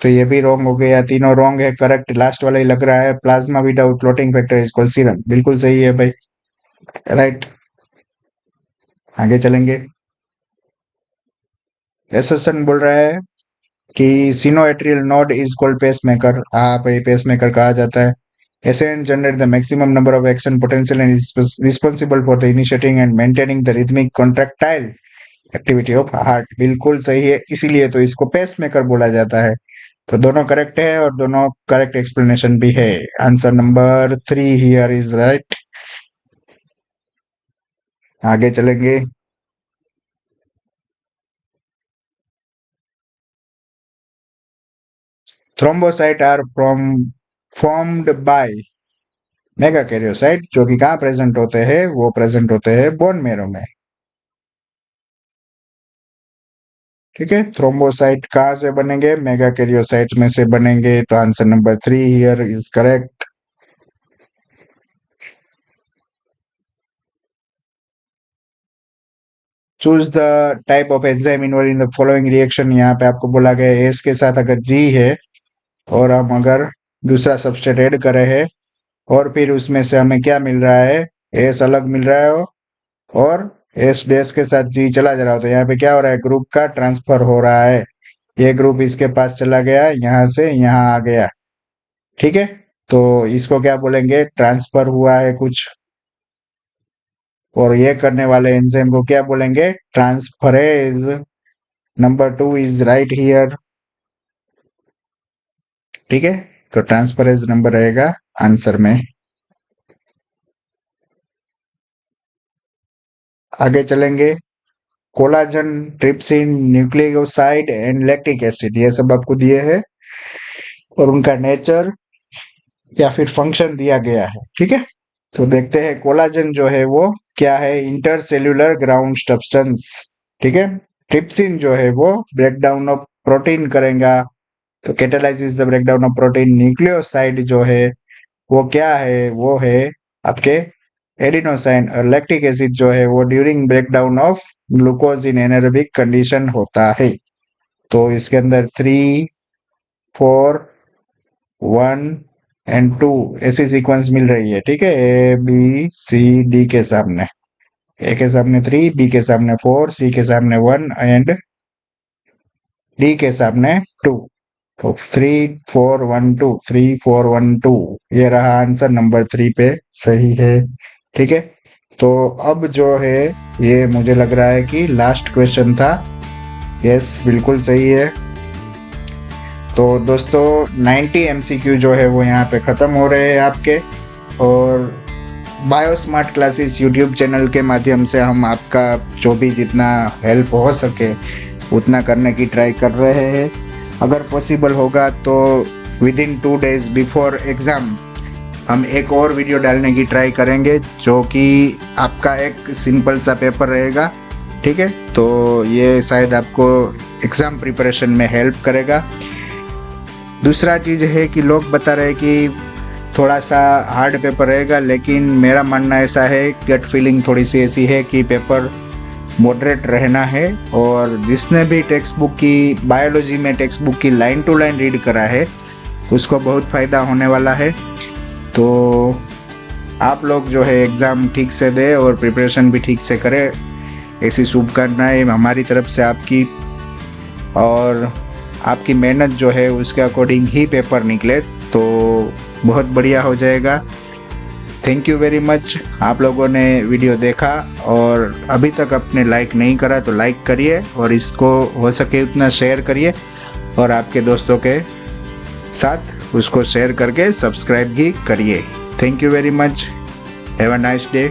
तो ये भी रॉन्ग हो गया, तीनों रॉन्ग है। करेक्ट लास्ट वाला ही लग रहा है, plasma without clotting factor is called serum. बिल्कुल सही है भाई, राइट। आगे चलेंगे। एसएसएन बोल रहा है कि sinoatrial node is called pacemaker. हाँ भाई, पेसमेकर कहा जाता है। SN generate the maximum number of action potential and is responsible for the initiating and maintaining the rhythmic contractile activity of heart. बिल्कुल सही है, इसीलिए तो इसको पेसमेकर बोला जाता है। तो दोनों करेक्ट है और दोनों करेक्ट एक्सप्लेनेशन भी है। Answer number 3 here is right. आगे चलेंगे। Thrombocyte are formed by megakaryocyte, जो कि कहाँ प्रेजेंट होते हैं? वो प्रेजेंट होते हैं बोन मेरो में। ठीक है, थ्रोम्बोसाइट कहाँ से बनेंगे? मेगा कैरियोसाइट में से बनेंगे। तो answer number 3 here is correct. Choose the type of enzyme involve in the following reaction. यहाँ पे आपको बोला गया है एस के साथ अगर जी है और हम अगर दूसरा सबस्ट्रेट ऐड करे हैं और फिर उसमें से हमें क्या मिल रहा है? एस अलग मिल रहा है और एस डैश के साथ जी चला जा रहा हो, तो यहाँ पे क्या हो रहा है? ग्रुप का ट्रांसफर हो रहा है। ये ग्रुप इसके पास चला गया, यहाँ से यहाँ आ गया। ठीक है, तो इसको क्या बोलेंगे? ट्रांसफर हुआ है कुछ, और ये करने वाले एंजाइम को क्या बोलेंगे? Transferase. Number 2 is right here. ठीक है, तो ट्रांसफरेज नंबर रहेगा आंसर में। आगे चलेंगे। Collagen, trypsin, nucleoside and lactic acid, ये सब आपको दिए हैं और उनका नेचर या फिर फंक्शन दिया गया है। ठीक है, तो देखते हैं कोलाजन जो है वो क्या है, इंटरसेल्यूलर ग्राउंड सब्सटेंस। ठीक है, ट्रिप्सिन जो है वो ब्रेक डाउन ऑफ प्रोटीन करेगा, तो catalysis the breakdown of protein. Nucleoside जो है वो क्या है, वो है आपके एडिनोसाइन। और लैक्टिक एसिड जो है वो during breakdown of glucose in anaerobic condition होता है। तो इसके अंदर 3, 4, 1 एंड 2 ऐसी सीक्वेंस मिल रही है। ठीक है, ए बी सी डी के सामने, ए के सामने 3, बी के सामने 4, सी के सामने 1 एंड डी के सामने 2। तो 3 4 1 2, 3 4 1 2, ये रहा आंसर नंबर 3 पे सही है। ठीक है, तो अब जो है ये मुझे लग रहा है कि लास्ट क्वेश्चन था। यस, बिल्कुल सही है। तो दोस्तों 90 एमसीक्यू जो है वो यहाँ पे ख़त्म हो रहे हैं आपके, और bio smart classes YouTube channel के माध्यम से हम आपका जो भी जितना हेल्प हो सके उतना करने की ट्राई कर रहे हैं। अगर पॉसिबल होगा तो with in 2 days before exam हम एक और वीडियो डालने की ट्राई करेंगे, जो कि आपका एक सिंपल सा पेपर रहेगा। ठीक है, तो ये शायद आपको एग्ज़ाम प्रिपरेशन में हेल्प करेगा। दूसरा चीज़ है कि लोग बता रहे कि थोड़ा सा हार्ड पेपर रहेगा, लेकिन मेरा मानना ऐसा है, गट फीलिंग थोड़ी सी ऐसी है कि पेपर मॉडरेट रहना है। और जिसने भी टेक्स्ट बुक की, बायोलॉजी में टेक्स्ट बुक की लाइन टू लाइन रीड करा है उसको बहुत फ़ायदा होने वाला है। तो आप लोग जो है एग्ज़ाम ठीक से दें और प्रिपरेशन भी ठीक से करें, ऐसी शुभकामनाएं हमारी तरफ से आपकी। और आपकी मेहनत जो है उसके अकॉर्डिंग ही पेपर निकले तो बहुत बढ़िया हो जाएगा। थैंक यू वेरी मच, आप लोगों ने वीडियो देखा और अभी तक आपने लाइक नहीं करा तो लाइक करिए, और इसको हो सके उतना शेयर करिए, और आपके दोस्तों के साथ उसको शेयर करके सब्सक्राइब भी करिए। Thank you very much, have a nice day.